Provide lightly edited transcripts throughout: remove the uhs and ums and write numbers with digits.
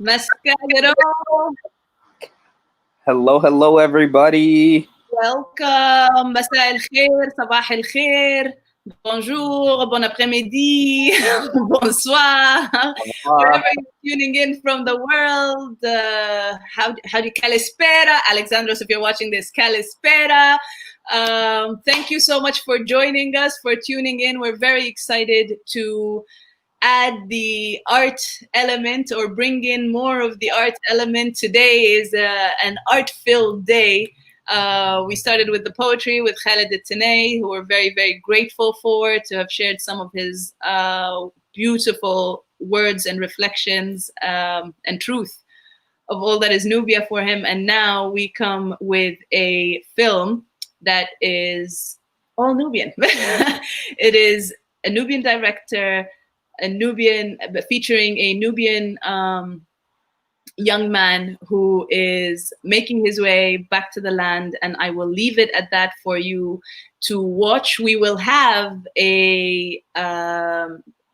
Mascagaro. Hello, everybody. Welcome. مساء الخير, صباح الخير, bonjour, bon après-midi, bonsoir. Wherever you're tuning in from the world, how do you Kalispera? Alexandros, if you're watching this, Kalispera. Thank you so much for joining us, for tuning in. We're very excited to add the art element or bring in more of the art element. Today is an art-filled day. We started with the poetry with Khaled Tanay, who we're very, very grateful for, to have shared some of his beautiful words and reflections and truth of all that is Nubia for him. And now we come with a film that is all Nubian. It is a Nubian director, featuring a Nubian young man who is making his way back to the land, and I will leave it at that for you to watch. We will have a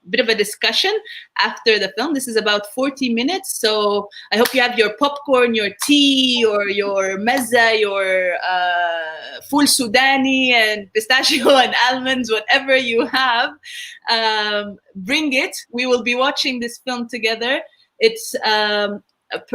bit of a discussion after the film. This is about 40 minutes, so I hope you have your popcorn, your tea, or your mezza, your full Sudani and pistachio and almonds, whatever you have. Bring it. We will be watching this film together. It's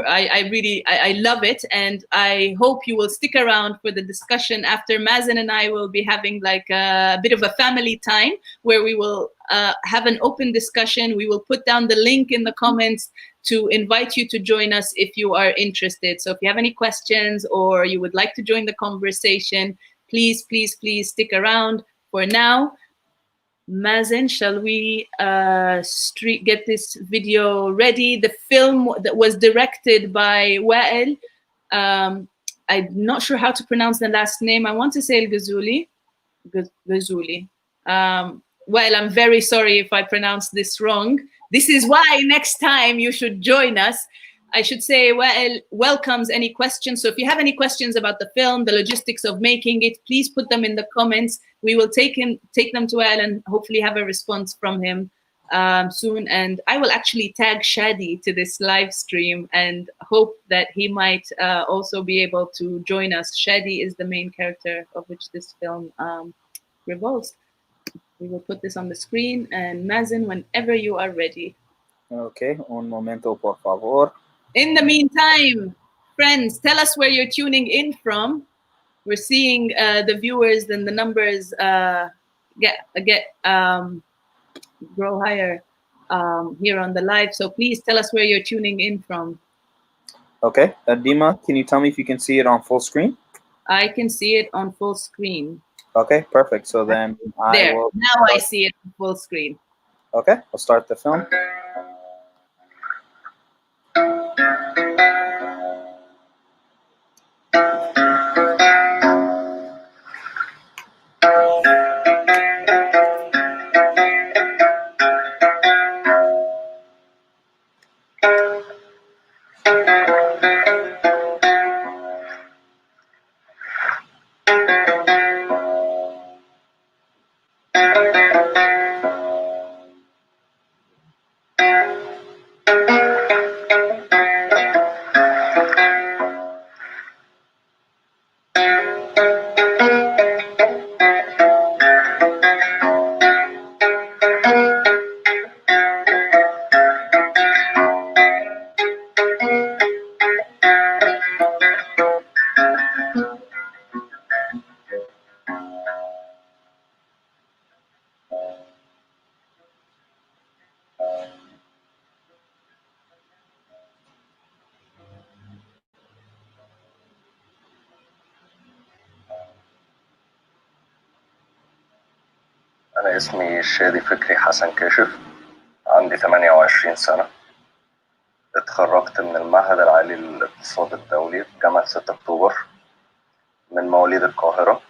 I love it, and I hope you will stick around for the discussion after. Mazen and I will be having like a bit of a family time where we will have an open discussion. We will put down the link in the comments to invite you to join us if you are interested. So if you have any questions or you would like to join the conversation, please stick around. For now, Mazen, shall we get this video ready? The film that was directed by Wael. I'm not sure how to pronounce the last name. I want to say Gzoly. Gzoly. Well, I'm very sorry if I pronounced this wrong. This is why next time you should join us. I should say Wael welcomes any questions. So if you have any questions about the film, the logistics of making it, please put them in the comments. We will take them to Wael and hopefully have a response from him soon. And I will actually tag Shadi to this live stream and hope that he might also be able to join us. Shadi is the main character of which this film revolves. We will put this on the screen, and Mazen, whenever you are ready. Okay, un momento, por favor. In the meantime, friends, tell us where you're tuning in from. We're seeing the viewers and the numbers grow higher here on the live. So please tell us where you're tuning in from. Okay, Dima, can you tell me if you can see it on full screen? I can see it on full screen. Okay, perfect. So then now I see it on full screen. Okay, I'll start the film. أنا اسمي شادي فكري حسن كاشف، عندي 28 سنة. اتخرجت من المعهد العالي للاقتصاد الدولي في جامعة 6 أكتوبر، من مواليد القاهرة،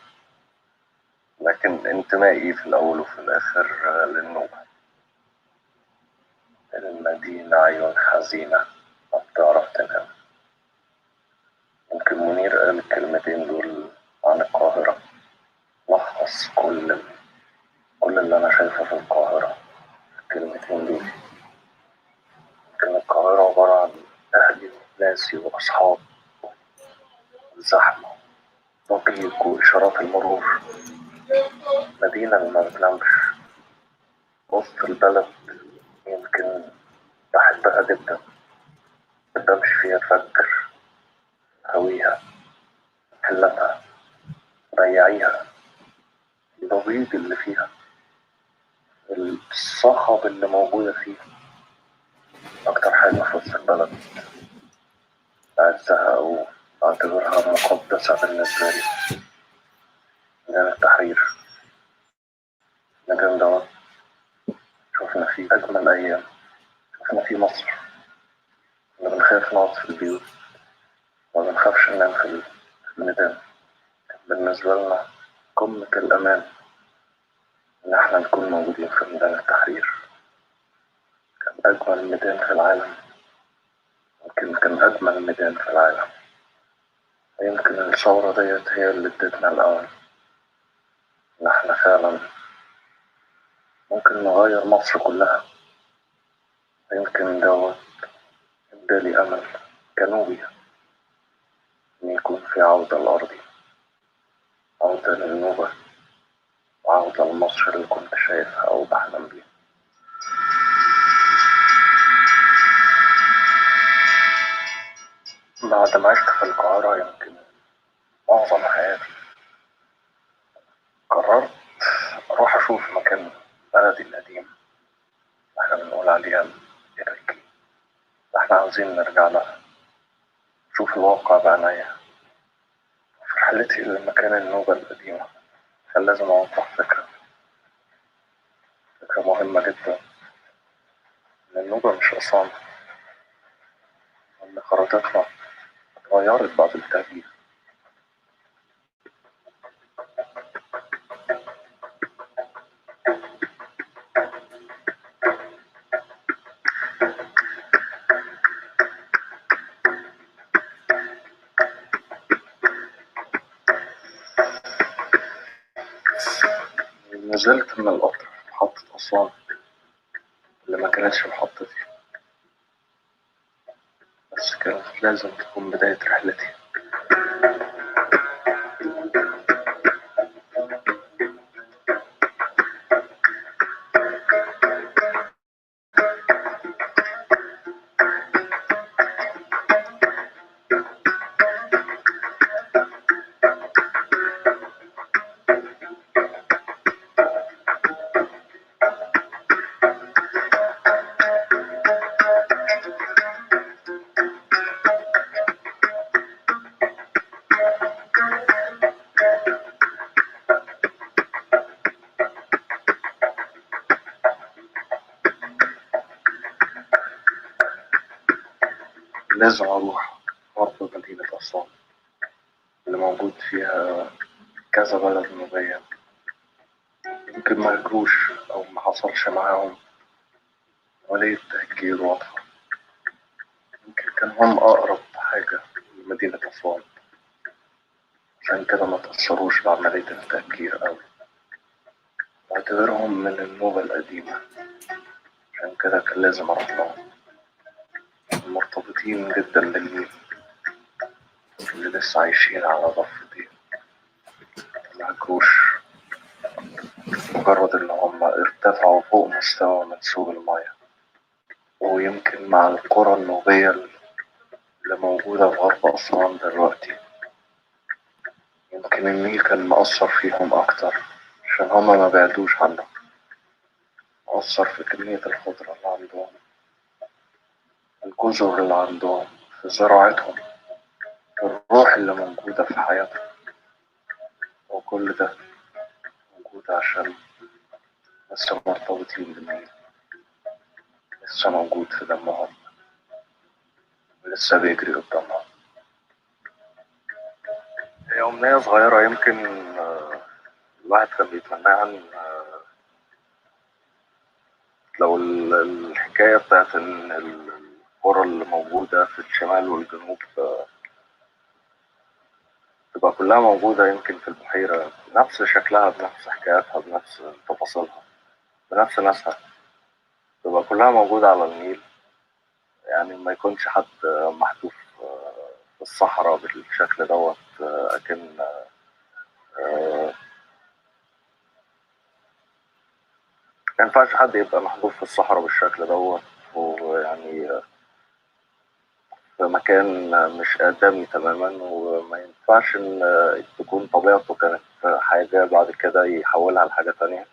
لكن انتمائي في الأول وفي الآخر للنوبة. المدينة عيون حزينة ما بتعرف تنام. يمكن منير قال الكلمتين دول عن القاهرة، لخص كل اللي أنا شايفه في القاهرة الكلمتين دول. يمكن القاهرة عبارة عن كراسي وأصحاب والزحمة ضجيج وإشارات المرور. مدينة ما بتنامش وسط البلد، يمكن بحبها جدا. بمشي فيها أفكر، هويها، حلتها، ريعيها، الضجيج اللي فيها، الصخب اللي موجودة فيها. أكتر حاجة في وسط البلد بعزها أو أعتبرها مقدسة بالنسبة لي ميدان التحرير. المكان دوت شفنا فيه أجمل أيام، شفنا فيه مصر. كنا بنخاف نقعد في البيوت، ما بنخافش ننام في الميدان. بالنسبة لنا قمة الأمان إن إحنا نكون موجودين في ميدان التحرير. كان أجمل ميدان في العالم، يمكن كان أجمل ميدان في العالم. يمكن الثورة ديت هي اللي ادتنا الأمل إن إحنا فعلا ممكن نغير مصر كلها. يمكن دوت ادالي أمل جنوبي إن يكون في عودة لأرضي، عودة للنوبة، وعودة لمصر اللي كنت شايفها أو بحلم بيها. بعد ما عشت في القاهرة يمكن معظم حياتي، قررت أروح أشوف مكان بلدي القديم إحنا بنقول عليها إركي. إحنا عاوزين نرجع لها، نشوف الواقع بعناية. في رحلتي لمكان النوبة القديمة كان لازم أوضح فكرة مهمة جدا، إن النوبة مش أصالة، وإن خريطتنا اتغيرت بعد التغيير. نزلت من القطر في محطة أسوان اللي ما كانتش محطتي، بس كانت لازم تكون بداية رحلتي. لازم أروح غرب مدينة أسوان اللي موجود فيها كذا بلد نوبية يمكن ما هجروش أو ما حصلش معاهم عملية تهجير واضحة. يمكن كان هم أقرب حاجة لمدينة أسوان، عشان كده ما تأثروش بعملية التهجير أوي. بعتبرهم من النوبة القديمة، عشان كده كان لازم أروح لهم. مرتبطين جدا بالنيل، اللي لسه عايشين على ضفتي ما هجروش، مجرد إن هم ارتفعوا فوق مستوى منسوب المياه. ويمكن مع القرى النوبية اللي موجودة في غرب أسوان دلوقتي، يمكن النيل كان مأثر فيهم أكتر عشان هما ما بعدوش عنه. مأثر في كمية الخضرة اللي عندهم، الجزر اللي عندهم، في زراعتهم، في الروح اللي موجودة في حياتهم. وكل ده موجود عشان لسه مرتبطين بالنيل، لسه موجود في دمهم، لسه بيجري قدامهم. هي أمنية صغيرة يمكن الواحد كان بيتمناها، إن لو الحكاية بتاعت إن القرى اللي موجودة في الشمال والجنوب تبقى كلها موجودة يمكن في البحيرة بنفس شكلها، بنفس حكاياتها، بنفس تفاصيلها، بنفس ناسها، تبقى كلها موجودة على النيل. يعني ما يكونش حد محذوف الصحراء بالشكل دوت، أكن ما ينفعش حد يبقى محبوس في الصحراء بالشكل دوت، ويعني في مكان مش آدمي تماما، وما ينفعش إن تكون طبيعته كانت حاجة بعد كده يحولها لحاجة تانية.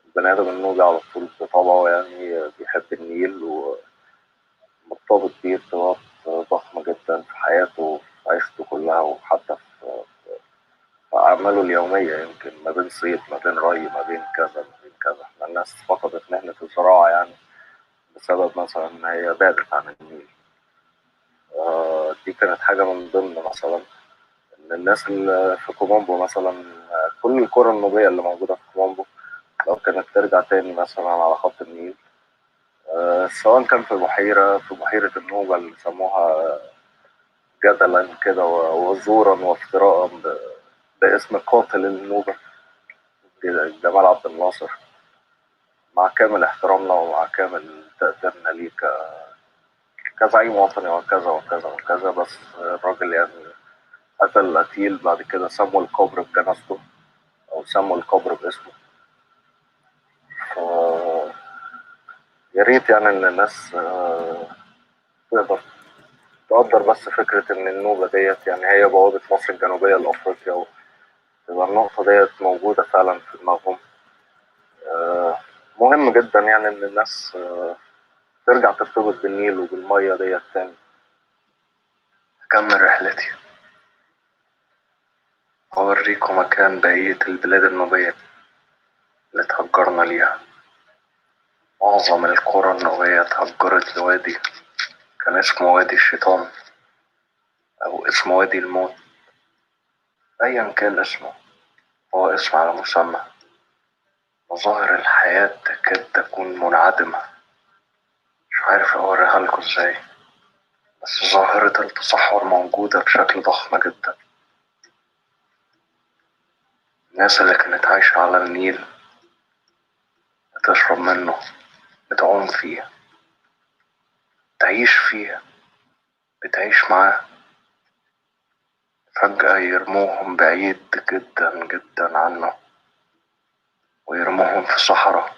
البني آدم النوبي على طول بطبعه يعني بيحب النيل ومرتبط بيه ارتباط ضخم جدا في حياته وفي عيشته كلها، وحتى في أعماله اليومية، يمكن ما بين صيد، ما بين ري، ما بين كذا، ما بين كذا. احنا الناس فقدت مهنة الزراعة يعني بسبب مثلا إن هي بعدت عن النيل. دي كانت حاجة من ضمن مثلا إن الناس اللي في كومومبو مثلا، كل القرى النوبية اللي موجودة في كومومبو لو كانت ترجع تاني مثلا على خط النيل، سواء كان في بحيرة النوبة اللي سموها جدلا كده وزورا وافتراء باسم قاتل النوبة جمال عبد الناصر، مع كامل احترامنا ومع كامل تقديرنا ليه كزعيم وطني وكذا وكذا وكذا، بس الراجل يعني قتل قتيل. بعد كده سموا القبر بجنازته أو سموا القبر باسمه. يا ريت يعني إن الناس تقدر تقدر بس فكرة إن النوبة ديت يعني هي بوابة مصر الجنوبية لأفريقيا، وتبقى النقطة ديت موجودة فعلا في دماغهم. مهم جدا يعني إن الناس ترجع ترتبط بالنيل وبالمية ديت تاني. أكمل رحلتي أوريكم مكان بقية البلاد النوبية اللي اتهجرنا ليها. معظم القرى النوبية اتهجرت لوادي كان اسمه وادي الشيطان أو اسمه وادي الموت، أيا كان اسمه، هو اسم على مسمى. مظاهر الحياة تكاد تكون منعدمة، مش عارف أوريها لكم ازاي، بس ظاهرة التصحر موجودة بشكل ضخم جدا. الناس اللي كانت عايشة على النيل بتشرب منه، بتعوم فيه، تعيش فيه، بتعيش معاه، فجأة يرموهم بعيد جدا جدا عنه ويرموهم في صحراء.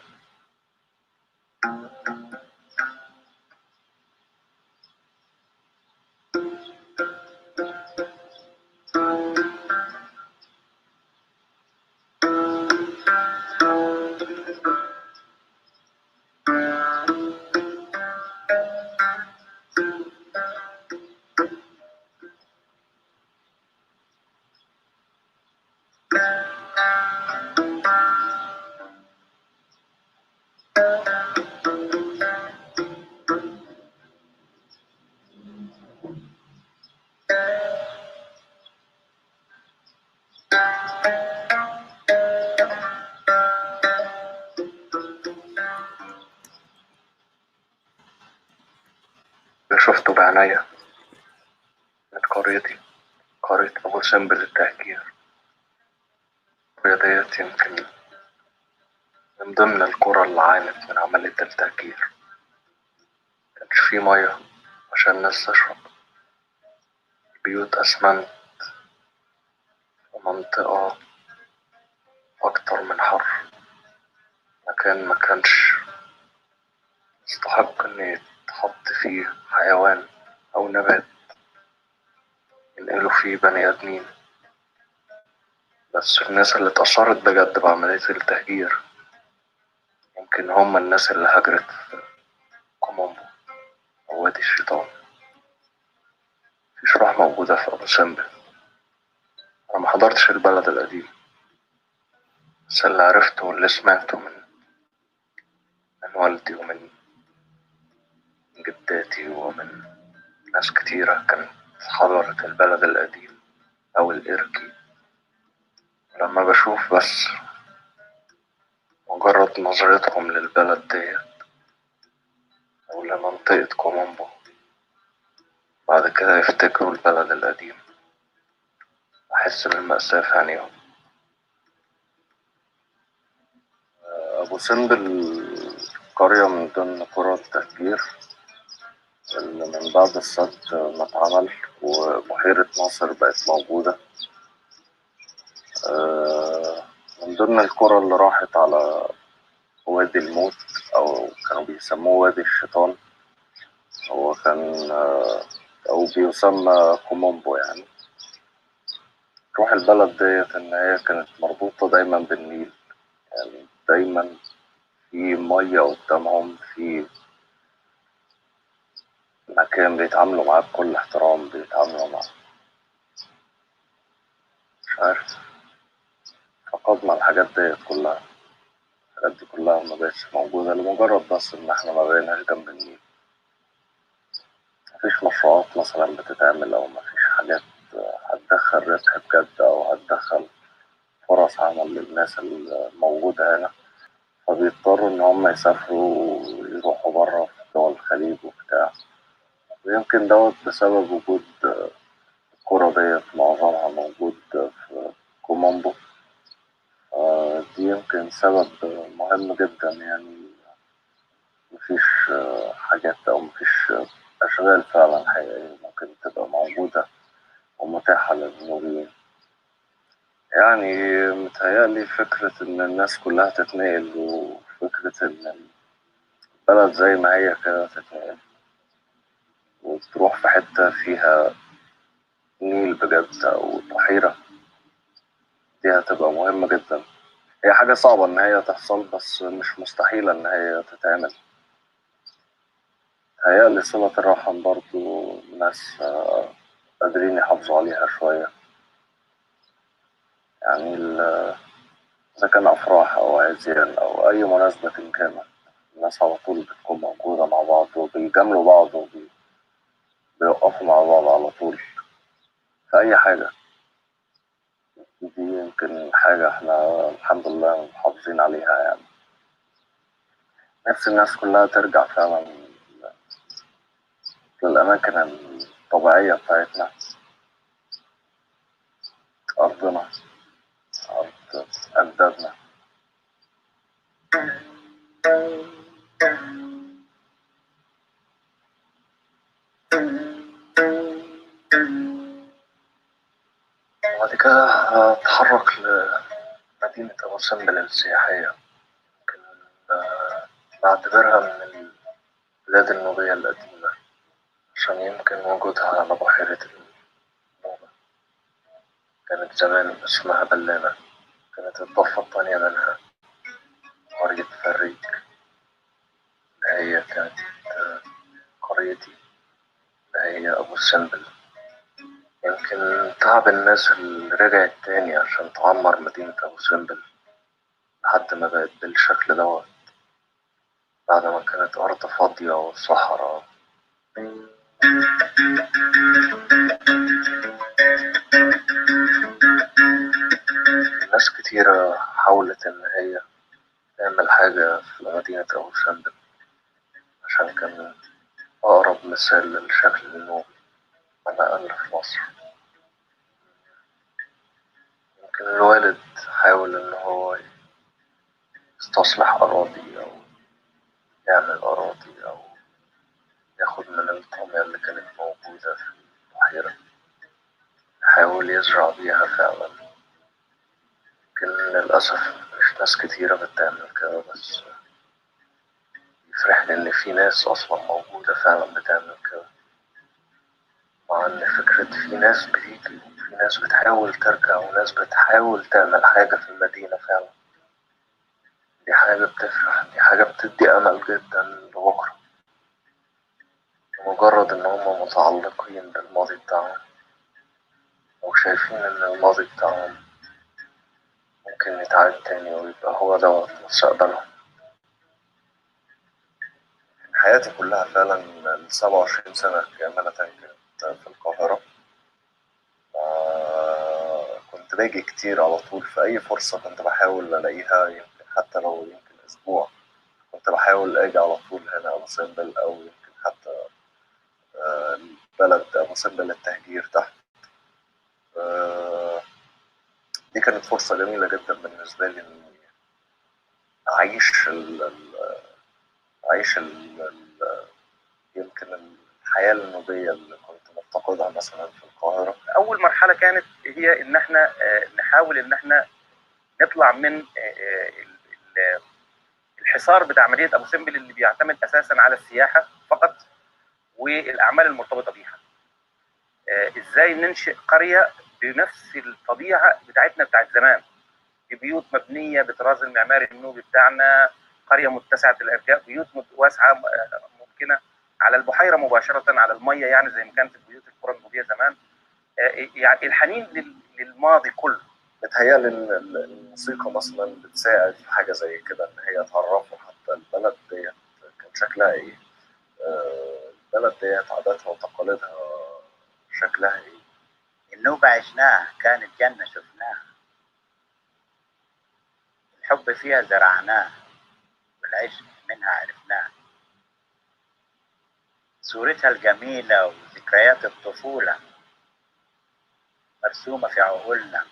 اللي شفته بعناية من قريتي، قرية أبو سمبل التهجير. القرية ديت يمكن من ضمن القرى اللي عانت من عملية التهجير. مكانش فيه مية عشان الناس تشرب، بيوت أسمنت، ومنطقة أكتر من حر، مكان ما كانش يستحق إن يتحط فيه حيوان أو نبات ينقلوا فيه بني آدمين. بس الناس اللي اتأثرت بجد بعملية التهجير يمكن هم الناس اللي هاجرت في كومومبو أو وادي الشيطان. مفيش روح موجودة في أبو سمبل. أنا محضرتش البلد القديم، بس اللي عرفته واللي سمعته من والدي ومن جداتي ومن ناس كتيرة كانت حضرت البلد القديم أو الإركي، لما بشوف بس مجرد نظرتهم للبلد ديت أو لمنطقة كومومبو، بعد كده يفتكروا البلد القديم، أحس بالمأساة في عينيهم. أبو سمبل قرية من ضمن قرى التهجير اللي من بعد السد ما اتعمل وبحيرة ناصر بقت موجودة. من ضمن القرى اللي راحت على وادي الموت أو كانوا بيسموه وادي الشيطان، هو كان أو بيسمى كومومبو يعني. روح البلد ديت إن هي كانت مربوطة دايما بالنيل، يعني دايما في مية قدامهم، في مكان بيتعاملوا معاه بكل احترام، بيتعاملوا معاه. مش عارف، فقدنا الحاجات ديت كلها. الحاجات دي كلها ما بقتش موجودة لمجرد بس إن إحنا ما بقيناش جنب النيل. مفيش مشروعات مثلا بتتعمل، أو مفيش حاجات هتدخل ربح بجد أو هتدخل فرص عمل للناس الموجودة هنا، فبيضطروا إن هم يسافروا ويروحوا برا في دول الخليج وبتاع. ويمكن دوت بسبب وجود الكرة ديت معظمها موجود في كومومبو. دي يمكن سبب مهم جدا يعني. مفيش حاجات أو مفيش أشغال فعلا حقيقية ممكن تبقى موجودة ومتاحة للنوبيين. يعني متهيألي فكرة إن الناس كلها تتنقل، وفكرة إن البلد زي ما هي كده تتنقل وتروح في حتة فيها نيل بجد أو بحيرة، دي هتبقى مهمة جدا. هي حاجة صعبة إن هي تحصل، بس مش مستحيلة إن هي تتعمل. هيقلي صلة الرحم برضو ناس قادرين يحافظوا عليها شوية. يعني إذا كان أفراح أو عزيان أو أي مناسبة إن كانت، الناس على طول بتكون موجودة مع بعض وبيجاملوا بعض وبيوقفوا مع بعض على طول في أي حاجة. دي يمكن حاجة إحنا الحمد لله محافظين عليها يعني. نفس الناس كلها ترجع فعلا للأماكن الطبيعية بتاعتنا، أرضنا، أرض أجدادنا. وبعد كده هتحرك لمدينة أبو سمبل السياحية. يمكن بعتبرها من البلاد النوبية القديمة، عشان يمكن وجودها على بحيرة النوبة. كانت زمان اسمها بلانة، كانت الضفة التانية منها قرية فريك، اللي هي كانت قريتي، اللي هي أبو سمبل. يمكن تعب الناس اللي رجعت تاني عشان تعمر مدينة أبو سمبل لحد ما بقت بالشكل دوت، بعد ما كانت أرض فاضية وصحراء. ناس كتيرة حاولت إن هي تعمل حاجة في مدينة أبو سمبل، عشان كان أقرب مثال للشكل النوبي على الأقل في مصر. يمكن الوالد حاول إن هو يستصلح أراضي أو يعمل أراضي أو ياخد من الطامية اللي كانت موجودة في البحيرة، يحاول يزرع بيها فعلا. لكن للأسف مش ناس كتيرة بتعمل كده، بس يفرحني إن في ناس أصلا موجودة فعلا بتعمل كده. مع إن فكرة في ناس بتيجي وفي ناس بتحاول ترجع وناس بتحاول تعمل حاجة في المدينة فعلا، دي حاجة بتفرح، دي حاجة بتدي أمل جدا لبكرة. مجرد إن هم متعلقين بالماضي بتاعهم وشايفين إن الماضي بتاعهم ممكن يتعاد تاني ويبقى هو دوت مستقبلهم. حياتي كلها فعلا ال27 سنة كاملة كانت في القاهرة. كنت باجي كتير على طول في أي فرصة كنت بحاول ألاقيها، يمكن حتى لو يمكن أسبوع كنت بحاول أجي على طول هنا أبو سمبل، أو يمكن حتى البلد أبو سمبل التهجير تحت. دي كانت فرصة جميلة جدا بالنسبة لي إني أعيش أعيش يمكن الحياة النوبية اللي كنت مفتقدها نعتقدها مثلا في القاهرة؟ أول مرحلة كانت هي إن احنا نحاول إن احنا نطلع من الحصار بتاع مدينة أبو سمبل اللي بيعتمد أساسا على السياحة فقط والأعمال المرتبطة بيها. إزاي ننشئ قرية بنفس الطبيعة بتاعتنا بتاعت زمان، ببيوت مبنية بطراز المعماري النوبي بتاعنا، قرية متسعة الأرجاء، بيوت واسعة ممكنة على البحيرة مباشرة على المية، يعني زي ما كانت البيوت القرى النوبية زمان. يعني الحنين للماضي كله. بتهيألي إن الموسيقى مثلا بتساعد في حاجة زي كده، إن هي تعرفوا حتى البلد ديت كان شكلها إيه، البلد ديت عاداتها وتقاليدها شكلها إيه. النوبة عشناها، كانت جنة شفناها، الحب فيها زرعناه والعشق منها عرفناه، صورتها الجميلة وذكريات الطفولة مرسومة في عقولنا،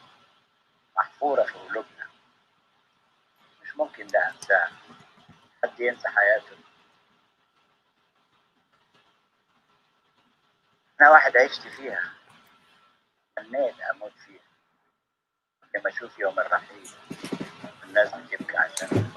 محفورة في قلوبنا، مش ممكن ده أنساها، حد ينسى حياته. أنا واحد عشت فيها، تمنيت أموت فيها، لما أشوف يوم الرحيل الناس بتبكي عشان.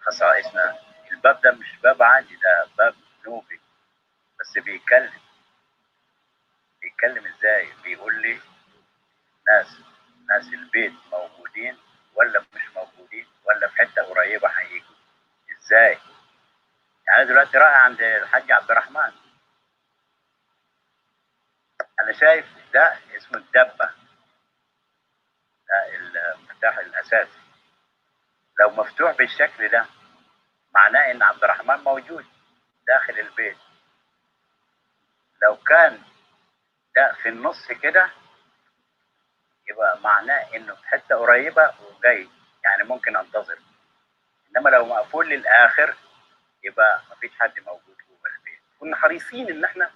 خصائصنا الباب ده مش باب عادي، ده باب نوبي، بس بيتكلم ازاي؟ بيقول لي ناس البيت موجودين ولا مش موجودين ولا في حته قريبه هيجوا ازاي؟ يعني دلوقتي رايح عند الحاج عبد الرحمن، انا شايف ده اسمه الدبه، ده المفتاح الاساسي، لو مفتوح بالشكل ده معناه ان عبد الرحمن موجود داخل البيت. لو كان ده في النص كده يبقى معناه انه في حته قريبه وجاي، يعني ممكن انتظر. انما لو مقفول للاخر يبقى مفيش حد موجود جوه البيت. كنا حريصين ان احنا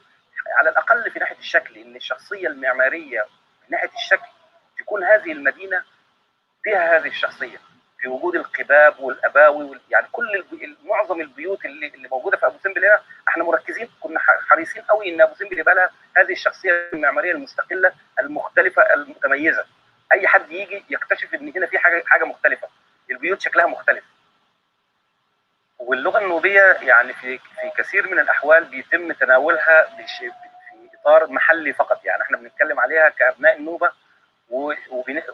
على الاقل في ناحيه الشكل، ان الشخصيه المعماريه من ناحيه الشكل تكون هذه المدينه فيها هذه الشخصيه، في وجود القباب والاباوي يعني كل معظم البيوت اللي موجوده في ابو سمبل هنا احنا مركزين، كنا حريصين قوي ان ابو سمبل يبقى لها هذه الشخصيه المعماريه المستقله المختلفه المتميزه. اي حد يجي يكتشف ان هنا في حاجه مختلفه، البيوت شكلها مختلف. واللغه النوبيه يعني في كثير من الاحوال بيتم تناولها في اطار محلي فقط، يعني احنا بنتكلم عليها كابناء النوبه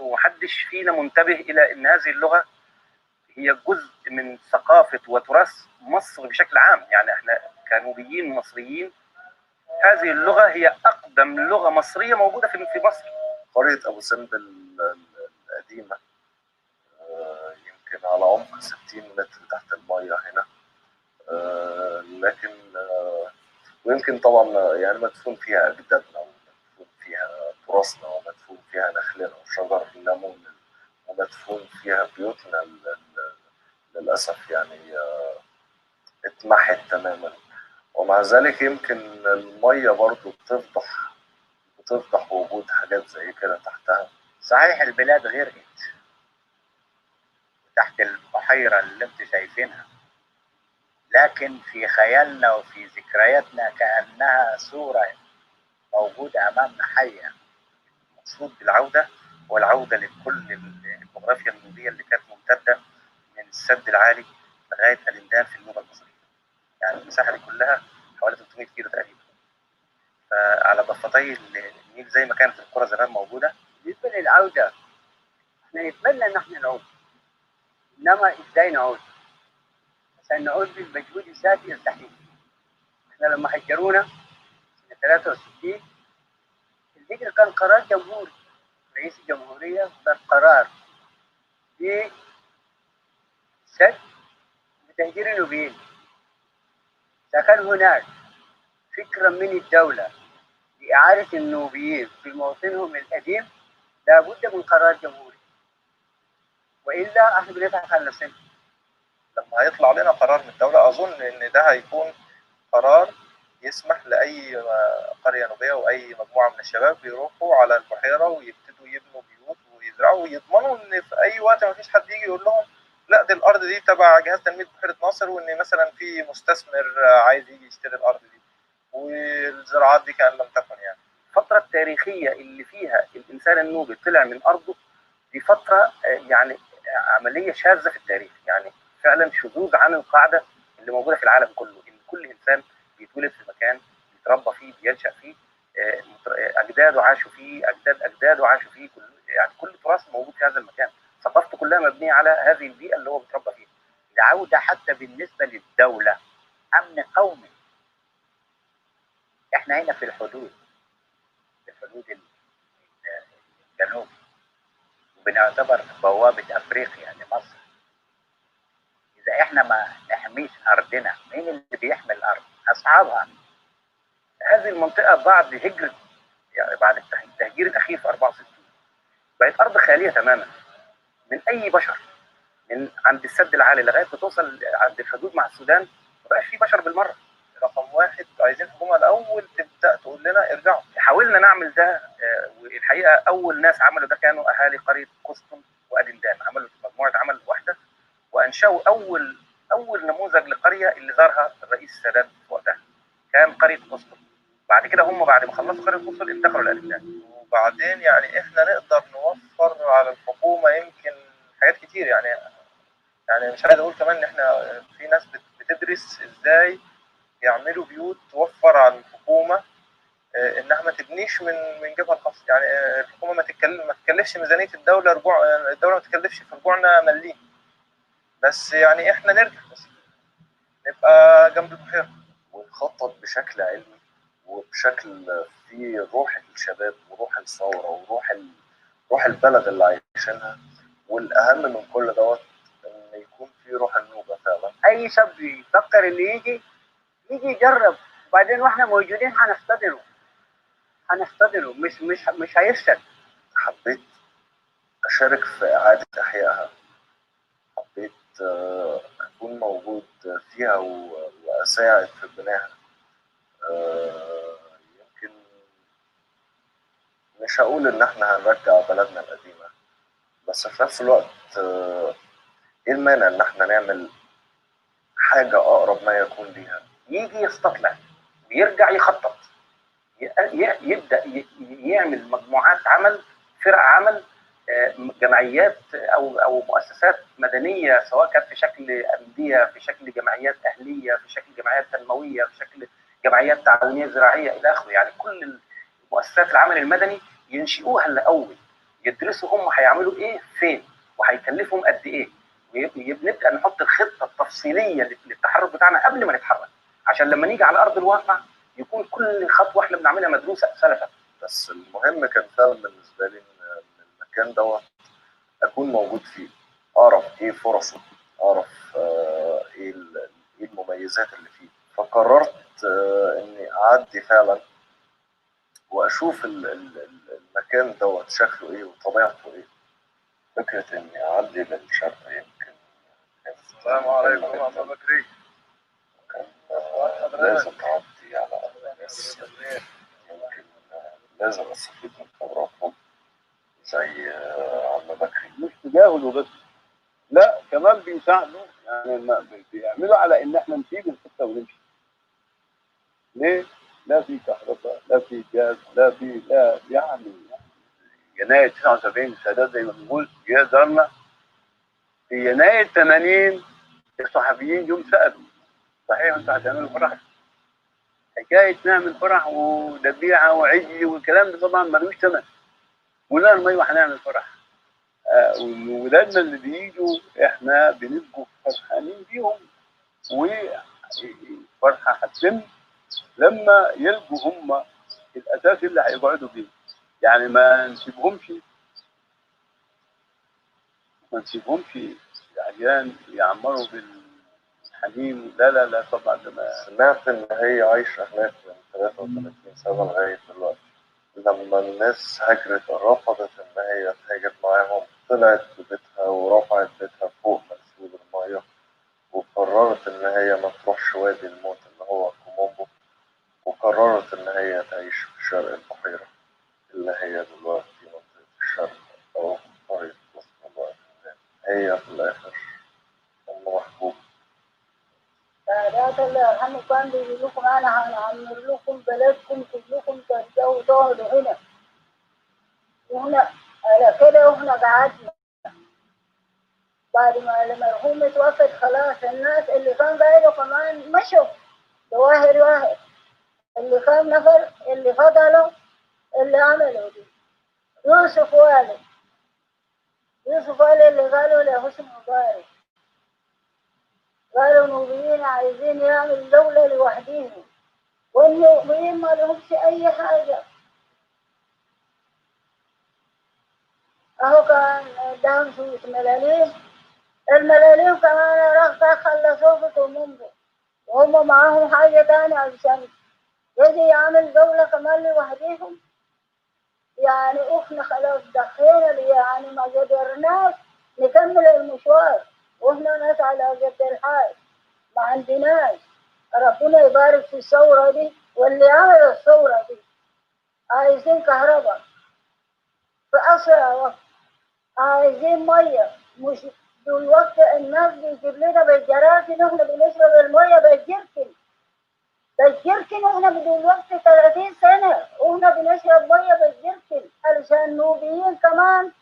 ومحدش فينا منتبه الى ان هذه اللغه هي جزء من ثقافه وتراث مصر بشكل عام. يعني احنا كنوبيين مصريين هذه اللغه هي اقدم لغه مصريه موجوده في مصر. قريه ابو سمبل القديمه يمكن على عمق 60 متر تحت الميه هنا، لكن ويمكن طبعا يعني مدفون فيها اجدادنا ومدفون فيها تراثنا ومدفون فيها نخلنا وشجر الليمون ومدفون فيها بيوتنا للاسف يعني اتمحت تماما. ومع ذلك يمكن الميه برضو بتفضح وجود حاجات زي كده تحتها. صحيح البلاد غرقت تحت البحيره اللي انتم شايفينها، لكن في خيالنا وفي ذكرياتنا كأنها صورة موجودة أمامنا حية. المقصود بالعودة والعودة لكل الجغرافيا النوبية اللي كانت ممتدة من السد العالي لغاية الإندان في النوبة المصرية، يعني المساحة دي كلها حوالي 300 كيلو تقريبا، فعلى ضفتي النيل زي ما كانت القرى زمان موجودة. بالنسبة للعودة احنا نتمنى ان احنا نعود، انما ازاي نعود؟ عشان نعود بالمجهود الذاتي يستحيل. احنا لما هجرونا سنة 63 الهجرة كان قرار جمهوري، رئيس الجمهورية صدر قرار سد بتهجير النوبيين. إذا كان هناك فكرة من الدولة لإعادة النوبيين في موطنهم القديم لابد من قرار جمهوري، وإلا احنا بنضحك على نفسنا. لما هيطلع لنا قرار من الدولة أظن إن ده هيكون قرار يسمح لأي قرية نوبية وأي مجموعة من الشباب يروحوا على البحيرة ويبتدوا يبنوا بيوت ويزرعوا، ويضمنوا إن في أي وقت ما فيش حد يجي يقول لهم لا دي الأرض دي تبع جهاز تنمية بحيرة ناصر، وإن مثلا في مستثمر عايز يجي يشتري الأرض دي، والزراعات دي كأن لم تكن يعني. الفترة التاريخية اللي فيها الإنسان النوبي طلع من أرضه دي فترة يعني عملية شاذة في التاريخ، يعني فعلا شذوذ عن القاعدة اللي موجودة في العالم كله، إن كل إنسان بيتولد في مكان بيتربى فيه بينشأ فيه، أجداده عاشوا فيه، أجداده عاشوا فيه، يعني كل تراث موجود في هذا المكان، ثقافته كلها مبنية على هذه البيئة اللي هو بيتربى فيها. العودة حتى بالنسبة للدولة أمن قومي. إحنا هنا في الحدود الجنوب وبنعتبر بوابة أفريقيا لمصر. إذا إحنا ما نحميش أرضنا، مين اللي بيحمي الأرض؟ أصحابها. هذه المنطقة بعد هجرة، يعني بعد التهجير الأخير في 64 بقت أرض خالية تماما من أي بشر، من عند السد العالي لغاية ما توصل عند الحدود مع السودان ما بقاش في بشر بالمرة. رقم واحد عايزين الحكومة الأول تبدأ تقول لنا ارجعوا. حاولنا نعمل ده، والحقيقة أول ناس عملوا ده كانوا أهالي قرية قسطن وأدندان، عملوا مجموعة عمل واحدة وأنشأوا أول نموذج لقرية اللي زارها الرئيس السادات وقتها، كان قرية قسطن. بعد كده هم بعد ما خلصوا قرية قسطن انتقلوا لأدندان. وبعدين يعني احنا نقدر نوفر على الحكومة يمكن حاجات كتير، يعني مش عايز اقول كمان ان احنا في ناس بتدرس ازاي يعملوا بيوت توفر على الحكومة انها ما تبنيش من جبهة الخاص. يعني الحكومة ما تكلفش ميزانية الدولة، الدولة ما تكلفش في رجوعنا مليم، بس يعني احنا نرجع بس نبقى جنب البحيرة ونخطط بشكل علمي وبشكل فيه روح الشباب وروح الثورة روح البلد اللي عايشينها. والأهم من كل دوت إن يكون في روح النوبة فعلا. أي شاب يفكر اللي يجي يجرب، وبعدين واحنا موجودين هنستدله مش هيفشل. حبيت أشارك في إعادة إحيائها، حبيت أكون موجود فيها وأساعد في بنائها. يمكن مش هقول إن إحنا هنرجع بلدنا القديمة، بس في نفس الوقت إيه المانع إن إحنا نعمل حاجة أقرب ما يكون ليها. يجي يستطلع ويرجع يخطط، يبدأ يعمل مجموعات عمل، فرق عمل، جمعيات أو مؤسسات مدنية، سواء كانت في شكل أندية، في شكل جمعيات أهلية، في شكل جمعيات تنموية، في شكل جمعيات تعاونية زراعية إلى آخره. يعني كل مؤسسات العمل المدني ينشئوها الأول، يدرسوا هم هيعملوا إيه فين وهيكلفهم قد إيه، ونبدأ نحط الخطة التفصيلية للتحرك بتاعنا قبل ما نتحرك، عشان لما نيجي على أرض الواقع يكون كل خطوة احنا بنعملها مدروسة سلفا. بس المهم كان فعلا بالنسبة لي إن المكان دوت أكون موجود فيه، أعرف إيه فرصه، أعرف إيه المميزات اللي فيه. فقررت إني أعدي فعلا وأشوف المكان دوت شكله إيه وطبيعته إيه. فكرة إني أعدي للشرق يمكن السلام عليكم يا عم بكري. لازم أعدي على ناس يمكن لازم أستفيد من خبراتهم زي عم بكري. مش تجاهل وبس، لا كمان بيساعدوا، يعني بيعملوا على ان احنا نسيب الحته ونمشي. ليه؟ لا في كهرباء، لا في جاز، لا يعني يناير 79 السادات زي ما بنقول جه زارنا. في يناير 80 الصحفيين جم سالوا صحيح انتوا هتعملوا فرح؟ حكايه نعمل فرح ودبيعه وعجل والكلام ده طبعا ملوش ثمن. قلنا لهم ايوه هنعمل فرح. ولادنا اللي بيجوا احنا بنبقوا فرحانين بيهم، والفرحه هتتم لما يلقوا هم الاساس اللي هيقعدوا بيه. يعني ما نسيبهمش الأعيان يعمروا بالحنين. لا لا لا طبعا ده ما سمعت إن هي عايشة هناك من 33 سنة لغاية دلوقتي. لما الناس هاجرت رفضت إن هي تهاجر معاهم، طلعت ببيتها ورفعت بيتها فوق منسوب المية، وقررت إن هي ما تروحش وادي الموت اللي هو كومومبو، وقررت إن هي تعيش في شرق البحيرة اللي هي دلوقتي منطقة الشرق أو قرية وسط الوقت. هي في الآخر أم محبوب. سادات الله يرحمه كان بيقول لكم أنا هنعمر لكم بلدكم كلكم ترجعوا تقعدوا هنا، وهنا على كده وإحنا قعدنا. بعد ما المرحوم توفت خلاص الناس اللي كان قاعدوا كمان مشوا بواحد واحد، اللي كان نفر اللي فضلوا اللي عملوا دي. يوسف والي اللي قالوا لحسن مبارك، قالوا النوبيين عايزين يعمل دولة لوحديهم، والنوبيين ما لهمش أي حاجة. أهو كان قدام شوية ملاليم، الملاليم كمان راح خلصوه في كومومبو، وهم معاهم حاجة تانية عشان يجي يعمل دولة كمان لوحديهم. يعني إحنا خلاص دخينا يعني ما قدرناش نكمل المشوار، وإحنا ناس على قد الحال ما عندناش. ربنا يبارك في الثورة دي واللي عمل الثورة دي. عايزين كهرباء في أسرع وقت، عايزين مية، مش دلوقتي الناس بيجيب لنا بالجراكن واحنا بنشرب المية بالجركن واحنا دلوقتي 30 سنة واحنا بنشرب مية بالجركن، علشان النوبيين كمان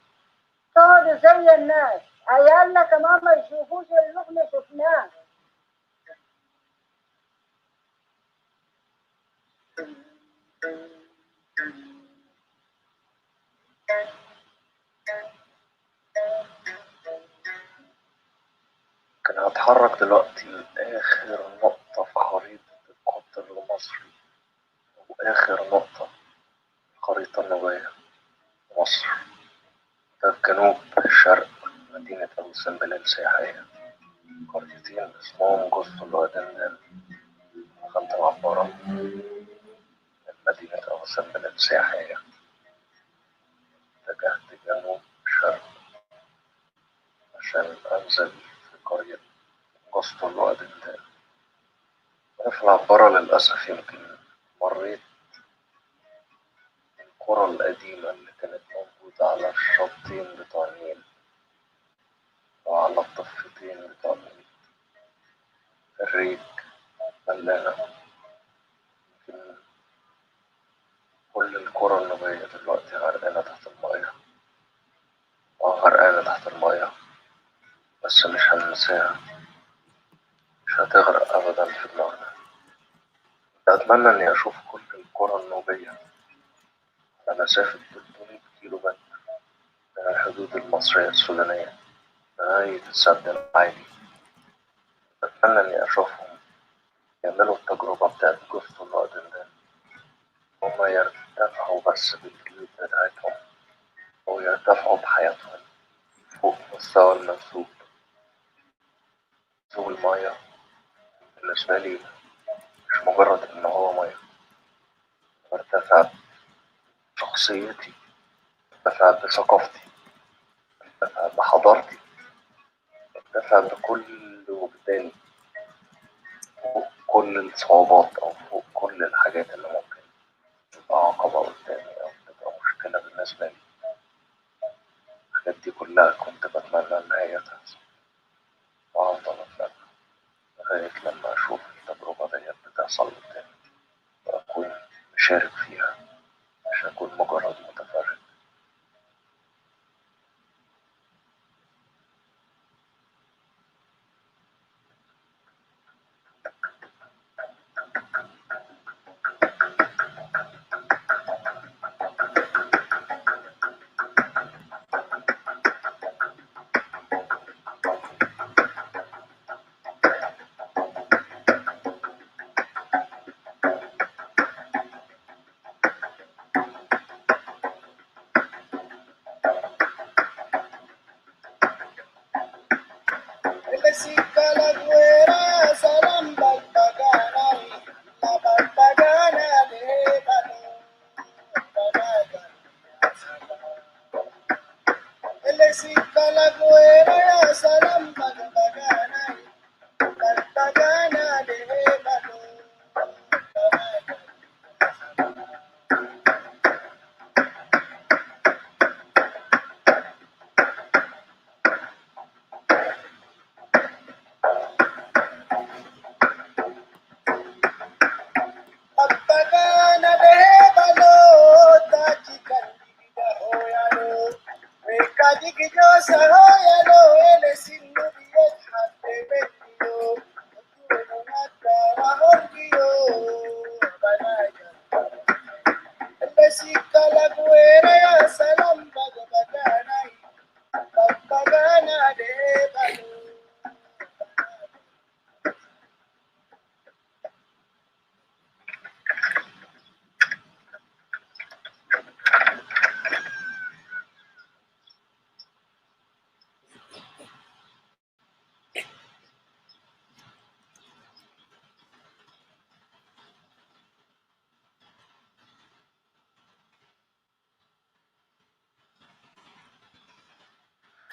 صاروا زي الناس، عيالنا كمان ما يشوفوش اللي احنا شفناه. كان هتحرك دلوقتي لآخر نقطة في خريطة القطر المصري، وآخر نقطة في الخريطة النوبية في مصر. ده في جنوب الشرق مدينة أبو سمبل السياحية، قريتين اسمهم جوستو ودندن وخانة العبارة من مدينة أبو سمبل السياحية. اتجهت جنوب الشرق عشان أنزل في قرية جوستو ودندن. في العبارة للأسف يمكن مريت القرى القديمة اللي كانت موجودة على الشطين بتوع النيل وعلى الضفتين بتوع النيل، الريك، ملانة. يمكن كل القرى النوبية دلوقتي غرقانة تحت المية، غرقانة تحت المية، بس مش هننساها، مش هتغرق أبدا في دماغنا. أتمنى إني أشوف كل القرى النوبية على مسافة 300 كيلو متر من الحدود المصرية السودانية لغاية السد العالي. أتمنى إني أشوفهم يعملوا التجربة بتاعت جوستو الوادن ده، هما يرتفعوا بس بالجلود بتاعتهم ويرتفعوا بحياتهم فوق مستوى المنسوب. منسوب المية بالنسبة لي مش مجرد إن هو مية، ارتفع بشخصيتي، ارتفع بثقافتي، ارتفع بحضارتي، ارتفع بكل وجداني، فوق كل الصعوبات أو فوق كل الحاجات اللي ممكن تبقى عقبة قدامي أو تبقى مشكلة بالنسبة لي. الحاجات دي كلها كنت بتمنى إن هي تحصل، وهفضل أتمنى لغاية لما أشوف التجربة ديت بتحصل قدامي وأكون مشارك فيها، مش أكون مجرد متفرج.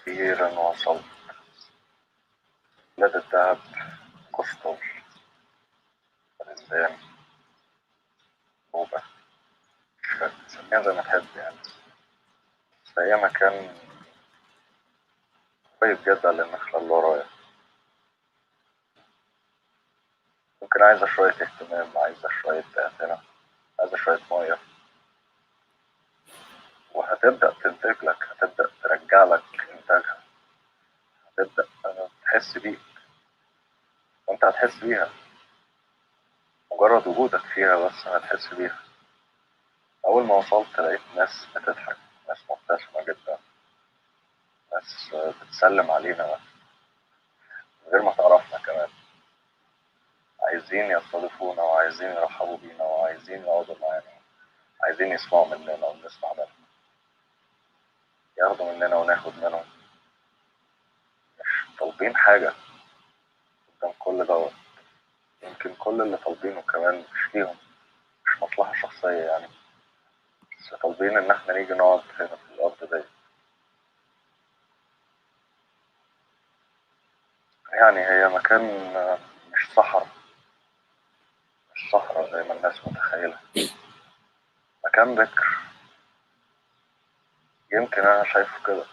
أخيرا وصلت بلاد الذهب، قسطل، رزان، نوبة، سميها زي ما تحب يعني. بس هي مكان كويس جدا للنخلة اللي ورايا. ممكن عايزة شوية اهتمام، عايزة شوية اعتناء، عايزة شوية مية، وهتبدأ تنتج لك، هتبدأ ترجع لك إنتاجها، هتبدأ تحس بيك، وأنت هتحس بيها. مجرد وجودك فيها بس هتحس بيها. أول ما وصلت لقيت ناس بتضحك، ناس مبتسمة جدا، ناس بتسلم علينا من غير ما تعرفنا كمان، عايزين يستضيفونا وعايزين يرحبوا بينا وعايزين يقعدوا معانا، عايزين يسمعوا مننا ونسمع منهم، ياخدوا مننا وناخد منهم. مش طالبين حاجة قدام كل دوت. يمكن كل اللي طالبينه كمان مش ليهم، مش مصلحة شخصية يعني، بس طالبين إن احنا نيجي نقعد هنا في الأرض دي. يعني هي مكان مش صحراء، مش صحراء زي ما الناس متخيلة، مكان بكر. يمكن أنا شايفه كده،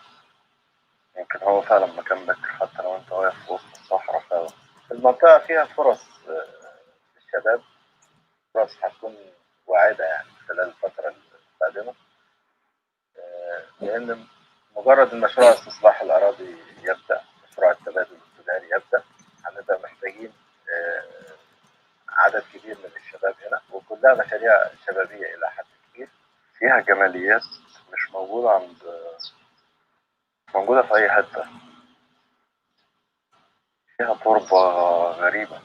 يمكن هو فعلا مكان بكر حتى لو أنت واقف في وسط الصحراء فعلا. المنطقة فيها فرص للشباب، فرص هتكون واعدة يعني خلال الفترة القادمة، لأن مجرد المشروع استصلاح الأراضي يبدأ، مشروع التبادل التجاري يبدأ، هنبقى محتاجين عدد كبير من الشباب هنا، وكلها مشاريع شبابية إلى حد كبير، فيها جماليات مش موجودة في أي حتة. فيها تربة غريبة،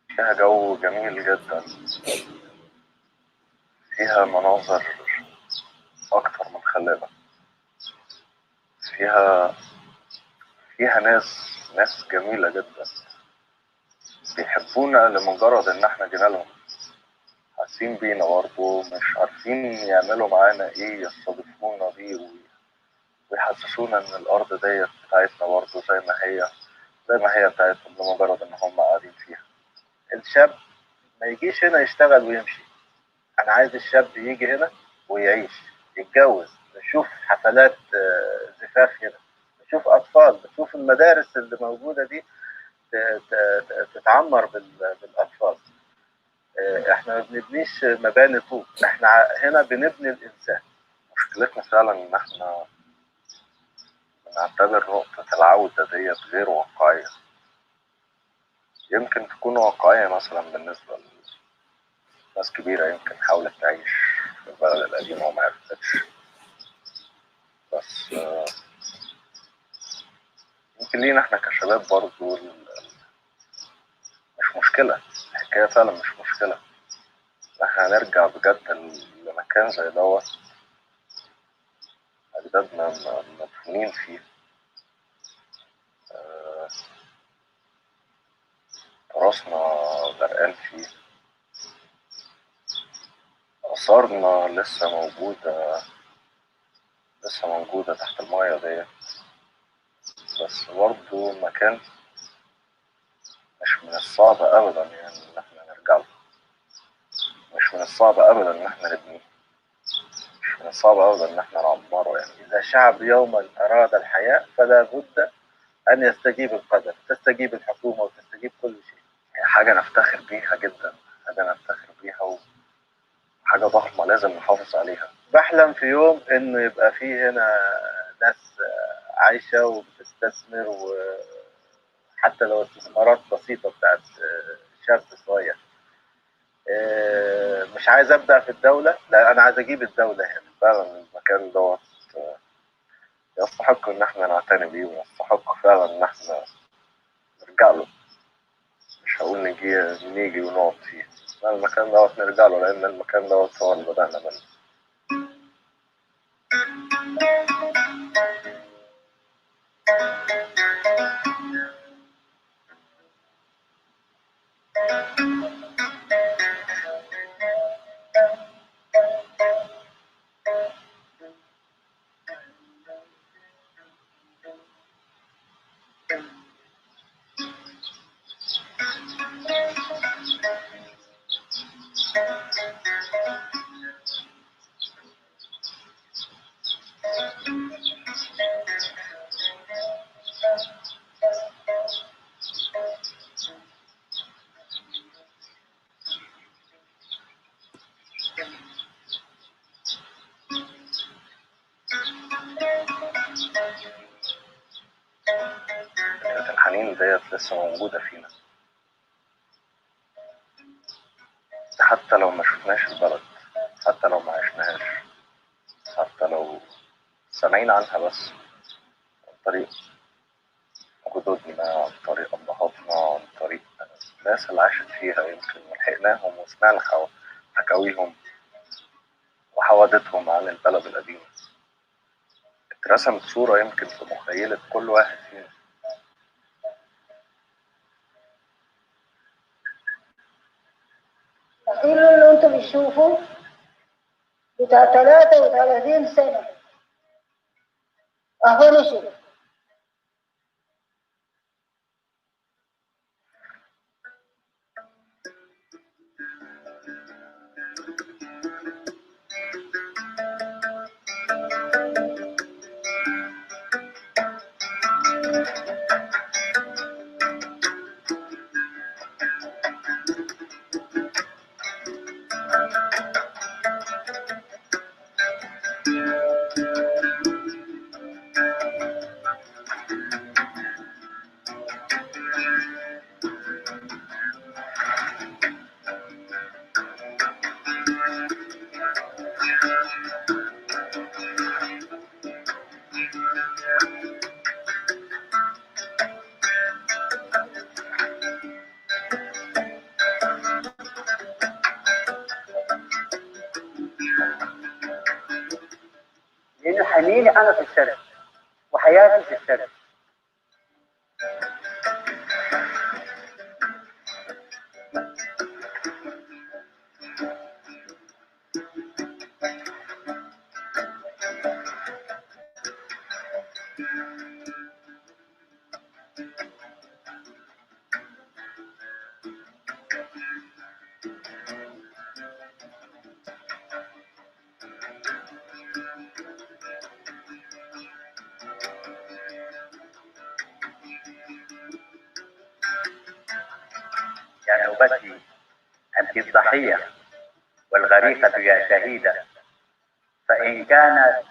فيها جو جميل جدا، فيها مناظر أكتر من خلابة، فيها ناس جميلة جدا بيحبونا لمجرد إن إحنا جينا لهم، حاسين بينا برضه، مش عارفين يعملوا معانا إيه، يستضيفونا بيه ويحسسونا إن الأرض ديت بتاعتنا برضه زي ما هي بتاعتهم، لمجرد إن هم قاعدين فيها. الشاب ما يجيش هنا يشتغل ويمشي، أنا عايز الشاب يجي هنا ويعيش، يتجوز، نشوف حفلات زفاف هنا، نشوف أطفال، نشوف المدارس اللي موجودة دي تتعمر بالأطفال. احنا ما بنبنيش مباني طوب، احنا هنا بنبني الإنسان. مشكلتنا فعلا إن احنا بنعتبر نقطة العودة ديت غير واقعية. يمكن تكون واقعية مثلا بالنسبة لناس كبيرة يمكن حاولت تعيش في البلد القديمة وما عرفتش، بس يمكن لينا احنا كشباب برضو مش مشكلة، الحكاية فعلا مش مشكلة. احنا هنرجع بجد لمكان زي دوت أجدادنا مدفونين فيه. راسنا غرقان فيه. آثارنا لسه موجودة تحت المية ديت، بس برضه المكان مش من الصعب أبدا يعني إن احنا نرجع له، مش من الصعب أبدا إن احنا نبنيه، مش من الصعب أبدا إن احنا نعمره. يعني إذا شعب يوما أراد الحياة فلا بد أن يستجيب القدر، تستجيب الحكومة وتستجيب كل شيء. هي حاجة نفتخر بيها جدا، حاجة نفتخر بيها وحاجة ضخمة لازم نحافظ عليها. بحلم في يوم إنه يبقى فيه هنا ناس عايشة وبتستثمر، وحتى لو استثمارات بسيطة بتاعت شاب صغير. مش عايز أبدأ في الدولة، لا أنا عايز أجيب الدولة هنا. فعلا المكان دوت يستحق إن احنا نعتني بيه، ويستحق فعلا إن احنا نرجع له. مش هقول نيجي ونقعد فيه، لا المكان دوت نرجع له، لأن المكان دوت هو اللي بدأنا منه. فكرة الحنين ديت لسه موجودة فينا، حتى لو ما شفناش البلد، حتى لو ما عشناهاش، حتى لو سمعنا عنها بس عن طريق جدودنا، عن طريق أبهاتنا، عن طريق الناس اللي عاشت فيها. يمكن لحقناهم وسمعنا حكاويهم وحوادثهم عن البلد القديمة. اترسمت صورة يمكن في مخيلة كل واحد فينا. الفيلم اللي انتم بتشوفوا بتاع 33 سنة اهو نشر. لأن حنيني أنا في الشرق وحياتي في الشرق. يا نوبتي أنت الضحية والغريقة يا شهيدة، فإن كانت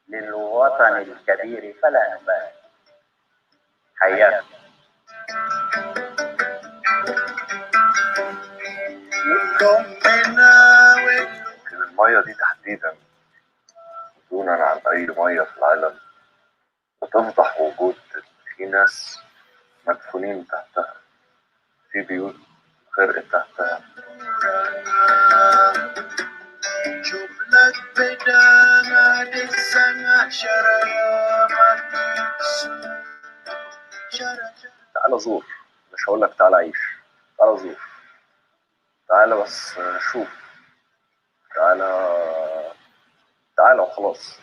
للوطن الكبير فلا نبالي. حياك. المية دي تحديدا دونا عن أي مية في العالم بتفضح وجود في ناس مدفونين تحتها، في بيوت غرقت تحتها. تعال زور، مش هقولك تعال عيش، تعالى زور، تعالى بس شوف، تعالى تعالى وخلاص.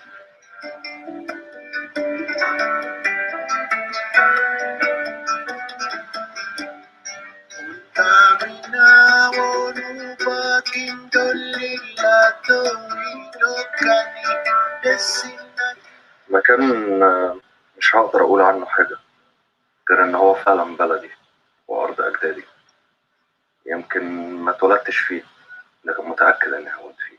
مكان مش هقدر أقول عنه حاجة غير إن هو فعلا بلدي وأرض أجدادي. يمكن ما اتولدتش فيه لكن متأكد إني هموت فيه.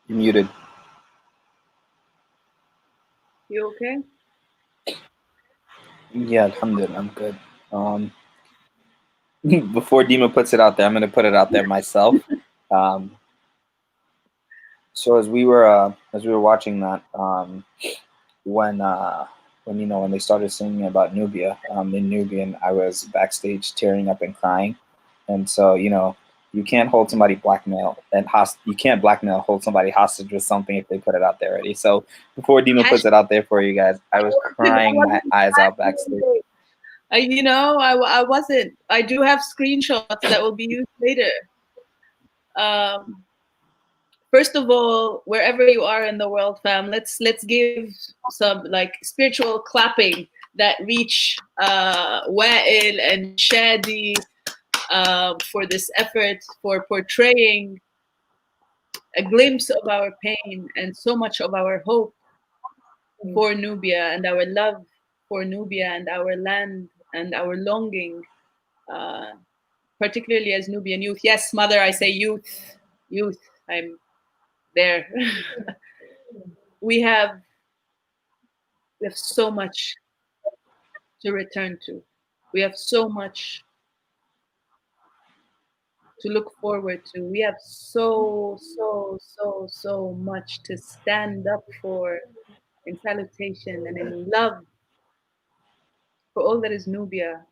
You're muted. You okay? Yeah, alhamdulillah, I'm good. Before Dima puts it out there, I'm going to put it out there myself. So as we were watching that, when they started singing about Nubia, in Nubian, I was backstage tearing up and crying. And so, you can't hold somebody you can't hold somebody hostage with something if they put it out there already. So before Dima puts it out there for you guys, I was crying my eyes out backstage. I wasn't. I do have screenshots that will be used later. First of all, wherever you are in the world, fam, let's give some like spiritual clapping that reach Wael and Shadi for this effort, for portraying a glimpse of our pain and so much of our hope for Nubia and our love for Nubia and our land and our longing, particularly as Nubian youth. Yes, mother, I say youth, I'm there. we have so much to return to. We have so much to look forward to. We have so much to stand up for in salutation and in love for all that is Nubia,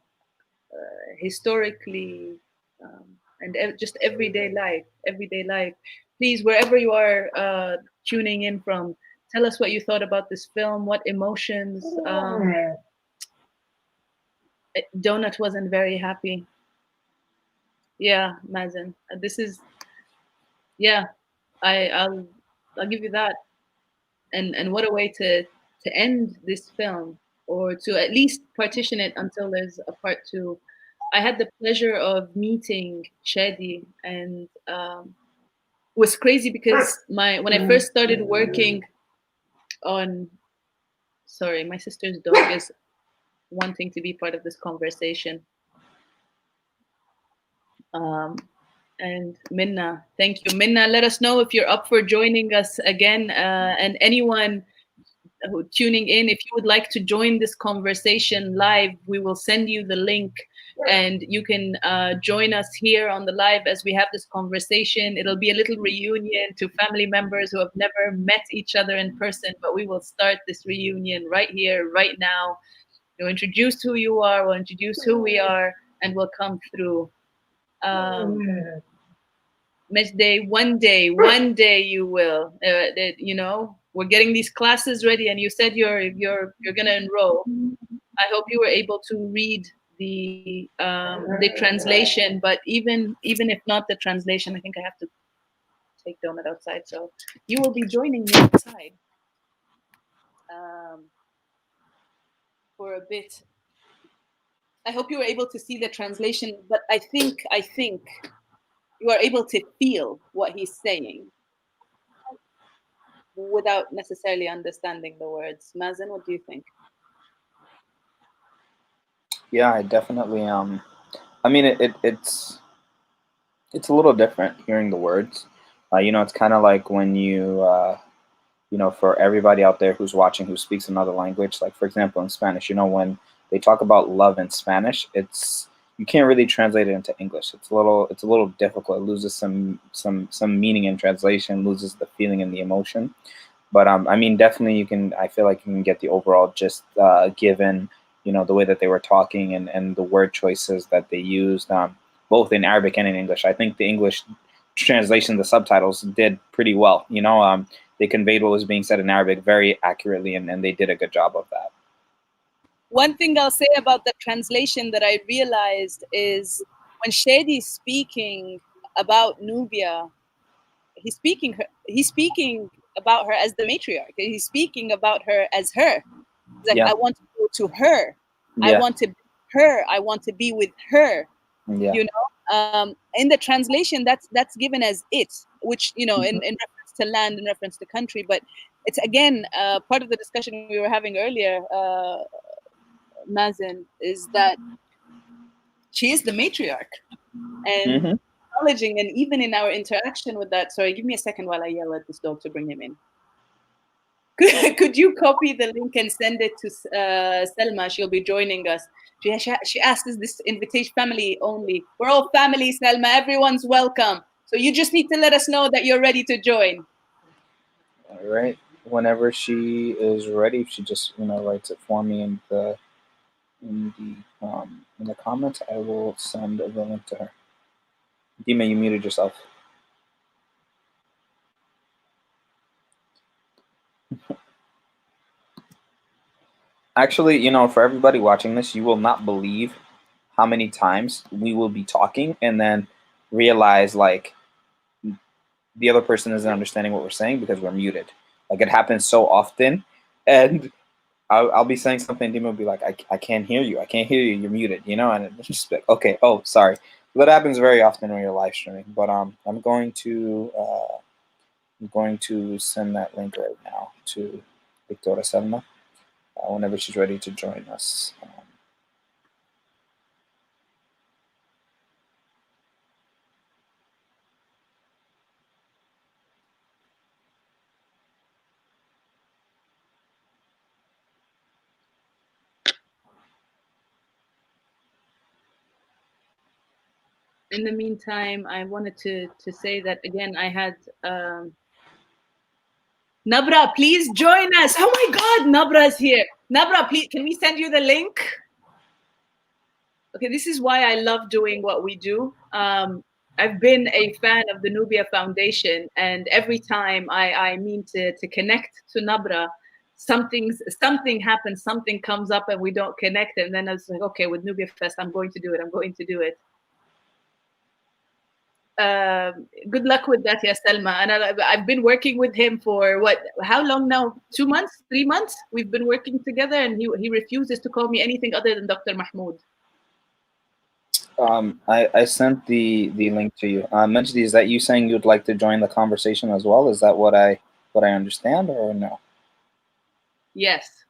historically, and just everyday life. Please, wherever you are tuning in from, tell us what you thought about this film, what emotions. Donut wasn't very happy. Yeah, Mazen. This is, yeah, I'll give you that. And what a way to end this film, or to at least partition it until there's a part 2. I had the pleasure of meeting Shadi, and it was crazy because when I first started working on, sorry, my sister's dog is wanting to be part of this conversation. And Minna, thank you. Minna, let us know if you're up for joining us again. And anyone who tuning in, if you would like to join this conversation live, we will send you the link and you can join us here on the live as we have this conversation. It'll be a little reunion to family members who have never met each other in person, but we will start this reunion right here, right now. You'll introduce who you are, we'll introduce who we are, and we'll come through. Majday, one day you will. You know, we're getting these classes ready, and you said you're gonna enroll. I hope you were able to read the translation, but even if not the translation, I think I have to take Donut outside. So you will be joining me outside for a bit. I hope you were able to see the translation, but I think you are able to feel what he's saying without necessarily understanding the words. Mazen, what do you think? Yeah, I definitely I mean it's a little different hearing the words. You know, it's kind of like when you you know, for everybody out there who's watching who speaks another language, like for example in Spanish, you know, when they talk about love in Spanish, it's you can't really translate it into English. It's a little difficult. It loses some meaning in translation, loses the feeling and the emotion. But I mean, definitely you can. I feel like you can get the overall gist given, you know, the way that they were talking and the word choices that they used, both in Arabic and in English. I think the English translation, the subtitles did pretty well. You know, they conveyed what was being said in Arabic very accurately, and they did a good job of that. One thing I'll say about the translation that I realized is when Shadi's speaking about Nubia, he's speaking about her as the matriarch. He's speaking about her as her. He's like, Yeah. I want to go to her. Yeah. I want to be her. I want to be with her. Yeah. You know, in the translation, that's given as it, which, you know, in reference to land, in reference to country, but it's again part of the discussion we were having earlier, Mazen, is that she is the matriarch, and acknowledging, and even in our interaction with that. Sorry, give me a second while I yell at this dog to bring him in. Could you copy the link and send it to Selma? She'll be joining us. She asked, is this invitation family only? We're all family, Selma. Everyone's welcome. So you just need to let us know that you're ready to join. All right. Whenever she is ready, she just, you know, writes it for me in the comments. I will send the link to her. Dima, you muted yourself. Actually, you know, for everybody watching this, you will not believe how many times we will be talking and then realize like the other person isn't understanding what we're saying because we're muted. Like it happens so often, and I'll be saying something, Dima will be like, I can't hear you. I can't hear you. You're muted, you know? And it's just like, okay, oh, sorry. That happens very often when you're live streaming. But I'm going to send that link right now to Victoria Selma whenever she's ready to join us. In the meantime, I wanted to say that again, I had Nabra, please join us. Oh my God, Nabra's here. Nabra, please, can we send you the link? Okay, this is why I love doing what we do. I've been a fan of the Nubia Foundation, and every time I mean to connect to Nabra, something happens, something comes up, and we don't connect. And then I was like, okay, with Nubia Fest, I'm going to do it. I'm going to do it. Good luck with that, ya Selma. And I've been working with him for how long now? 2 months, 3 months? We've been working together, and he refuses to call me anything other than Dr. Mahmoud. I sent the link to you. Menjdi, is that you saying you'd like to join the conversation as well? Is that what I understand, or no? Yes.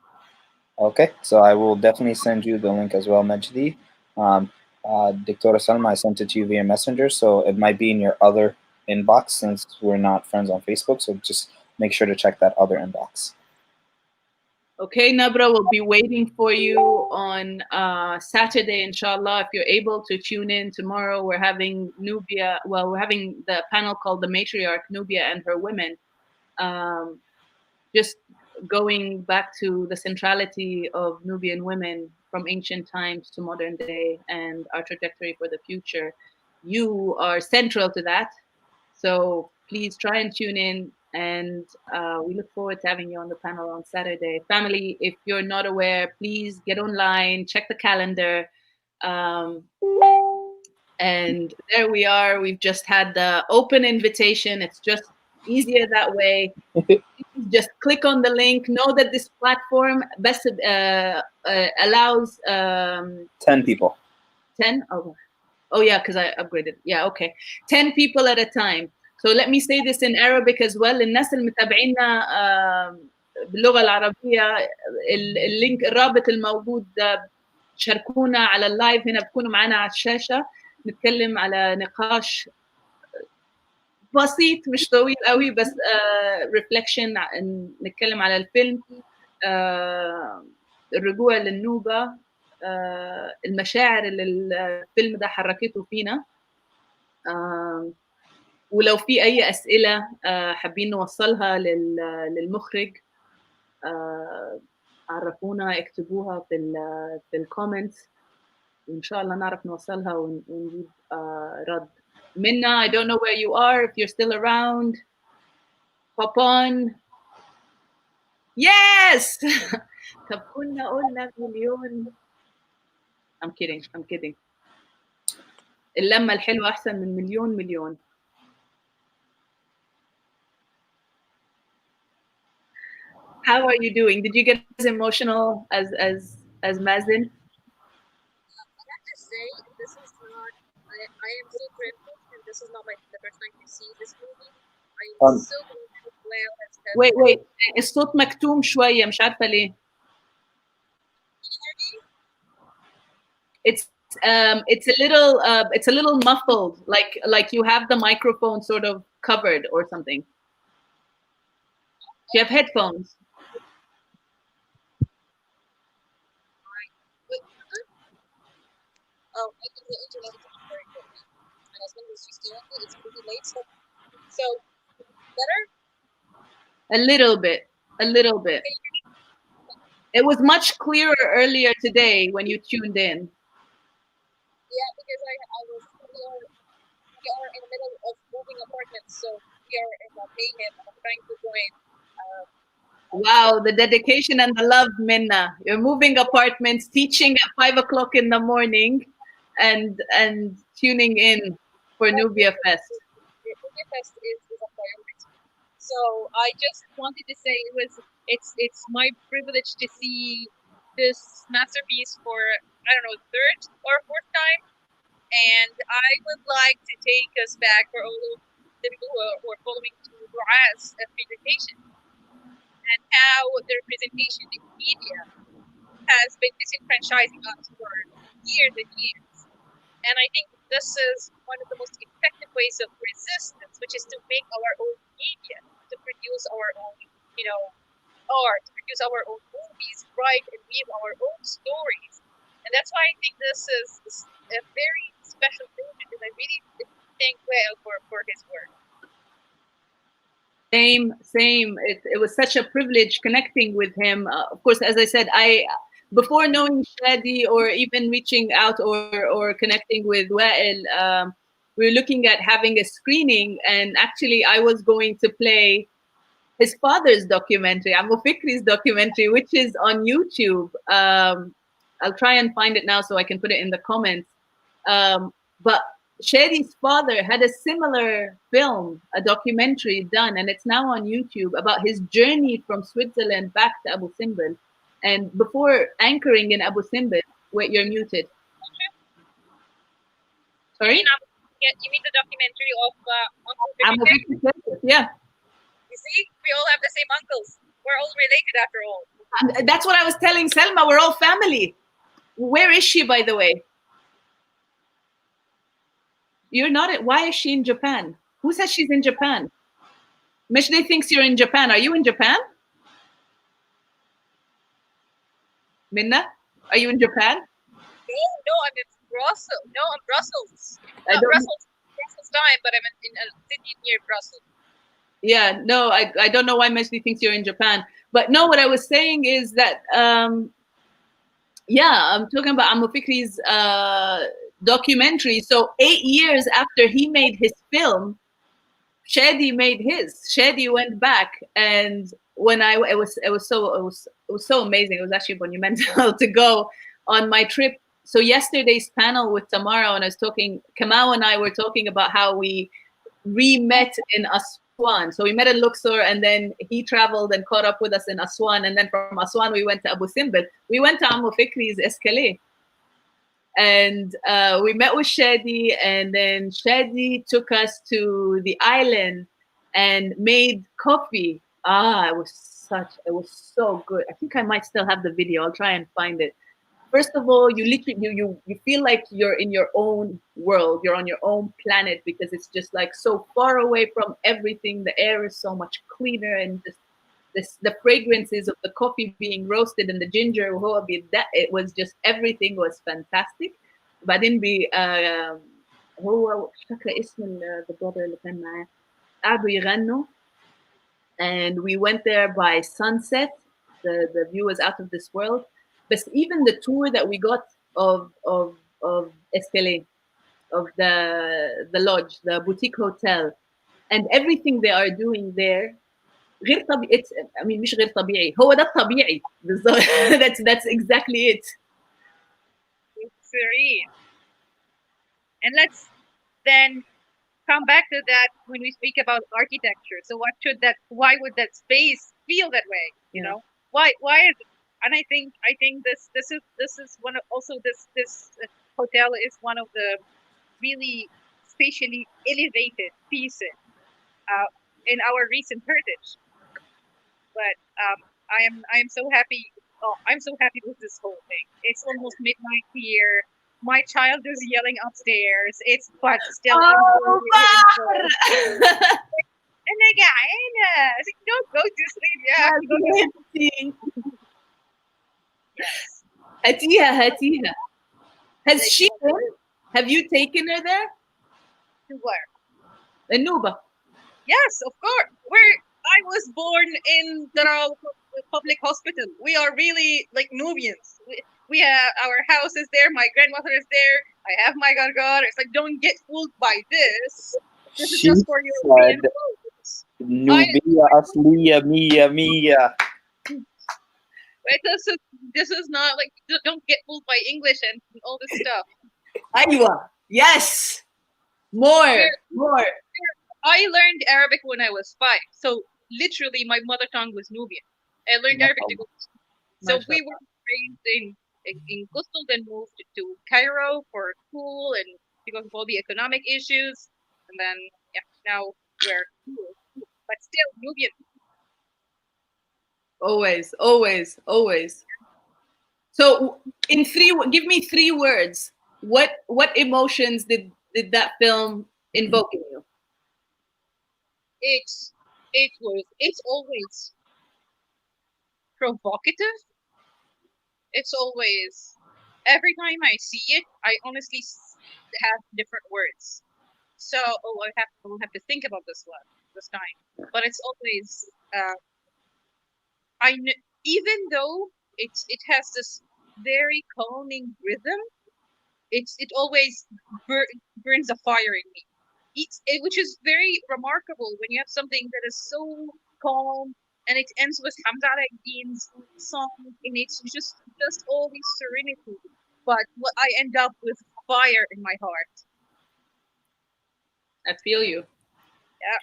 Okay, so I will definitely send you the link as well, Menjdi. Dictora Salma, I sent it to you via Messenger, so it might be in your other inbox since we're not friends on Facebook. So just make sure to check that other inbox. Okay, Nabra, we'll be waiting for you on Saturday, inshallah. If you're able to tune in tomorrow, we're having Nubia. Well, we're having the panel called the Matriarch Nubia and Her Women. Just going back to the centrality of Nubian women from ancient times to modern day and our trajectory for the future. You are central to that. So please try and tune in, and we look forward to having you on the panel on Saturday. Family, if you're not aware, please get online, check the calendar. And there we are. We've just had the open invitation. It's just easier that way. Just click on the link. Know that this platform best allows 10 people. 10? Oh yeah, because I upgraded. Yeah, okay. 10 people at a time. So let me say this in Arabic as well. الناس المتابعينا باللغة العربية اللينك الرابط الموجود شاركونا على اللايف هنا بتكونوا معنا على الشاشة. نتكلم على نقاش بسيط مش طويل قوي بس ريفلكشن نتكلم على الفيلم الرجوع للنوبة المشاعر اللي الفيلم ده حركته فينا ولو في أي أسئلة حابين نوصلها للمخرج عرفونا اكتبوها في الكومنتس وإن شاء الله نعرف نوصلها ونجيب رد. Minna, I don't know where you are, if you're still around. Hop on. Yes! طب كنا قلنا مليون. I'm kidding. اللمة الحلوة أحسن من مليون. How are you doing? Did you get as emotional as Mazen? I have to say, this is not. I am so grateful, and this is not the first time to see this movie. I am so grateful Wael has said. Wait. الصوت مكتوم شوية مش عارفة ليه. Can you hear me? It's a little muffled, like you have the microphone sort of covered or something. Do you have headphones? Oh, I think the internet is not very good. My husband was just doing it. It's pretty late, so better. A little bit. It was much clearer earlier today when you tuned in. Yeah, because we are in the middle of moving apartments, so we are in a mayhem. I'm trying to join. Wow, the dedication and the love, Minna. You're moving apartments, teaching at 5 o'clock in the morning, and tuning in for Nubia Fest. Nubia Fest is a priority. So I just wanted to say it's my privilege to see this masterpiece for, I don't know, third or fourth time. And I would like to take us back for all of the people who are following to Du'a's presentation and how the representation in media has been disenfranchising us for years and years. And I think this is one of the most effective ways of resistance, which is to make our own media, to produce our own, art, to produce our own movies, write and weave our own stories. And that's why I think this is a very special movement, and I really thank Wael for his work. Same. It was such a privilege connecting with him. Of course, as I said, before knowing Shadi or even reaching out or connecting with Wael, we were looking at having a screening, and actually I was going to play his father's documentary, Abu Fikri's documentary, which is on YouTube. I'll try and find it now so I can put it in the comments. But Shadi's father had a similar film, a documentary done, and it's now on YouTube about his journey from Switzerland back to Abu Simbel. And before anchoring in Abu Simbel, wait, you're muted. Sorry? You mean the documentary of Uncle Vicky? Yeah. You see, we all have the same uncles. We're all related after all. And that's what I was telling Selma. We're all family. Where is she, by the way? You're not. Why is she in Japan? Who says she's in Japan? Mishde thinks you're in Japan. Are you in Japan? Minna, are you in Japan? No, I'm in Brussels. No, I'm Brussels. I don't. Brussels time, but I'm in a city near Brussels. Yeah, no, I don't know why Meshdi thinks you're in Japan. But no, what I was saying is that, yeah, I'm talking about Amu Fikri's documentary. So 8 years after he made his film, Shadi made his. Shadi went back, and when it was so amazing. It was actually monumental to go on my trip. So yesterday's panel with Tamara, when I was talking, Kamau and I were talking about how we re-met in Aswan. So we met in Luxor, and then he traveled and caught up with us in Aswan, and then from Aswan we went to Abu Simbel. We went to Amu Fikri's Escalade, and we met with Shadi, and then Shadi took us to the island and made coffee. It was so good. I think I might still have the video. I'll try and find it. First of all, you literally you feel like you're in your own world. You're on your own planet, because it's just like so far away from everything. The air is so much cleaner, and the fragrances of the coffee being roasted and the ginger, it was just, everything was fantastic. بعدين هو مش فاكرة اسم the brother اللي كان معاه قعدوا يغنوا, and we went there by sunset. The view was out of this world. But even the tour that we got of Escalade, of the lodge, the boutique hotel, and everything they are doing there, غير طبيعي. I mean, مش غير طبيعي. هو ده الطبيعي. That's exactly it. It's serene. And let's then come back to that when we speak about architecture. So why would that space feel that way? You know, why is it? And I think this is one of also this hotel is one of the really spatially elevated pieces in our recent heritage. But I am so happy. Oh, I'm so happy with this whole thing. It's almost midnight here. My child is yelling upstairs. But still. Oh, and don't go to sleep. Yeah, go to sleep. Yes. Hatiha. Has she been? Have you taken her there? To where? In Nuba. Yes, of course. I was born in the public hospital. We are really like Nubians. We have our house is there. My grandmother is there. I have my gargar. It's like, don't get fooled by this. This is just for European folks. Nubia asliya mia. This is not like, don't get fooled by English and all this stuff. Aywa. Yes. More. I learned Arabic when I was 5. So literally my mother tongue was Nubian. I learned Arabic to go to school. So we were raised in Gzoly, then moved to Cairo for school and because of all the economic issues. And then now we're cool. But still Nubian. Always. So give me 3 words. What emotions did that film invoke in you? It's always provocative. It's always, every time I see it, I honestly have different words. So I will have to think about this time. But it's always even though it has this very calming rhythm, it always burns a fire in me. Which is very remarkable when you have something that is so calm and it ends with Hamza al-Din's song and it's just all this serenity. But I end up with fire in my heart. I feel you. Yeah.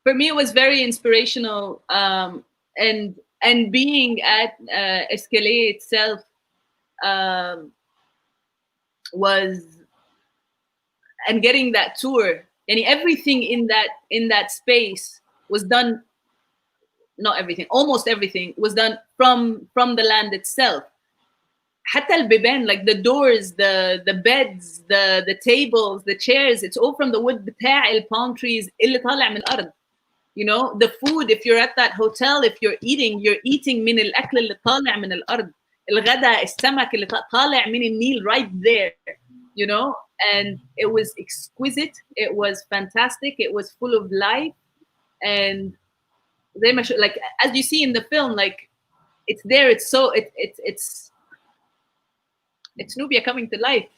For me, it was very inspirational, and being at Escalade itself was and getting that tour, and everything in that space was done. Not everything, almost everything was done from the land itself. حتى البيبان, like the doors, the beds, the tables, the chairs, it's all from the wood بتاع palm trees اللي طالع من الأرض. You know, the food, if you're at that hotel, if you're eating من الأكل اللي طالع من الأرض. الغداء السمك اللي طالع من النيل right there, you know, and it was exquisite, it was fantastic, it was full of life, and they must, like, as you see in the film, like, it's there, it's so it's Nubia coming to life,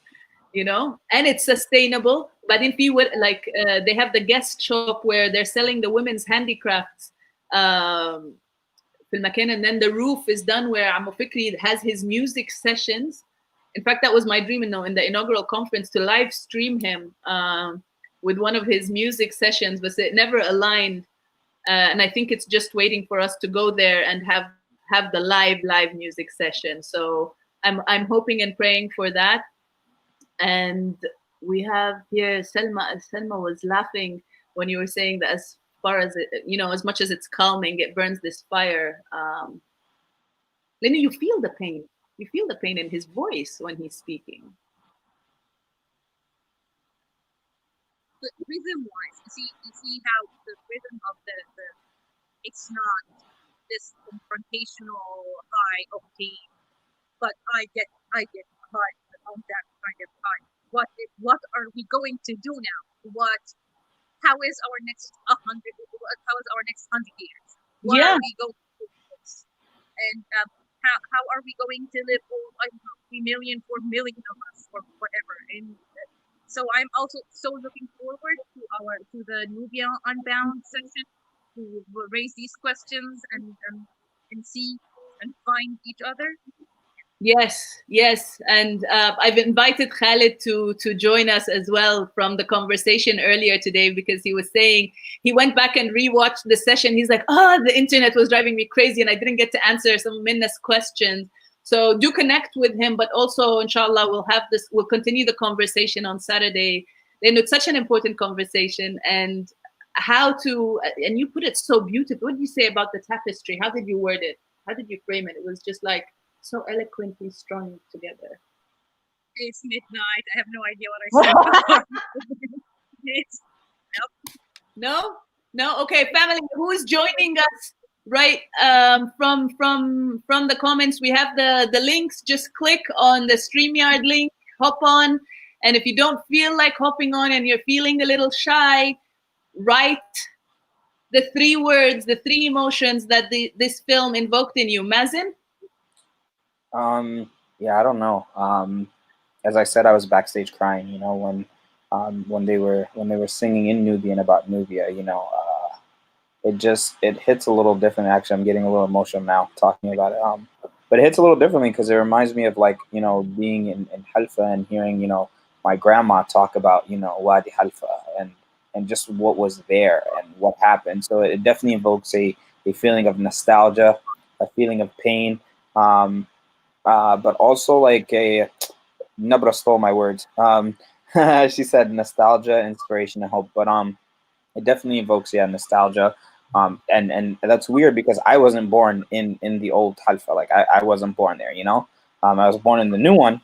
you know, and it's sustainable. But if you would like, they have the guest shop where they're selling the women's handicrafts في المكان, and then the roof is done where Amo Fikri has his music sessions. In fact, that was my dream in the inaugural conference, to live stream him with one of his music sessions, but it never aligned. And I think it's just waiting for us to go there and have the live music session. So I'm hoping and praying for that. And we have here Selma was laughing when you were saying that, as far as it, you know, as much as it's calming, it burns this fire. Lena, you feel the pain. You feel the pain in his voice when he's speaking. The rhythm-wise, you see how the rhythm of the it's not this confrontational high octane, but I get high on that kind of high. What are we going to do now? How is our next 100? How is our next 100 years? What are we going to do next? And how are we going to live? I don't know, 3 million, 4 million of us, or whatever. And so I'm also so looking forward to the Nubian Unbound session, to raise these questions and see and find each other. Yes, and I've invited Khalid to join us as well from the conversation earlier today, because he was saying he went back and rewatched the session. He's like, the internet was driving me crazy and I didn't get to answer some Minna's questions. So do connect with him, but also inshallah we'll continue the conversation on Saturday. And it's such an important conversation, and and you put it so beautifully. What did you say about the tapestry? How did you word it? How did you frame it? It was just like so eloquently strung together. It's midnight. I have no idea what I said. No. Okay, family, who is joining us? Right, from the comments, we have the links. Just click on the StreamYard link, hop on, and if you don't feel like hopping on and you're feeling a little shy, write the 3 words, the 3 emotions that this film invoked in you. Mazen? Yeah, I don't know. As I said, I was backstage crying, you know, when they were singing in Nubian about Nubia, you know. It hits a little different. Actually, I'm getting a little emotional now talking about it. But it hits a little differently because it reminds me of, like, you know, being in Halfa and hearing, you know, my grandma talk about, you know, Wadi Halfa and just what was there and what happened. So it definitely evokes a feeling of nostalgia, a feeling of pain, but also like a Nabra stole my words. She said nostalgia, inspiration, and hope. But it definitely evokes nostalgia. And that's weird because I wasn't born in the old Halfa. Like I wasn't born there, you know. I was born in the new one.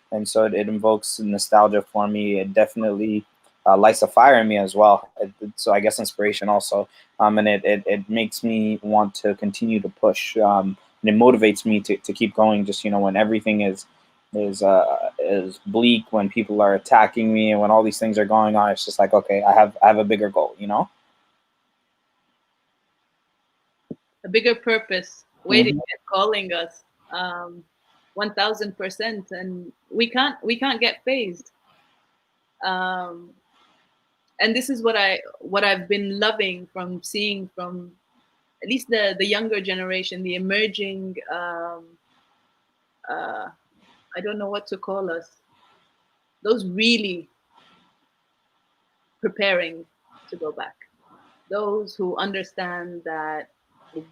And so it invokes nostalgia for me. It definitely lights a fire in me as well. So I guess inspiration also. And it makes me want to continue to push. And it motivates me to keep going. Just, you know, when everything is bleak, when people are attacking me, and when all these things are going on, it's just like, okay, I have a bigger goal, you know. A bigger purpose waiting and calling us. 1000%, and we can't get phased. And this is what I've been loving from seeing from at least the younger generation, the emerging I don't know what to call us, those really preparing to go back, those who understand that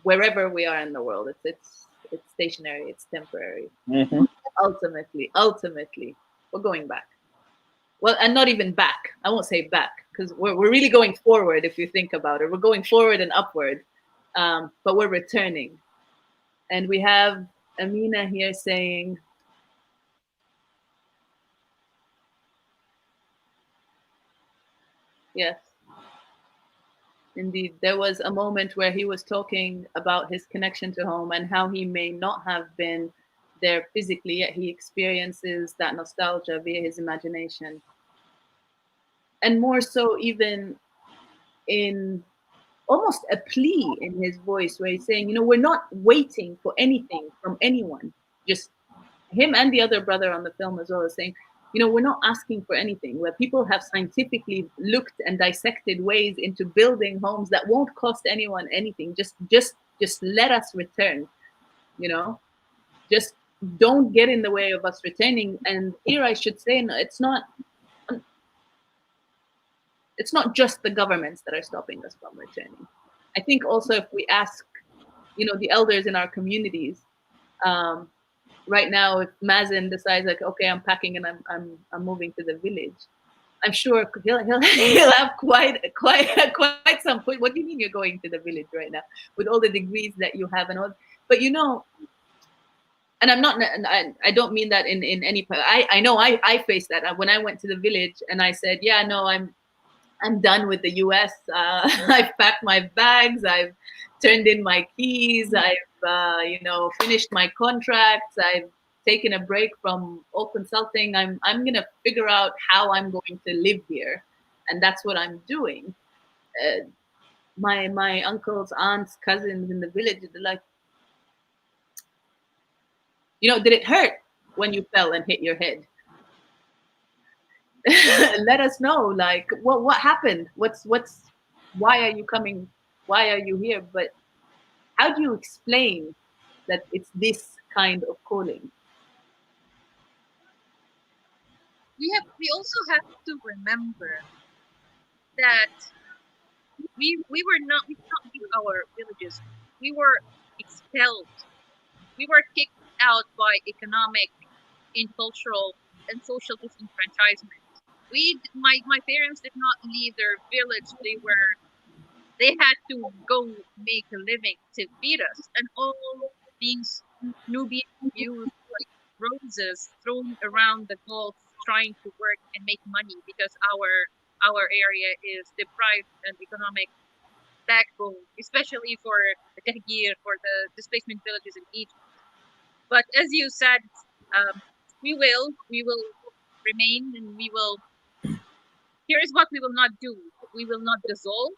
wherever we are in the world, it's stationary, it's temporary. Ultimately, we're going back. well, and not even back. I won't say back, because we're really going forward if you think about it. We're going forward and upward, but we're returning. And we have Amina here saying, yes, indeed. There was a moment where he was talking about his connection to home and how he may not have been there physically, yet he experiences that nostalgia via his imagination. And more so, even in almost a plea in his voice, where he's saying, we're not waiting for anything from anyone. Just him and the other brother on the film as well is saying, we're not asking for anything. Where people have scientifically looked and dissected ways into building homes that won't cost anyone anything. Just let us return. Just don't get in the way of us returning. And here I should say, no, it's not just the governments that are stopping us from returning. I think also if we ask, the elders in our communities, right now, if Mazen decides like, okay, I'm packing and I'm moving to the village, I'm sure he'll have quite some point. What do you mean you're going to the village right now with all the degrees that you have and all? But and I'm not. I don't mean that in any. I know I faced that when I went to the village and I said, yeah, no, I'm done with the U.S. I've packed my bags. I've turned in my keys. I've finished my contracts. I've taken a break from all consulting. I'm gonna figure out how I'm going to live here, and that's what I'm doing. My uncles, aunts, cousins in the village, they're like, did it hurt when you fell and hit your head? Let us know, like, what happened? Why are you coming? Why are you here? But how do you explain that it's this kind of calling? We also have to remember that we did not leave our villages. We were expelled. We were kicked out by economic and cultural and social disenfranchisement. My parents did not leave their village. They had to go make a living to feed us, and all these Nubian youth like roses thrown around the Gulf trying to work and make money because our area is deprived and economic backbone, especially for the Tahgir, for the displacement villages in Egypt. But as you said, we will remain, and we will. Here is what we will not do: we will not dissolve,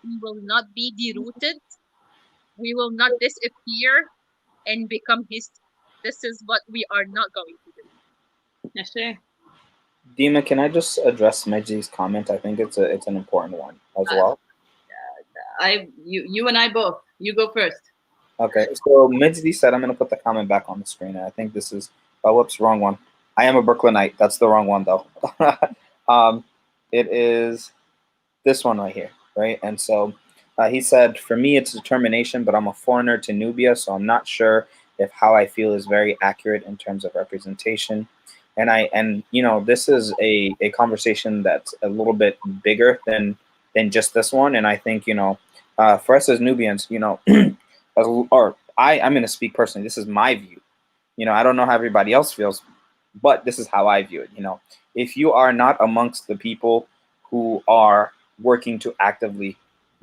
we will not be derooted, we will not disappear and become history. This is what we are not going to do. Yes, sir. Dima, can I just address Meji's comment? I think it's an important one as well. You and I both. You go first. Okay, so Meji said, I'm going to put the comment back on the screen, and I think this is, whoops, wrong one. I am a Brooklynite. That's the wrong one, though. It is this one right here, right? And so he said, for me, it's determination, but I'm a foreigner to Nubia, so I'm not sure if how I feel is very accurate in terms of representation. And this is a conversation that's a little bit bigger than just this one. And I think, for us as Nubians, I'm going to speak personally. This is my view. I don't know how everybody else feels, but this is how I view it. If you are not amongst the people who are working to actively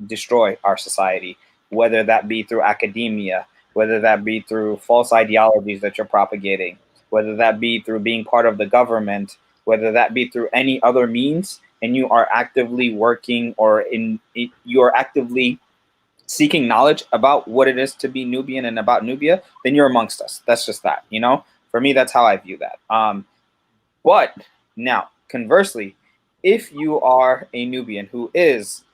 destroy our society, whether that be through academia, whether that be through false ideologies that you're propagating, whether that be through being part of the government, whether that be through any other means, and you are actively working or you are actively seeking knowledge about what it is to be Nubian and about Nubia, then you're amongst us. That's just that, For me, that's how I view that. But now, conversely, if you are a Nubian who does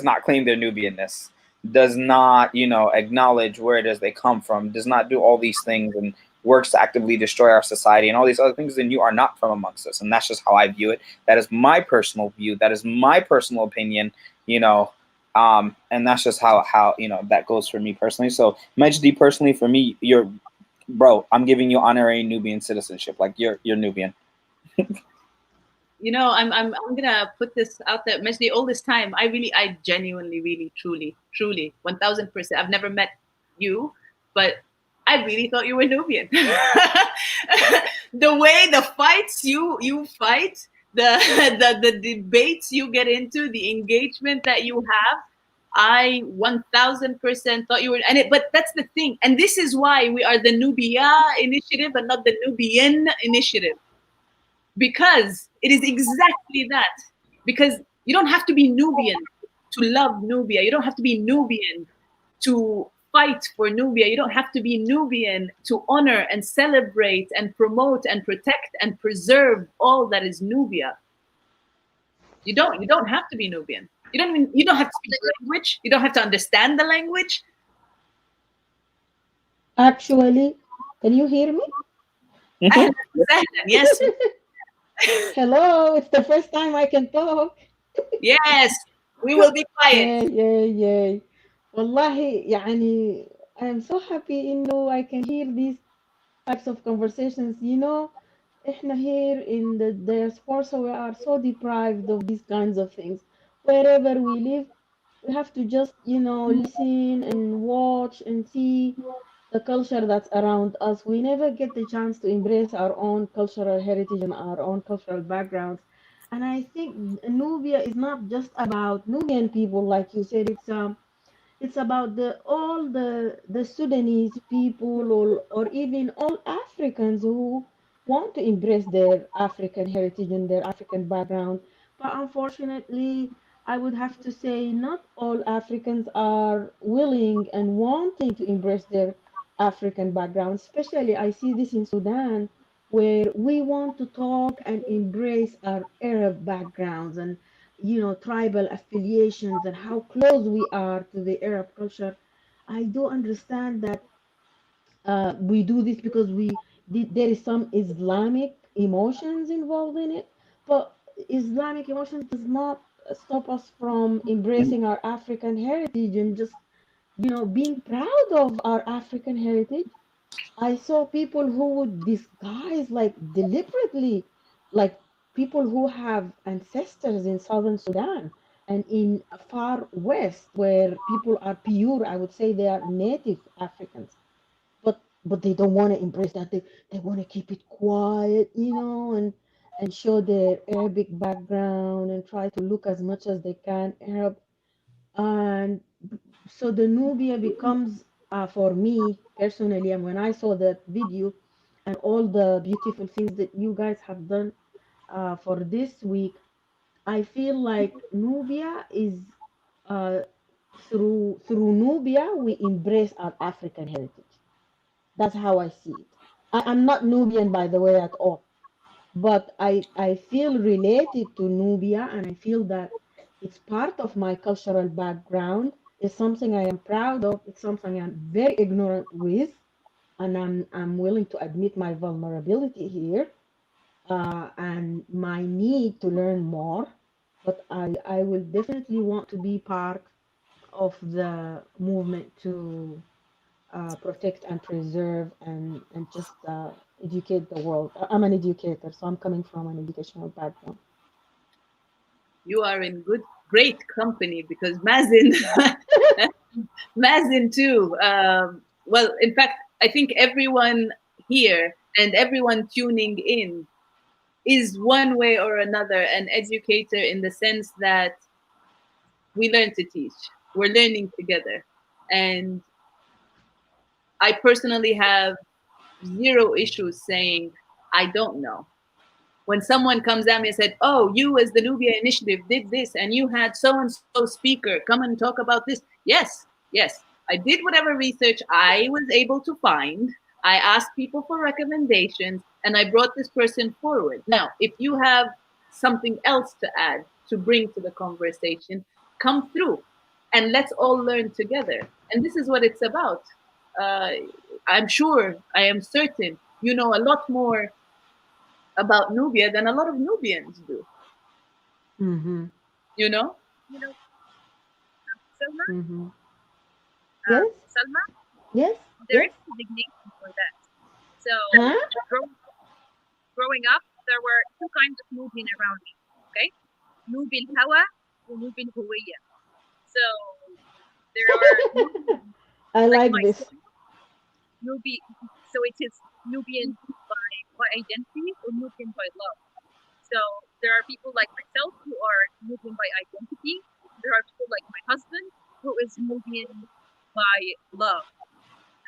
not claim their Nubianness, does not, acknowledge where it is they come from, does not do all these things and works to actively destroy our society and all these other things, then you are not from amongst us. And that's just how I view it. That is my personal view. That is my personal opinion, and that's just how that goes for me personally. So Majdi, personally, for me, I'm giving you honorary Nubian citizenship. Like you're Nubian. I'm gonna put this out there. Majdi, all this time, I genuinely, really, truly, 1000%. I've never met you, but I really thought you were Nubian. The way the fights you fight, the debates you get into, the engagement that you have, I 1000% thought you were, but that's the thing, and this is why we are the Nubia initiative and not the Nubian initiative, because it is exactly that. Because you don't have to be Nubian to love Nubia. You don't have to be Nubian to fight for Nubia. You don't have to be Nubian to honor and celebrate and promote and protect and preserve all that is Nubia. You don't have to be Nubian. You don't have to speak the language. You don't have to understand the language. Actually, can you hear me? Yes. Hello, it's the first time I can talk. Yes, we will be quiet. Yay. والله يعني I'm so happy إنه I can hear these types of conversations. إحنا here in the diaspora, so we are so deprived of these kinds of things. Wherever we live, we have to just, listen and watch and see the culture that's around us. We never get the chance to embrace our own cultural heritage and our own cultural backgrounds. And I think Nubia is not just about Nubian people, like you said. It's about all the Sudanese people, or even all Africans who want to embrace their African heritage and their African background. But unfortunately, I would have to say not all Africans are willing and wanting to embrace their African background. Especially, I see this in Sudan, where we want to talk and embrace our Arab backgrounds and tribal affiliations and how close we are to the Arab culture. I do understand that we do this because there is some Islamic emotions involved in it, but Islamic emotions does not stop us from embracing our African heritage and just being proud of our African heritage. I saw people who would disguise, like, deliberately, like people who have ancestors in southern Sudan and in far west, where people are pure. I would say they are native Africans, but they don't want to embrace that. They want to keep it quiet, and show their Arabic background and try to look as much as they can Arab. And so the Nubia becomes, for me personally, and when I saw that video and all the beautiful things that you guys have done for this week, I feel like Nubia is, uh, through Nubia we embrace our African heritage. That's how I see it. I'm not Nubian, by the way, at all, but I feel related to Nubia, and I feel that it's part of my cultural background. It's something I am proud of. It's something I'm very ignorant with, and I'm willing to admit my vulnerability here, and my need to learn more. But I will definitely want to be part of the movement to protect and preserve and just educate the world. I'm an educator, so I'm coming from an educational background. You are in great company, because Mazin, Mazin too. Well, in fact, I think everyone here and everyone tuning in is one way or another an educator, in the sense that we learn to teach. We're learning together. And I personally have zero issues saying, I don't know. When someone comes at me and said, oh, you as the Nubia Initiative did this and you had so-and-so speaker come and talk about this. Yes. I did whatever research I was able to find. I asked people for recommendations and I brought this person forward. Now, if you have something else to add, to bring to the conversation, come through and let's all learn together. And this is what it's about. I'm sure, I am certain, you know a lot more about Nubia than a lot of Nubians do. Mm-hmm. You know? Salma? Mm-hmm. Yes? Salma? Yes? There Yes? is designation for that. So Huh? growing up, there were two kinds of Nubian around me. Okay, Nubian Hawa and Nubian Huwiya. So there are I like like this. myself, Nubian. So it is Nubian by identity or Nubian by love. So there are people like myself who are Nubian by identity. There are people like my husband who is Nubian by love.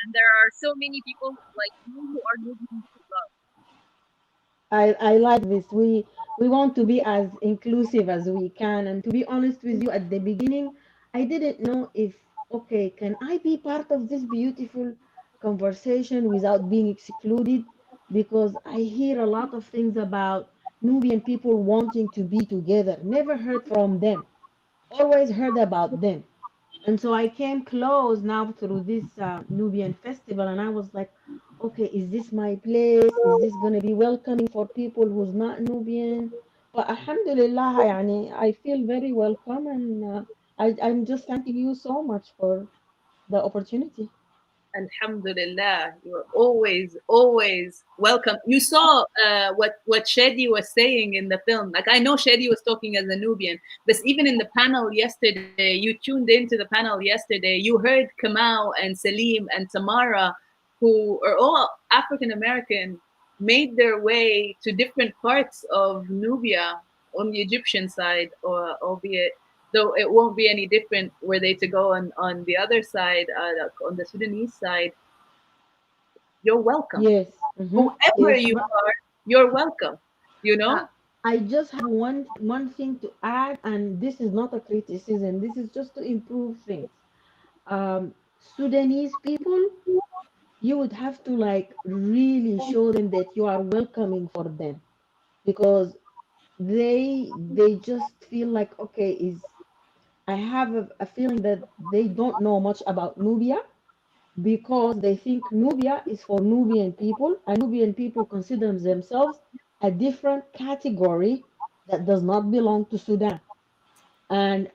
And there are so many people like you who are Nubian by love. I like this. We want to be as inclusive as we can. And to be honest with you, at the beginning, I didn't know if, okay, can I be part of this beautiful conversation without being excluded? Because I hear a lot of things about Nubian people wanting to be together. Never heard from them. Always heard about them. And so I came close now through this Nubian festival, and I was like, okay, is this my place? Is this going to be welcoming for people who's not Nubian? But Alhamdulillah, يعني, I feel very welcome, and I'm just thanking you so much for the opportunity. Alhamdulillah, you're always welcome. You saw what Shadi was saying in the film. Like, I know Shadi was talking as a Nubian, but even in the panel yesterday, you tuned into the panel yesterday, you heard Kamau and Salim and Tamara, who are all African American, made their way to different parts of Nubia on the Egyptian side, or albeit though it won't be any different were they to go on the other side, on the Sudanese side. You're welcome. Yes. Whoever Yes. you are, you're welcome. You know? I just have one thing to add, and this is not a criticism. This is just to improve things. Sudanese people, you would have to like really show them that you are welcoming for them, because they just feel like, okay, is I have a feeling that they don't know much about Nubia, because they think Nubia is for Nubian people, and Nubian people consider themselves a different category that does not belong to Sudan. And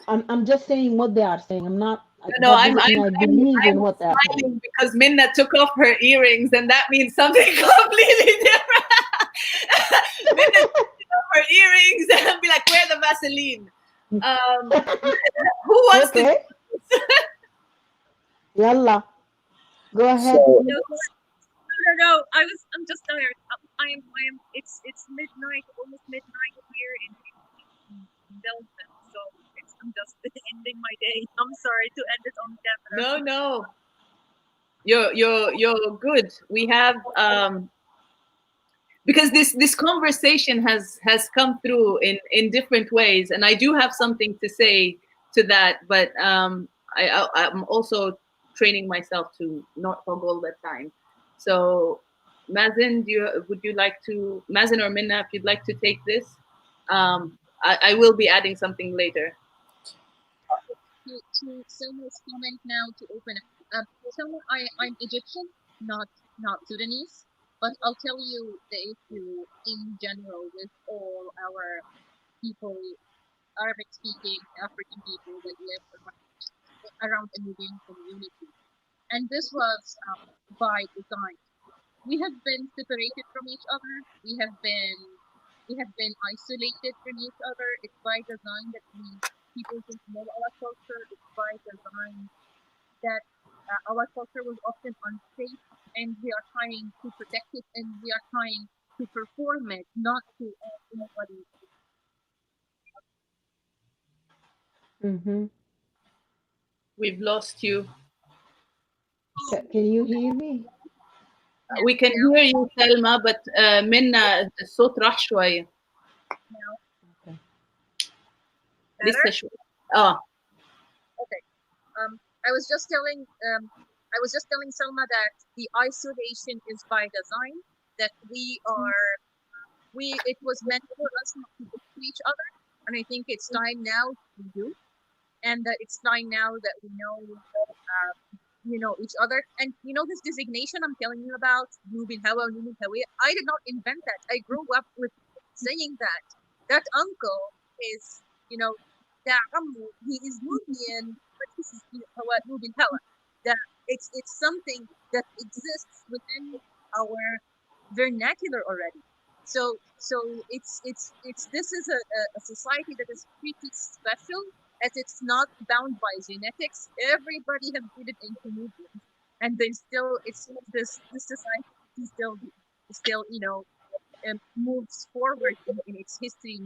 I'm just saying what they are saying. I'm not, No, that doesn't mean I believe in I'm what they are saying. smiling because Minna took off her earrings, and that means something completely different. Minna took off her earrings and be like, "Where the Vaseline?" Who wants to? Okay. Yalla, go ahead. So, No. I'm just tired. I am. It's midnight, almost midnight here in Belgium. So I'm just ending my day. I'm sorry to end it on camera. No. You're good. We have because this conversation has come through in different ways, and I do have something to say to that, but I'm also training myself to not hog all the time. So Mazen, would you like to, Mazen or Minna, if you'd like to take this? I will be adding something later. To Selma's comment now to open up. Selma, I'm Egyptian, not Sudanese, but I'll tell you the issue in general with all our people, Arabic speaking African people that live around the Nubian community. And this was by design. We have been separated from each other. We have been isolated from each other. It's by design that people don't know our culture. It's by design that our culture was often unsafe, and we are trying to protect it, and we are trying to perform it, not to anybody. We've lost you. Can you hear me? We can hear you, Selma, but Minna الصوت راح شوية. Okay. لسه شوية. Okay. I was just telling Selma that the isolation is by design, that it was meant for us not to talk to each other, and I think it's time now to do, and that it's time now that we know each other. And this designation I'm telling you about, Nubian Hawa, Nubian Hawiya, I did not invent that. I grew up with saying that uncle is, that he is Nubian, but this is Nubian Hawa. That it's something that exists within our vernacular already. So it's this is a society that is pretty special, as it's not bound by genetics. Everybody have been in Nubian, and then still it's this society still moves forward in its history.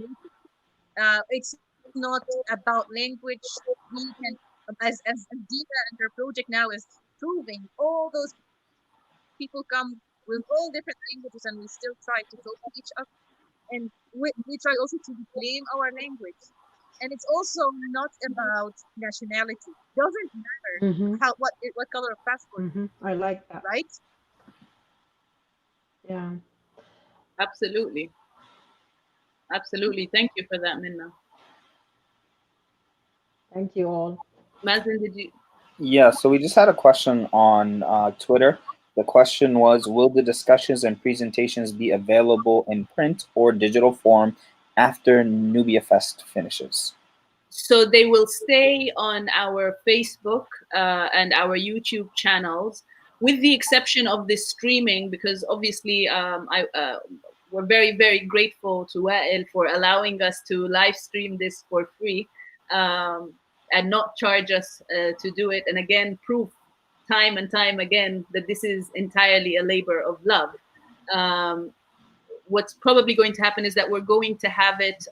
It's not about language. We can, as Dina and her project now is proving, all those people come with all different languages, and we still try to talk to each other. And we try also to reclaim our language. And it's also not about nationality. Doesn't matter what color of passport, I like that. right? Yeah. Absolutely. Absolutely. Thank you for that, Minna. Thank you all. Mazen, did you? Yeah, so we just had a question on Twitter. The question was, will the discussions and presentations be available in print or digital form after Nubia Fest finishes? So they will stay on our Facebook and our YouTube channels, with the exception of this streaming, because obviously we're very, very grateful to Wael for allowing us to live stream this for free and not charge us to do it. And again, proof time and time again that this is entirely a labor of love. What's probably going to happen is that we're going to have it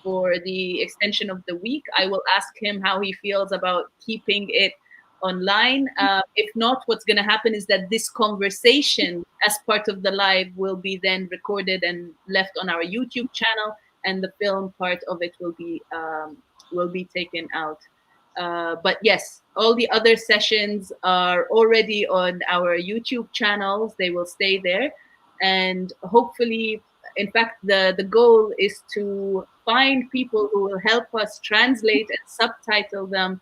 for the extension of the week. I will ask him how he feels about keeping it online. If not, what's going to happen is that this conversation as part of the live will be then recorded and left on our YouTube channel, and the film part of it will be taken out. But yes, all the other sessions are already on our YouTube channels. They will stay there. And hopefully, in fact, the goal is to find people who will help us translate and subtitle them.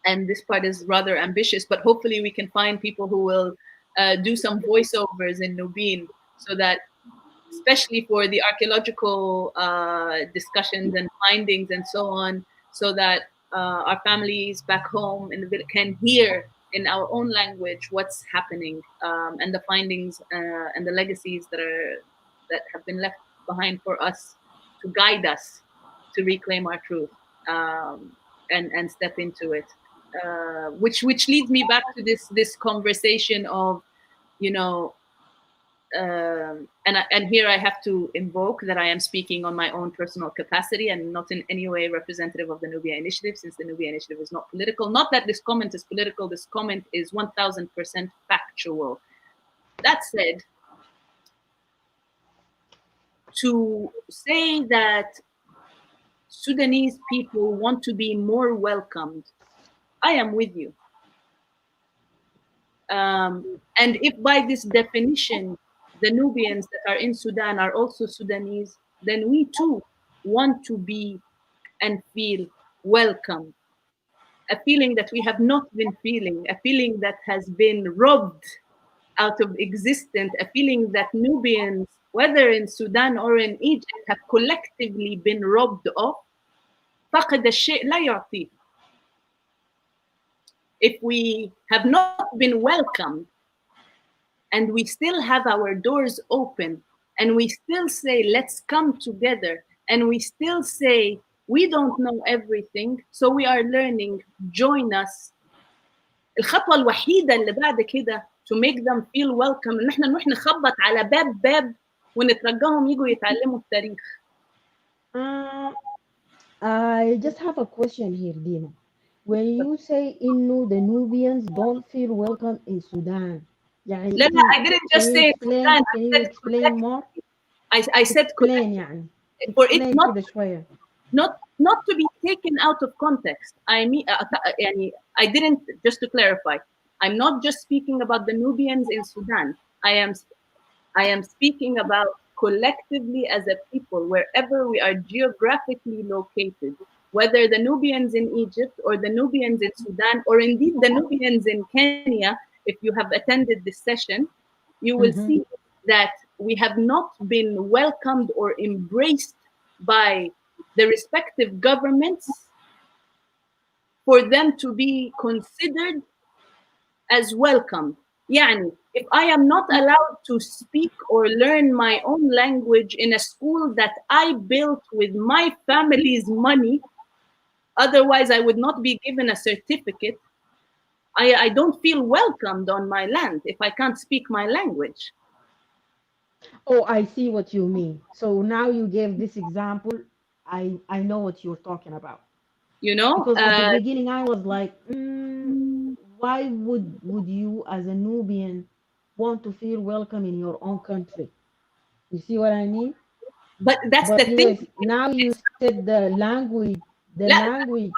And this part is rather ambitious, but hopefully we can find people who will do some voiceovers in Nubian, so that, especially for the archaeological discussions and findings and so on, so that our families back home in the village can hear in our own language what's happening, and the findings and the legacies that have been left behind for us to guide us to reclaim our truth, and step into it. Which leads me back to this conversation of, and here I have to invoke that I am speaking on my own personal capacity and not in any way representative of the Nubia Initiative, since the Nubia Initiative is not political. Not that this comment is political, this comment is 1000% factual. That said, to say that Sudanese people want to be more welcomed, I am with you. And if by this definition, the Nubians that are in Sudan are also Sudanese, then we too want to be and feel welcome. A feeling that we have not been feeling, a feeling that has been robbed out of existence, a feeling that Nubians, whether in Sudan or in Egypt, have collectively been robbed of. فقد الشيء لا يعطيه. If we have not been welcomed, and we still have our doors open, and we still say, let's come together, and we still say, we don't know everything, so we are learning, join us. الخطوة الوحيدة اللي بعد كده to make them feel welcome ان احنا نروح نخبط على باب ونترجاهم يجوا يتعلموا التاريخ. I just have a question here, Dina. When you say إنه the Nubians don't feel welcome in Sudan, يعني لا I didn't just say Sudan. Can you explain more? I said explain يعني. For it كده شوية. not to be taken out of context. I mean, I didn't, just to clarify, I'm not just speaking about the Nubians in Sudan. I am speaking about collectively as a people, wherever we are geographically located, whether the Nubians in Egypt or the Nubians in Sudan, or indeed the Nubians in Kenya. If you have attended this session, you will see that we have not been welcomed or embraced by the respective governments for them to be considered as welcome. يعني if I am not allowed to speak or learn my own language in a school that I built with my family's money, otherwise I would not be given a certificate, I don't feel welcomed on my land if I can't speak my language. Oh, I see what you mean. So now you gave this example. I know what you're talking about. You know, Because at the beginning I was like, why would you as a Nubian want to feel welcome in your own country? You see what I mean? but that's But the thing. yes, now you said the language The part language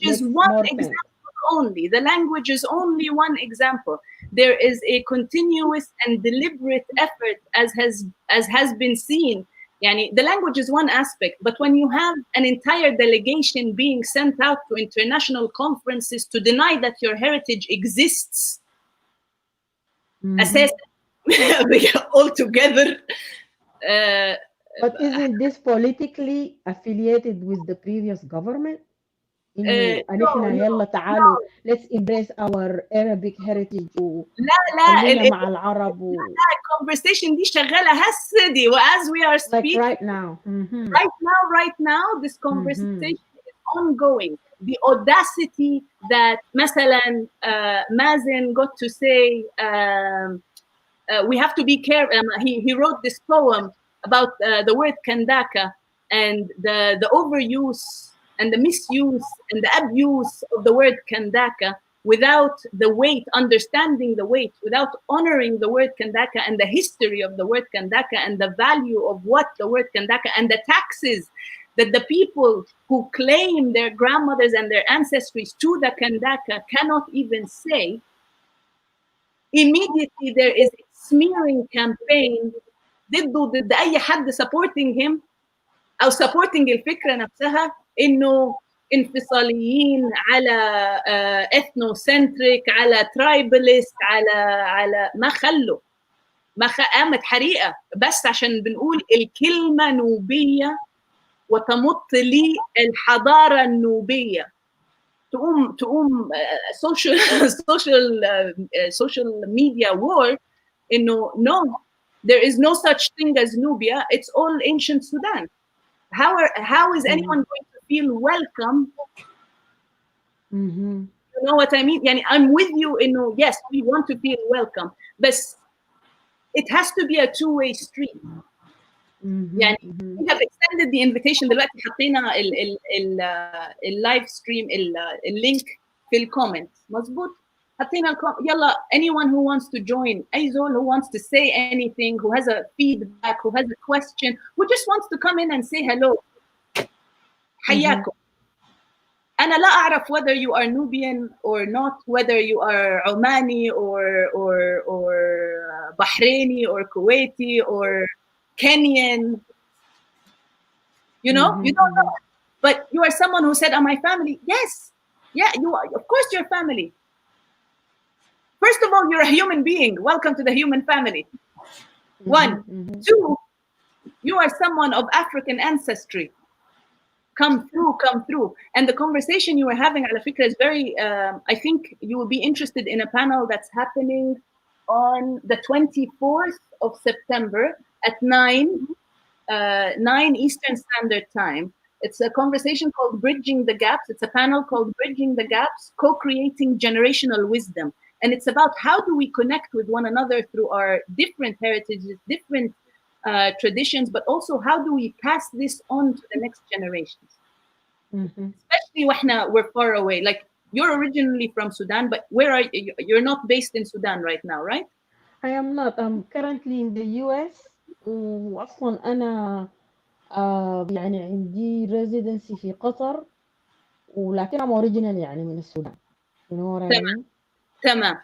is makes one more sense. example only. The language is only one example. There is a continuous and deliberate effort, as has been seen. Yani, the language is one aspect, but when you have an entire delegation being sent out to international conferences to deny that your heritage exists, assess all together. But isn't this politically affiliated with the previous government? إنه نحن يلا تعالوا let's embrace our Arabic heritage وخلينا مع العرب conversation دي شغالة هسه دي as we are speaking. Like right now. Right now, this conversation is ongoing. The audacity that مثلا Mazen got to say we have to be careful. He wrote this poem about the word kandaka and the overuse and the misuse and the abuse of the word kandaka without the weight, understanding the weight, without honoring the word kandaka and the history of the word kandaka and the value of what the word kandaka and the taxes that the people who claim their grandmothers and their ancestries to the kandaka cannot even say. Immediately there is a smearing campaign ضد أي حد supporting him أو supporting الفكرة نفسها إنه انفصاليين على ethnocentric على tribalist على ما قامت حريقة بس عشان بنقول الكلمة نوبية وتمط لي الحضارة النوبية تقوم social media war إنه no, there is no such thing as Nubia. It's all ancient Sudan. How is anyone going to feel welcome? You know what I mean? Yani, I'm with you in yes, we want to feel welcome, but it has to be a two-way street. يعني we have extended the invitation. دلوقتي حطينا اللايف ستريم اللينك في الكومنت مظبوط حطينا يلا anyone who wants to join أي زول who wants to say anything, who has a feedback, who has a question, who just wants to come in and say hello. حياكم. أنا لا أعرف whether you are Nubian or not, whether you are Omani or Bahraini or Kuwaiti or Kenyan, you know, you don't know, but you are someone who said, "Am I family?" Yes, yeah, you are. Of course, you're family. First of all, you're a human being. Welcome to the human family. One, two, you are someone of African ancestry. Come through. And the conversation you were having, Ala Fikra, is very. I think you will be interested in a panel that's happening on the 24th of September at 9 Eastern Standard Time. It's a conversation called Bridging the Gaps. It's a panel called Bridging the Gaps, Co-Creating Generational Wisdom. And it's about how do we connect with one another through our different heritages, different traditions, but also how do we pass this on to the next generations? Especially when we're far away. Like, you're originally from Sudan, but where are you? You're not based in Sudan right now, right? I am not. I'm currently in the US. وأصلا أنا يعني عندي residency في قطر ولكن I'm originally يعني من السودان. You know what I mean? تمام.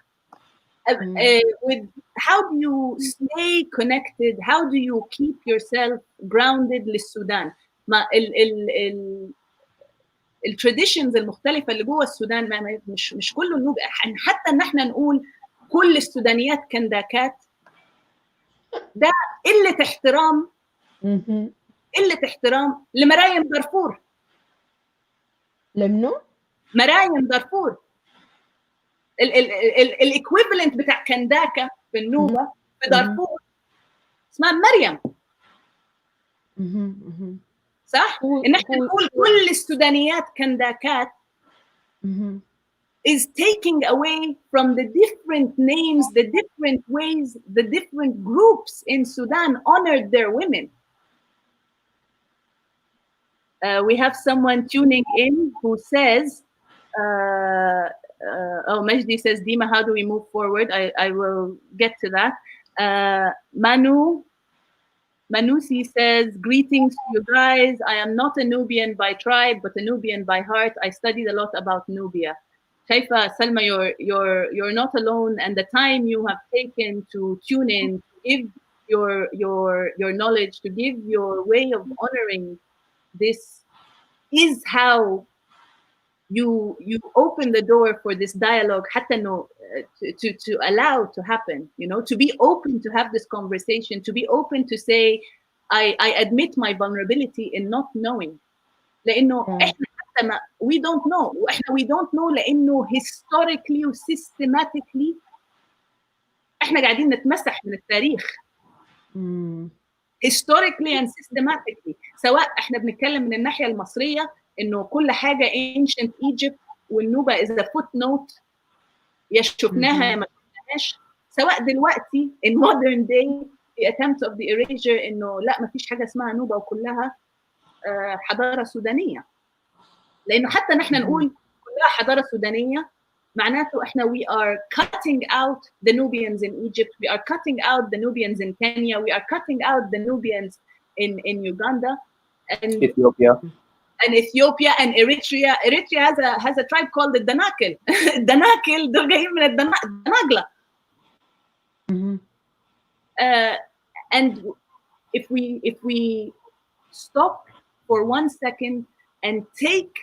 With how do you stay connected? How do you keep yourself grounded للسودان؟ ما التراديشنز المختلفة اللي جوه السودان مش كله النوبي، حتى ان احنا نقول كل السودانيات كنداكات ده قلة احترام قلة احترام لمرايم دارفور. لمنو؟ مرايم دارفور. الايكويفالنت بتاع كنداكا في النوبه في دارفور اسمها مريم. صح؟ ان احنا نقول كل السودانيات كنداكات is taking away from the different names, the different ways, the different groups in Sudan honored their women. We have someone tuning in who says, oh, Majdi says, Dima, how do we move forward? I will get to that. Manusi says, greetings to you guys. I am not a Nubian by tribe, but a Nubian by heart. I studied a lot about Nubia. Shaifa, Salma, you're not alone, and the time you have taken to tune in, to give your knowledge, to give your way of honoring this is how you open the door for this dialogue, to allow to happen, to be open to have this conversation, to be open to say, I admit my vulnerability in not knowing. لأنه إحنا حتى we don't know. we don't know لأنه historically و systematically إحنا قاعدين نتمسح من التاريخ. historically and systematically. سواء إحنا بنتكلم من الناحية المصرية إنه كل حاجة ancient Egypt والنوبة is a footnote يا شفناها يا ما شفناهاش. سواء دلوقتي in modern day the attempt of the erasure إنه لا ما فيش حاجة اسمها نوبة وكلها حضارة سودانية. لأنه حتى نحن نقول كلها حضارة سودانية معناته إحنا we are cutting out the Nubians in Egypt, we are cutting out the Nubians in Kenya, we are cutting out the Nubians in Uganda and Ethiopia and Eritrea. Eritrea has a tribe called the Danakil. Danakil دول جايين من الدناقلة. And if we stop for 1 second and take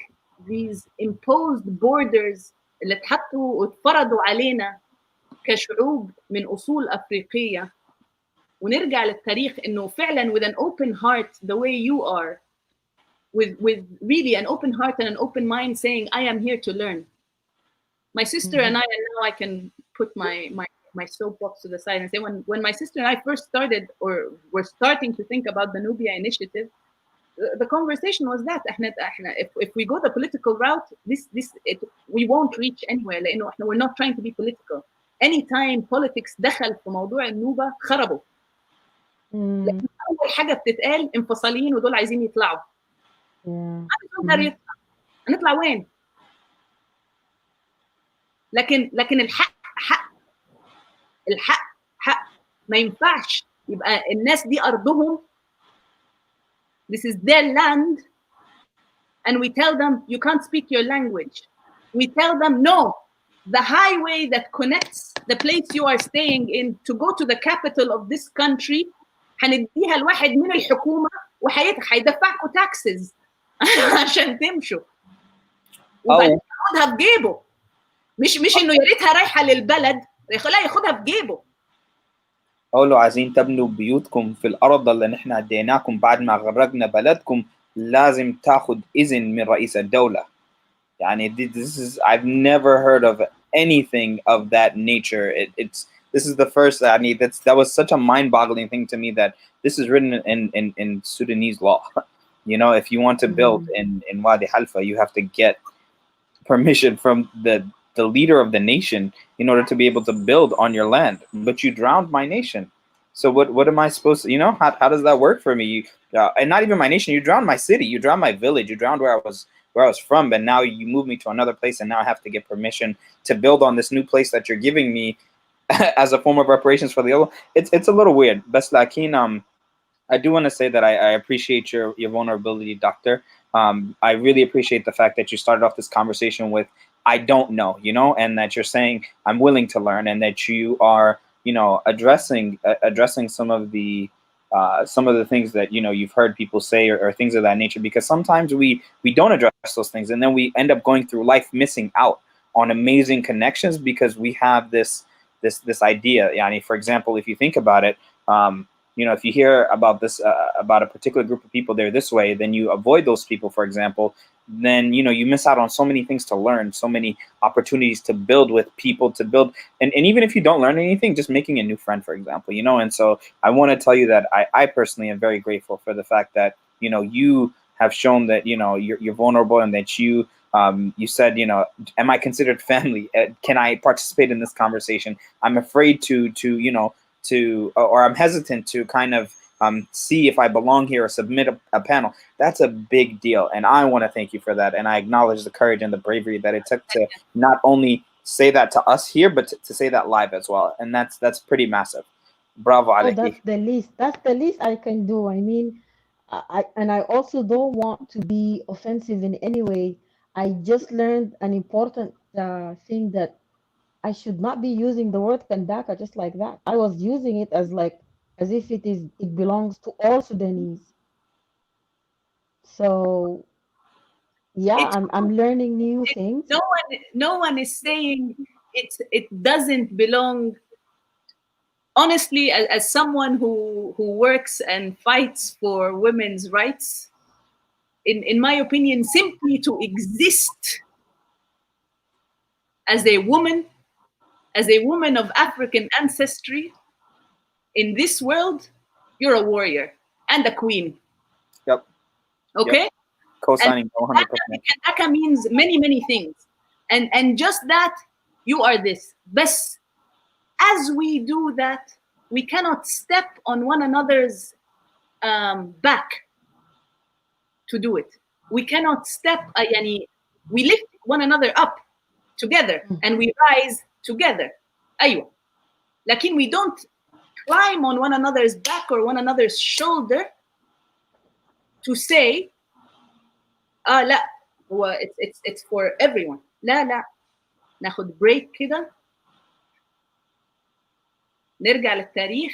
these imposed borders اللي اتحطوا واتفرضوا علينا كشعوب من أصول أفريقية ونرجع للتاريخ إنه فعلاً with an open heart the way you are, with really an open heart and an open mind saying I am here to learn. My sister and I, and now I can put my soapbox to the side and say when my sister and I first started or were starting to think about the Nubia initiative, the conversation was that if we go the political route, we won't reach anywhere لأنه احنا we're not trying to be political. Anytime politics دخل في موضوع النوبة خربوا. لأن أول حاجة بتتقال انفصاليين ودول عايزين يطلعوا. هنطلع وين؟ لكن الحق ما ينفعش يبقى الناس دي أرضهم. This is their land, and we tell them you can't speak your language. We tell them no, the highway that connects the place you are staying in to go to the capital of this country هنديها لواحد من الحكومة وهيدفعكوا taxes عشان تمشوا. وبعدين ياخدها في جيبه. مش إنه يا ريتها رايحة للبلد، لا ياخدها في جيبه. قولوا عايزين تبنوا بيوتكم في الأرض اللي نحن اديناكم بعد ما غرقنا بلدكم لازم تاخد إذن من رئيس الدولة. يعني I've never heard of anything of that nature. This is the first. I mean, that was such a mind-boggling thing to me that this is written in Sudanese law. If you want to build in Wadi Halfa, you have to get permission from the leader of the nation in order to be able to build on your land. But you drowned my nation. So what am I supposed to, how does that work for me? And not even my nation, you drowned my city, you drowned my village, you drowned where I was from, but now you move me to another place and now I have to get permission to build on this new place that you're giving me as a form of reparations for the other. It's a little weird. Bas lakin, I do want to say that I appreciate your vulnerability, doctor. I really appreciate the fact that you started off this conversation with, I don't know, and that you're saying I'm willing to learn, and that you are, addressing some of the things that you've heard people say or things of that nature, because sometimes we don't address those things, and then we end up going through life missing out on amazing connections because we have this idea. Yani, for example, if you think about it, if you hear about this about a particular group of people, they're this way, then you avoid those people, for example, then you miss out on so many things to learn, so many opportunities to build with people, to build, and even if you don't learn anything, just making a new friend, for example, and so I want to tell you that I personally am very grateful for the fact that you have shown that you're vulnerable, and that you said, am I considered family? Can I participate in this conversation? I'm afraid to or I'm hesitant to kind of see if I belong here or submit a panel. That's a big deal, and I want to thank you for that. And I acknowledge the courage and the bravery that it took to not only say that to us here, but to say that live as well. And that's pretty massive. Bravo, Oh, Aleki. that's the least. That's the least I can do. I mean, I also don't want to be offensive in any way. I just learned an important thing, that I should not be using the word Kandaka just like that. I was using it as if it belongs to all Sudanese. So yeah, I'm learning new things. No one is saying it doesn't belong. Honestly, as someone who works and fights for women's rights, in my opinion, simply to exist as a woman of African ancestry in this world, you're a warrior and a queen. Yep. Okay. Yep. Co-signing 100%. Kandaka means many things, and just that you are this. But as we do that, we cannot step on one another's back to do it. We cannot step. We lift one another up together, and we rise together. أيوة. لكن we don't climb on one another's back or one another's shoulder to say لا هو it's for everyone. لا ناخد بريك كده، نرجع للتاريخ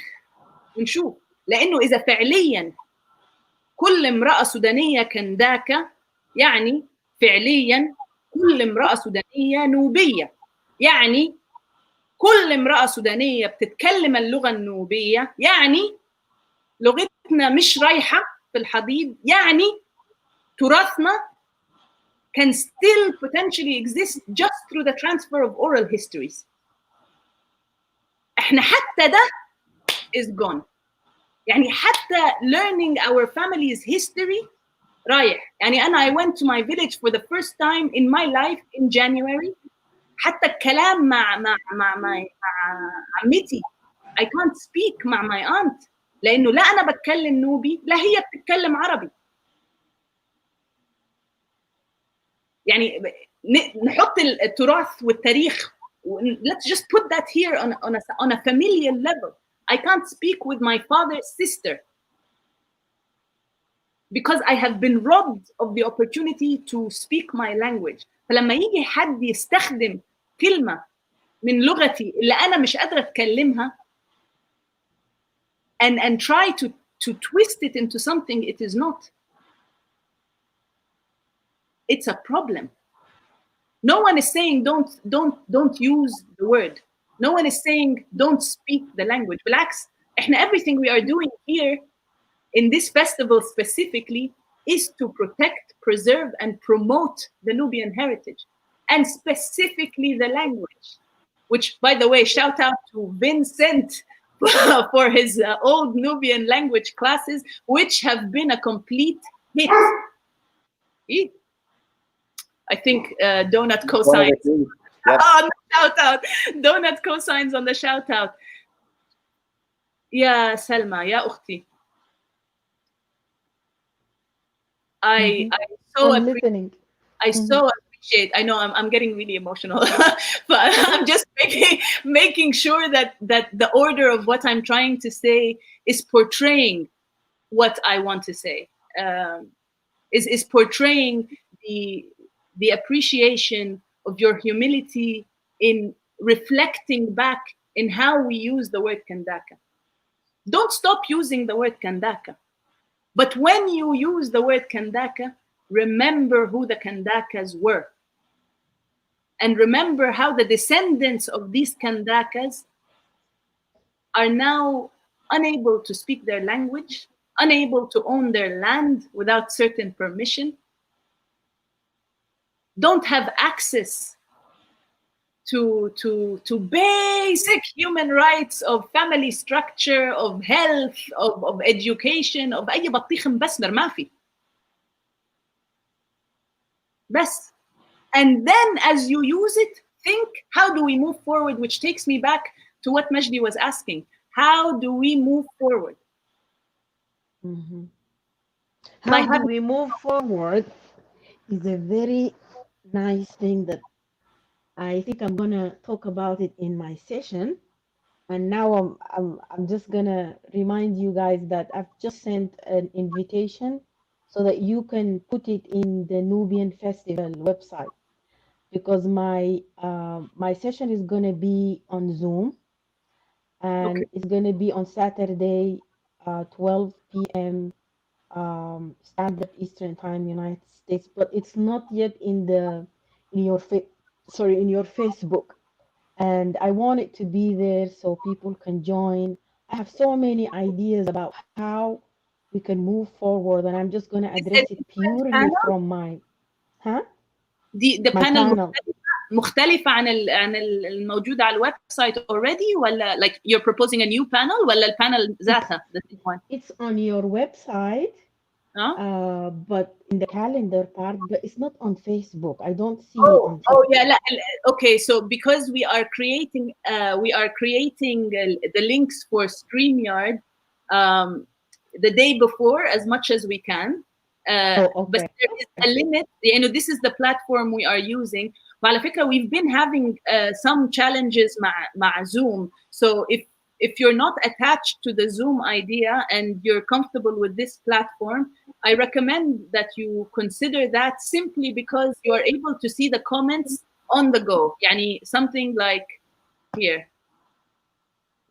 ونشوف. لانه اذا فعليا كل امرأة سودانية كنداكة، يعني فعليا كل امرأة سودانية نوبية، يعني كل امرأة سودانية بتتكلم اللغة النوبية، يعني لغتنا مش رايحة في الحضيض، يعني تراثنا can still potentially exist just through the transfer of oral histories. احنا حتى ده is gone. يعني حتى learning our family's history رايح. يعني أنا I went to my village for the first time in my life in January. حتى الكلام مع عمتي I can't speak مع my aunt لأنه لا أنا بتكلم نوبي لا هي بتتكلم عربي. يعني نحط التراث والتاريخ. Let's just put that here on a familial level. I can't speak with my father's sister because I have been robbed of the opportunity to speak my language. فلما يجي حد يستخدم كلمة من لغتي اللي أنا مش قادرة أتكلمها and try to twist it into something it is not, it's a problem. No one is saying don't use the word. No one is saying don't speak the language. بالعكس, everything we are doing here in this festival specifically is to protect, preserve, and promote the Nubian heritage, and specifically the language, which, by the way, shout out to Vincent for his old Nubian language classes, which have been a complete hit. I think Donut co-signs. Yep. Oh, shout out. Donut co-signs on the shout out. يا سلمى يا أختي. I so appreciate. I know I'm getting really emotional, but I'm just making sure that the order of what I'm trying to say is portraying what I want to say. Is portraying the appreciation of your humility in reflecting back in how we use the word Kandaka. Don't stop using the word Kandaka. But when you use the word Kandaka, remember who the Kandakas were. And remember how the descendants of these Kandakas are now unable to speak their language, unable to own their land without certain permission, don't have access to basic human rights of family structure, of health, of education, of أي بطيخ مبسمر ما في. بس. And then as you use it, think, how do we move forward? Which takes me back to what Majdi was asking. How do we move forward? Mm-hmm. How do we move forward is a very nice thing that I think I'm gonna talk about it in my session. And now I'm just gonna remind you guys that I've just sent an invitation so that you can put it in the Nubian Festival website, because my session is gonna be on Zoom, and it's gonna be on Saturday, 12 p.m. Standard Eastern Time, United States. But it's not yet in your Facebook. And I want it to be there so people can join. I have so many ideas about how we can move forward, and I'm just going to address it purely from my the my panel مختلفة عن الموجود على الويب سايت already ولا like you're proposing a new panel ولا البانل ذاتها the same one? It's on your website. But in the calendar part, but it's not on Facebook. I don't see it on Facebook. Oh yeah, okay. So because we are creating the links for StreamYard the day before as much as we can. But there is a limit. You know, this is the platform we are using. وعلى فكرة, we've been having some challenges مع Zoom. So if you're not attached to the Zoom idea and you're comfortable with this platform, I recommend that you consider that, simply because you are able to see the comments on the go. Yani something like here.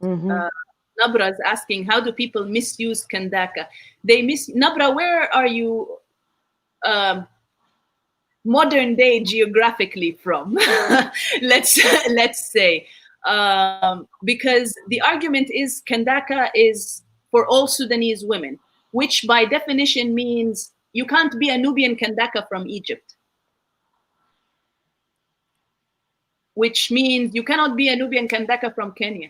Nabra is asking, how do people misuse Kandaka? Nabra, where are you modern day geographically from? let's say. Because the argument is Kandaka is for all Sudanese women, which by definition means you can't be a Nubian Kandaka from Egypt. Which means you cannot be a Nubian Kandaka from Kenya.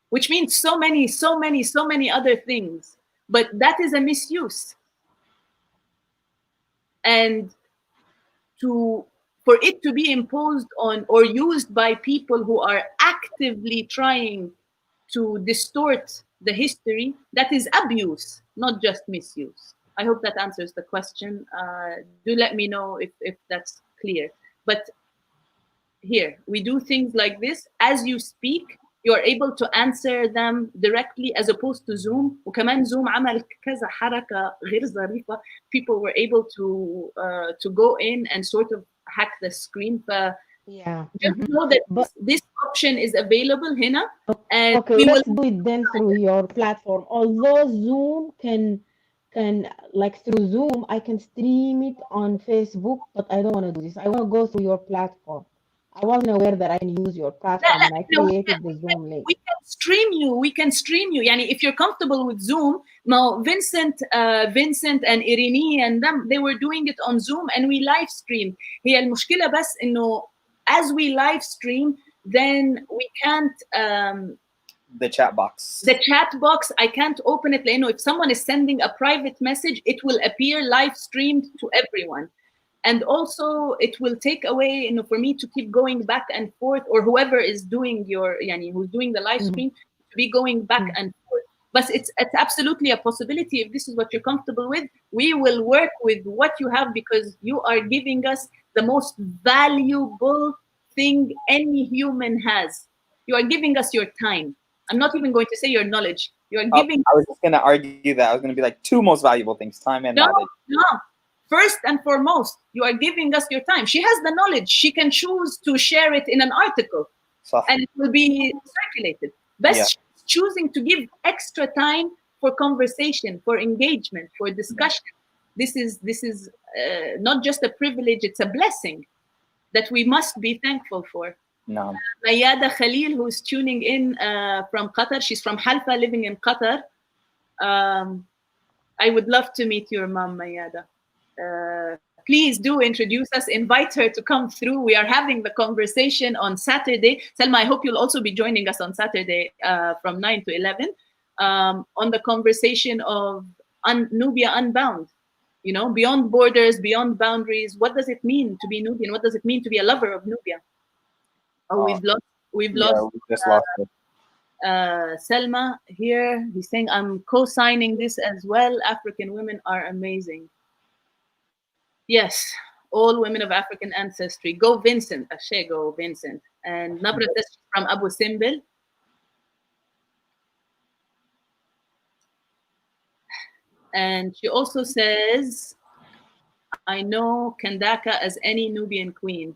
Which means so many other things. But that is a misuse. And for it to be imposed on or used by people who are actively trying to distort the history, that is abuse, not just misuse. I hope that answers the question. Do let me know if that's clear. But here, we do things like this. As you speak, you are able to answer them directly as opposed to Zoom. وكمان Zoom عمل كذا حركة غير ظريفة. People were able to go in and sort of hack the screen. Just know that this option is available here. And okay, let's do it then through your platform. Although Zoom can like through Zoom, I can stream it on Facebook, but I don't want to do this. I want to go through your platform. I wasn't aware that I can use your platform, and I created the Zoom link. We can stream you. Yani, if you're comfortable with Zoom, now Vincent and Irini and them, they were doing it on Zoom, and we live streamed. هي المشكلة بس إنه as we live stream, then we can't. The chat box. The chat box, I can't open it. You know, if someone is sending a private message, it will appear live streamed to everyone. And also, it will take away, you know, for me to keep going back and forth, or whoever is doing who's doing the live stream, to be going back and forth. But it's absolutely a possibility. If this is what you're comfortable with, we will work with what you have, because you are giving us the most valuable thing any human has. You are giving us your time. I'm not even going to say your knowledge. You are giving. I was just going to argue that. I was going to be like, two most valuable things: time and knowledge. No. First and foremost, you are giving us your time. She has the knowledge. She can choose to share it in an article, and it will be circulated. But she's choosing to give extra time for conversation, for engagement, for discussion. This is not just a privilege; it's a blessing that we must be thankful for. No. Mayada Khalil, who's tuning in from Qatar. She's from Halfa, living in Qatar. I would love to meet your mom, Mayada. please do introduce us, invite her to come through. We are having the conversation on Saturday. Selma, I hope you'll also be joining us on Saturday from 9 to 11 on the conversation of Nubia Unbound. You know, beyond borders, beyond boundaries. What does it mean to be Nubian? What does it mean to be a lover of Nubia? Oh, we've lost. We just lost it. Selma here. He's saying, I'm co-signing this as well. African women are amazing. Yes, all women of African ancestry. Go Vincent. Ashe, go Vincent. And Nabra says from Abu Simbel. And she also says, I know Kandaka as any Nubian queen.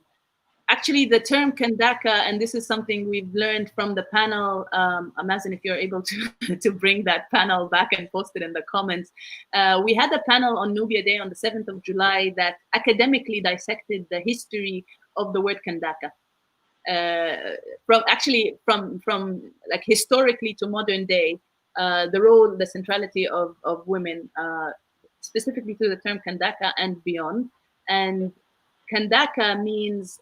Actually, the term Kandaka, and this is something we've learned from the panel. Imagine if you're able to bring that panel back and post it in the comments. We had a panel on Nubia Day on the 7th of July that academically dissected the history of the word Kandaka. From like historically to modern day, the role, the centrality of women, specifically to the term Kandaka and beyond. And Kandaka means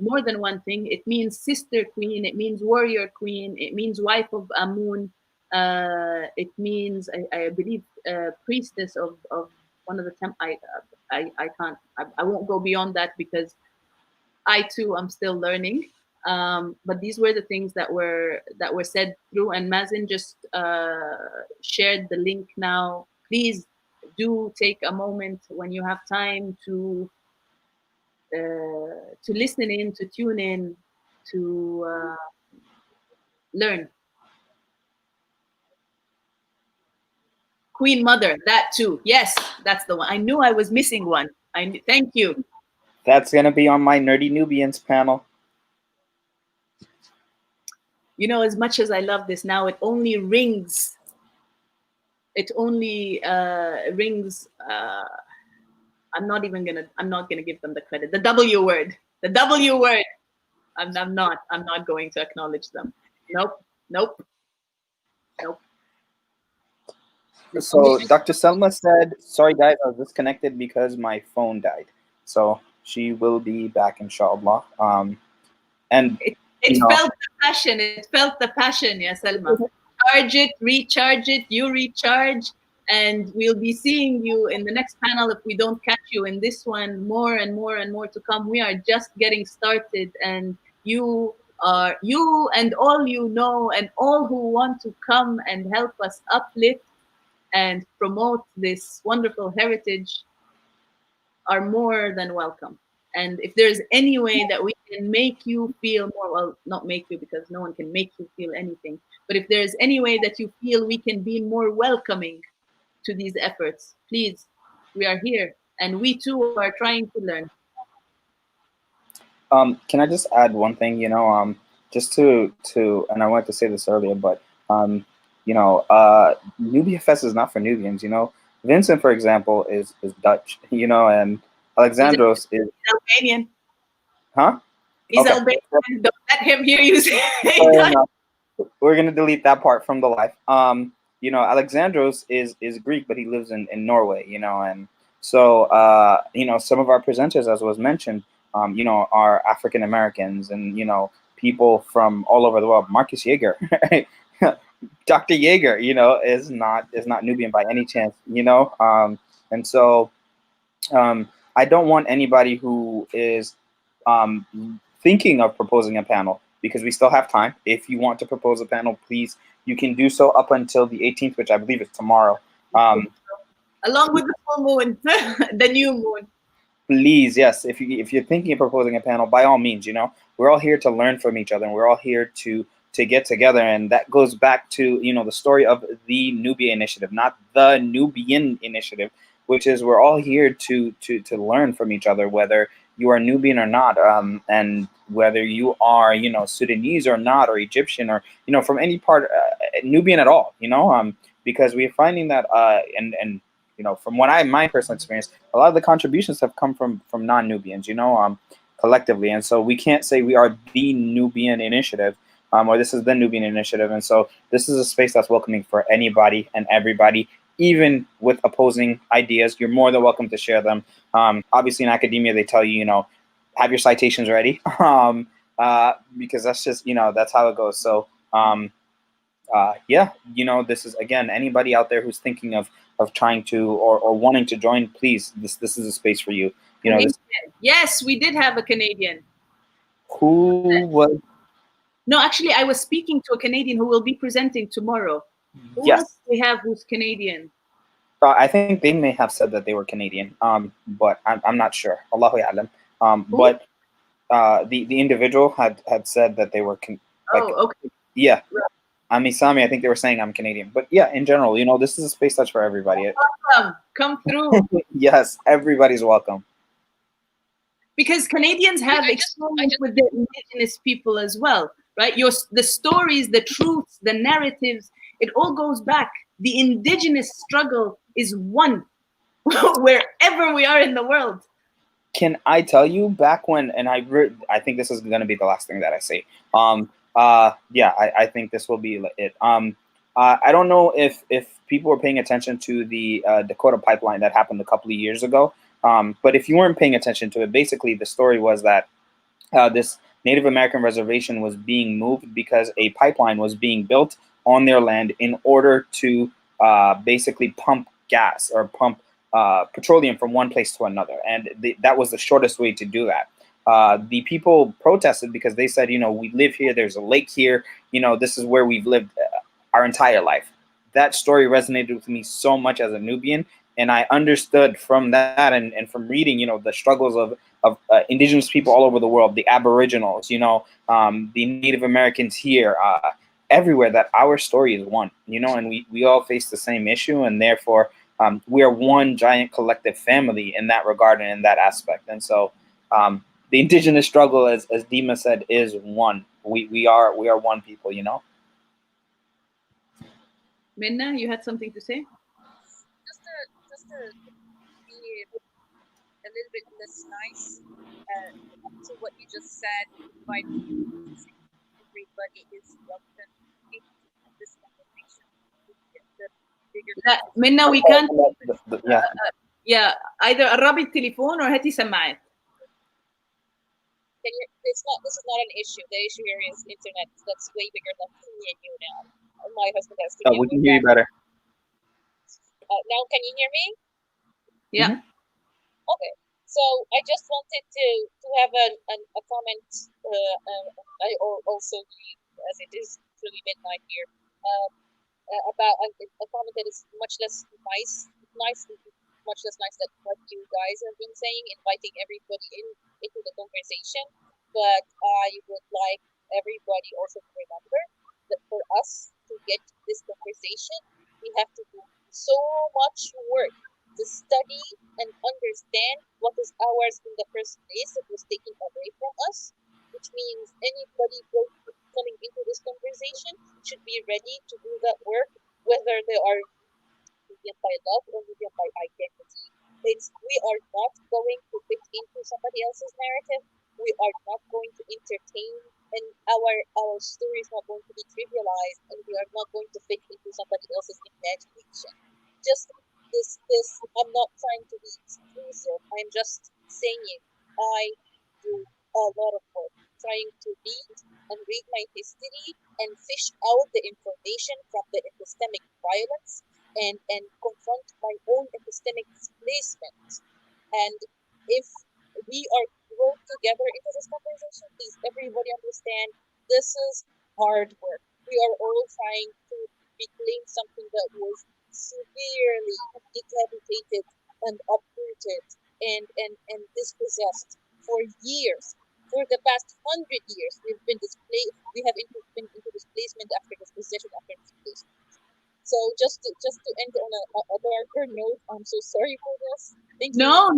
more than one thing. It means sister queen, it means warrior queen, it means wife of Amun, it means, I believe, priestess of one of the I won't go beyond that because I too am still learning. But these were the things that were said through, and Mazen just shared the link now. Please do take a moment when you have time to listen in, to tune in, to learn. Queen Mother, that too. Yes, that's the one. I knew I was missing one. Thank you. That's gonna be on my Nerdy Nubians panel. You know, as much as I love this now, it only rings. It only rings. I'm not gonna give them the credit. The W word. The W word. I'm not going to acknowledge them. Nope. So Dr. Selma said, sorry guys, I was disconnected because my phone died. So she will be back, inshallah. And it felt the passion. It felt the passion, yeah, Selma. Charge it, recharge it, you recharge. And we'll be seeing you in the next panel if we don't catch you in this one. More and more and more to come. We are just getting started, and you and all you know and all who want to come and help us uplift and promote this wonderful heritage are more than welcome. And if there's any way that we can make you feel more, well, not make you because no one can make you feel anything, but if there's any way that you feel we can be more welcoming to these efforts, please, we are here, and we too are trying to learn. Can I just add one thing? You know, just to, and I wanted to say this earlier, but you know, Nubia Fest is not for Nubians. You know, Vincent, for example, is Dutch. You know, and Alexandros is Albanian. Huh? He's okay. Albanian. Don't let him hear you say that. We're gonna delete that part from the live. You know, Alexandros is Greek, but he lives in Norway, you know, and so, you know, some of our presenters, as was mentioned, you know, are African Americans and, you know, people from all over the world. Marcus Yeager, Dr. Yeager, you know, is not Nubian by any chance, you know, and so I don't want anybody who is thinking of proposing a panel, because we still have time. If you want to propose a panel, please, you can do so up until the 18th, which I believe is tomorrow. Along with the full moon, the new moon. Please, yes. If you're thinking of proposing a panel, by all means, you know, we're all here to learn from each other, and we're all here to get together. And that goes back to, you know, the story of the Nubia Initiative, not the Nubian Initiative, which is we're all here to learn from each other, whether you are Nubian or not, and whether you are, you know, Sudanese or not, or Egyptian, or, you know, from any part, Nubian at all, you know, because we're finding that, and you know, from what my personal experience, a lot of the contributions have come from non-Nubians, you know, collectively, and so we can't say we are the Nubian Initiative, or this is the Nubian Initiative, and so this is a space that's welcoming for anybody and everybody even with opposing ideas, you're more than welcome to share them. Obviously, in academia, they tell you, have your citations ready, because that's just, that's how it goes. So, yeah, this is, again, anybody out there who's thinking of trying to or wanting to join, please, this is a space for you. Yes, we did have a Canadian. Who was? No, actually, I was speaking to a Canadian who will be presenting tomorrow. Who Yes. else do we have who's Canadian? I think they may have said that they were Canadian, but I'm not sure. Allahu A'lam. But the individual had said that they were okay. Yeah. Sami, I think they were saying I'm Canadian. But yeah, in general, this is a space that's for everybody. Welcome. Come through. Yes, everybody's welcome. Because Canadians have experience with the indigenous people as well, right? The stories, the truths, the narratives, it all goes back. The indigenous struggle is one wherever we are in the world. Can I tell you, back when, and I think this is going to be the last thing that I say. Yeah, I think this will be it. I don't know if people were paying attention to the Dakota pipeline that happened a couple of years ago. But if you weren't paying attention to it, basically the story was that this Native American reservation was being moved because a pipeline was being built on their land in order to basically pump gas or pump petroleum from one place to another. And that was the shortest way to do that. The people protested because they said, we live here, there's a lake here, this is where we've lived our entire life. That story resonated with me so much as a Nubian. And I understood from that and from reading, the struggles of indigenous people all over the world, the Aboriginals, the Native Americans here, everywhere, that our story is one, and we all face the same issue. And therefore, we are one giant collective family in that regard and in that aspect. And so the indigenous struggle, as Dima said, is one. We are one people, Minna, you had something to say? Just to be a little bit less nice to what you just said, by everybody is welcome into this conversation. Minna, we can't. Yeah. Either قربي التليفون or هاتي سماعات. This is not an issue. The issue here is internet. That's way bigger than me and you now. My husband has to. We can hear you better. Now, can you hear me? Yeah. Mm-hmm. Okay. So I just wanted to have a comment. I also, as it is really midnight here, about a comment that is much less nice, much less nice than what you guys have been saying, inviting everybody into the conversation. But I would like everybody also to remember that for us to get this conversation, we have to do so much work to study and understand what is ours in the first place that was taken away from us, which means anybody coming into this conversation should be ready to do that work, whether they are Nubian by love or Nubian by identity. We are not going to fit into somebody else's narrative. We are not going to entertain, and our story is not going to be trivialized, and we are not going to fit into somebody else's imagination. Just this I'm not trying to be exclusive. I'm just saying I do a lot of work trying to read and read my history and fish out the information from the epistemic violence and confront my own epistemic displacement. And if we are brought together into this conversation, please everybody understand this is hard work. We are all trying to reclaim something that was severely decapitated and uprooted and dispossessed for years. For the past 100 years, we've been displaced. We have been into displacement after dispossession after displacement. So just to end on a darker note, I'm so sorry for this. Thank you. No.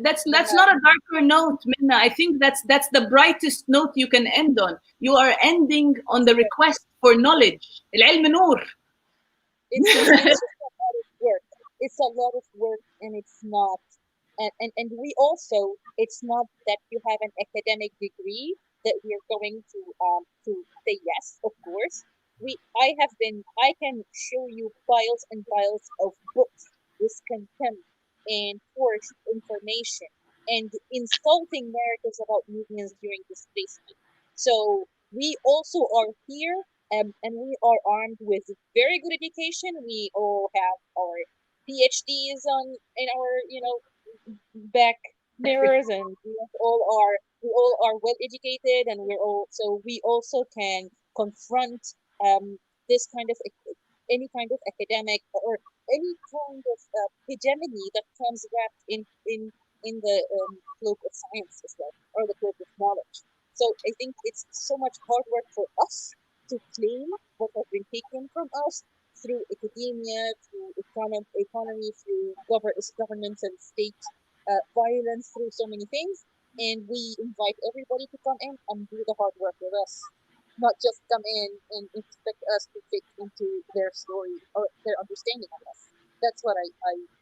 That's not a darker note, Minna. I think that's the brightest note you can end on. You are ending on the request for knowledge. العلم نور. It's a lot of work. It's a lot of work, and it's not. And we also, it's not that you have an academic degree that we are going to say yes, of course. I can show you piles and piles of books with contempt and forced information and insulting narratives about Nubians during displacement. So we also are here, and we are armed with very good education. We all have our PhDs in our back mirrors, and we all are well educated, and we also can confront um, this kind of any kind of academic or any kind of hegemony that comes wrapped in the cloak of science as well, or the cloak of knowledge. So I think it's so much hard work for us to claim what has been taken from us through academia, through economy, through governments and state violence, through so many things. And we invite everybody to come in and do the hard work with us, not just come in and expect us to fit into their story or their understanding of us. That's what I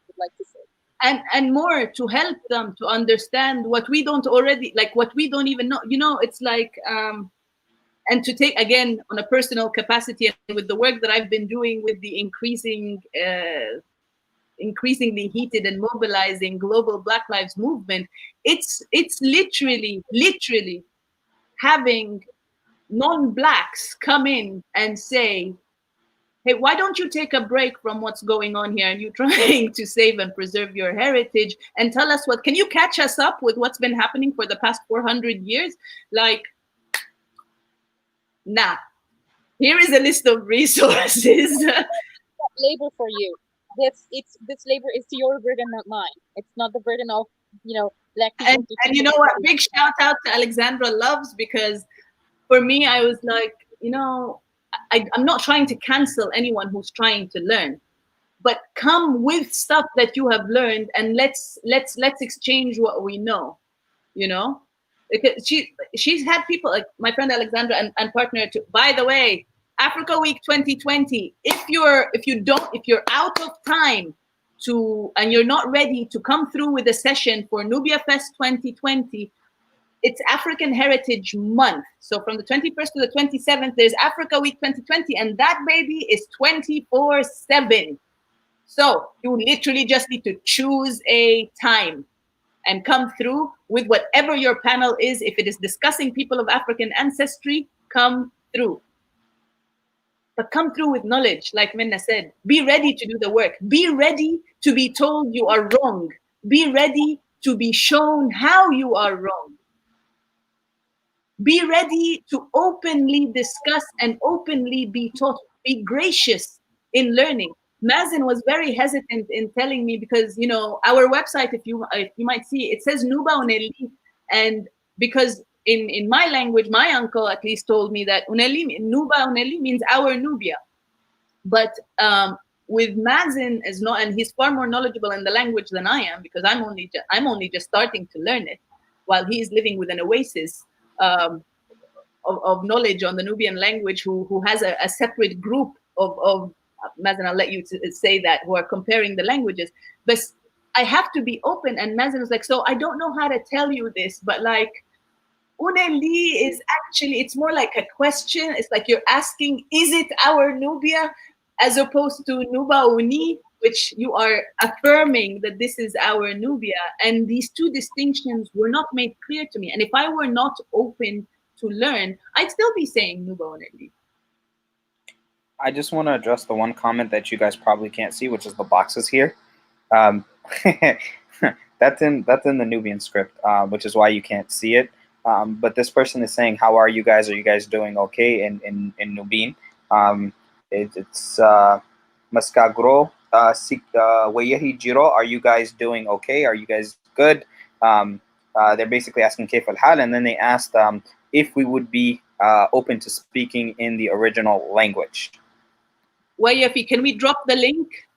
would like to say. And more to help them to understand what we don't already, like what we don't even know. It's like and to take again on a personal capacity, and with the work that I've been doing with the increasingly heated and mobilizing global Black Lives Movement, it's literally having non-Blacks come in and say, hey, why don't you take a break from what's going on here, and you're trying to save and preserve your heritage, and tell us can you catch us up with what's been happening for the past 400 years? Like, nah, here is a list of resources. Labor for you. This labor is your burden, not mine. It's not the burden of Black people. And you know what? Big shout out to Alexandra Loves, because for me, I was like, I'm not trying to cancel anyone who's trying to learn, but come with stuff that you have learned, and let's exchange what we know. Because she's had people like my friend Alexandra and partner too. By the way, Africa Week 2020. If you're out of time and you're not ready to come through with a session for Nubia Fest 2020, it's African Heritage Month. So from the 21st to the 27th, there's Africa Week 2020, and that baby is 24/7. So you literally just need to choose a time and come through with whatever your panel is. If it is discussing people of African ancestry, come through. But come through with knowledge, like Minna said. Be ready to do the work. Be ready to be told you are wrong. Be ready to be shown how you are wrong. Be ready to openly discuss and openly be taught. Be gracious in learning. Mazen was very hesitant in telling me, because our website, if you might see, it says Nuba Uneli, and because in my language, my uncle at least told me that Nuba Uneli means our Nubia, but with Mazen and he's far more knowledgeable in the language than I am, because I'm only just starting to learn it, while he is living with an oasis of knowledge on the Nubian language, who has a separate group of Mazen, I'll let you say that, who are comparing the languages. But I have to be open, and Mazen was like, so I don't know how to tell you this, but like, Uneli is actually, it's more like a question. It's like you're asking, is it our Nubia, as opposed to Nuba Uni, which you are affirming that this is our Nubia. And these two distinctions were not made clear to me. And if I were not open to learn, I'd still be saying Nuba Uneli. I just want to address the one comment that you guys probably can't see, which is the boxes here. That's in the Nubian script, which is why you can't see it. But this person is saying, how are you guys? Are you guys doing okay in Nubian? It's Maskagro Wayahi Jiro. Are you guys doing okay? Are you guys good? They're basically asking Kayf al-Hal, and then they asked if we would be open to speaking in the original language. Wayafi, can we drop the link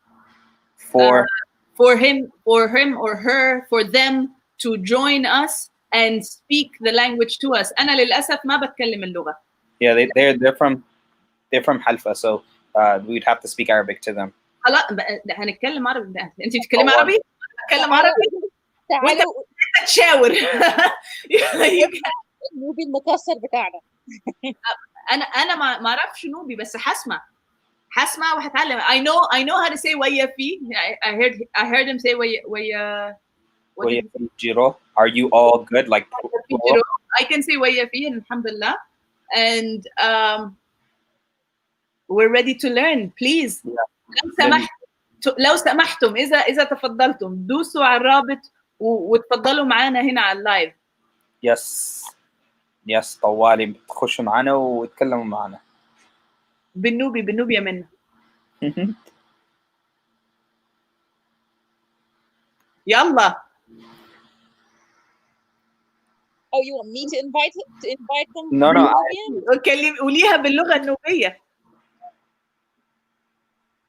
for him or her, for them to join us and speak the language to us? أنا للأسف ما بتكلم اللغة. Yeah, they're from Halfa, so we'd have to speak Arabic to them. خلاص هنتكلم عربي. انت بتتكلمي عربي؟ بتكلم عربي؟ وانت تشاور. النوبي المكسر بتاعنا. انا ما اعرفش نوبي بس هسمع وهتعلم. I know how to say ويا في. I heard him say ويا what did he say? Jiro, are you all good? Like, I can say ويا في alhamdulillah. And we're ready to learn. Please. لو سمحتم اذا تفضلتم دوسوا على الرابط وتفضلوا معانا هنا على اللايف. يس طوالي تخشوا معنا وتكلموا معنا بالنوبي يا منى. يلا. Oh, you want me to invite them? No. قوليها باللغة النوبية.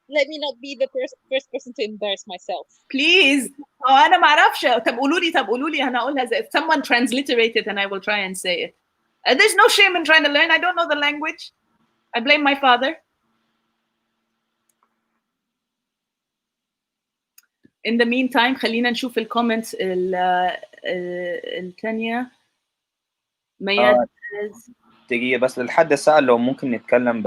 Let me not be the first person to embarrass myself. Please. أنا ما أعرفش. طب قولوا لي أنا أقولها زي. Someone transliterate it and I will try and say it. There's no shame in trying to learn. I don't know the language. I blame my father. In the meantime خلينا نشوف الكومنتس الثانية. مياد دقيقة بس للحد سأل لو ممكن نتكلم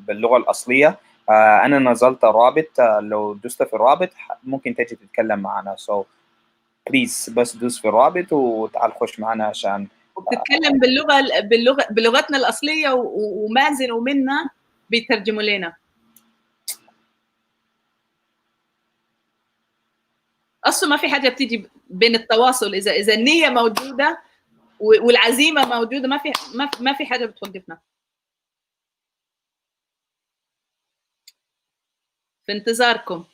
باللغة الأصلية. أنا نزلت الرابط، لو دوست في الرابط ممكن تجي تتكلم معنا. So please بس دوس في الرابط وتعال خش معنا عشان وبتتكلم بلغتنا الأصلية ومازن ومنا بيترجموا لنا. أصلا ما في حاجة بتيجي بين التواصل إذا النية موجودة والعزيمة موجودة ما في حاجة بتوقفنا. في انتظاركم.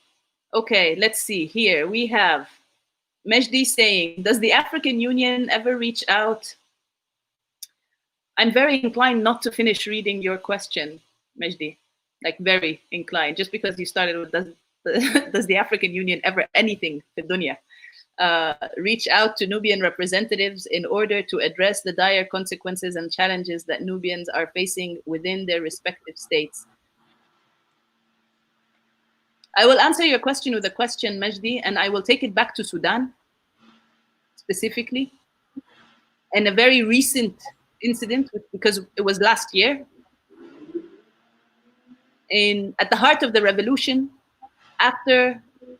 Okay, let's see. Here we have Mejdi saying, does the African Union ever reach out? I'm very inclined not to finish reading your question, Mejdi. Like very inclined, just because you started with does the African Union ever anything في الدنيا reach out to Nubian representatives in order to address the dire consequences and challenges that Nubians are facing within their respective states? I will answer your question with a question, Majdi, and I will take it back to Sudan specifically, and a very recent incident because it was last year. At the heart of the revolution, after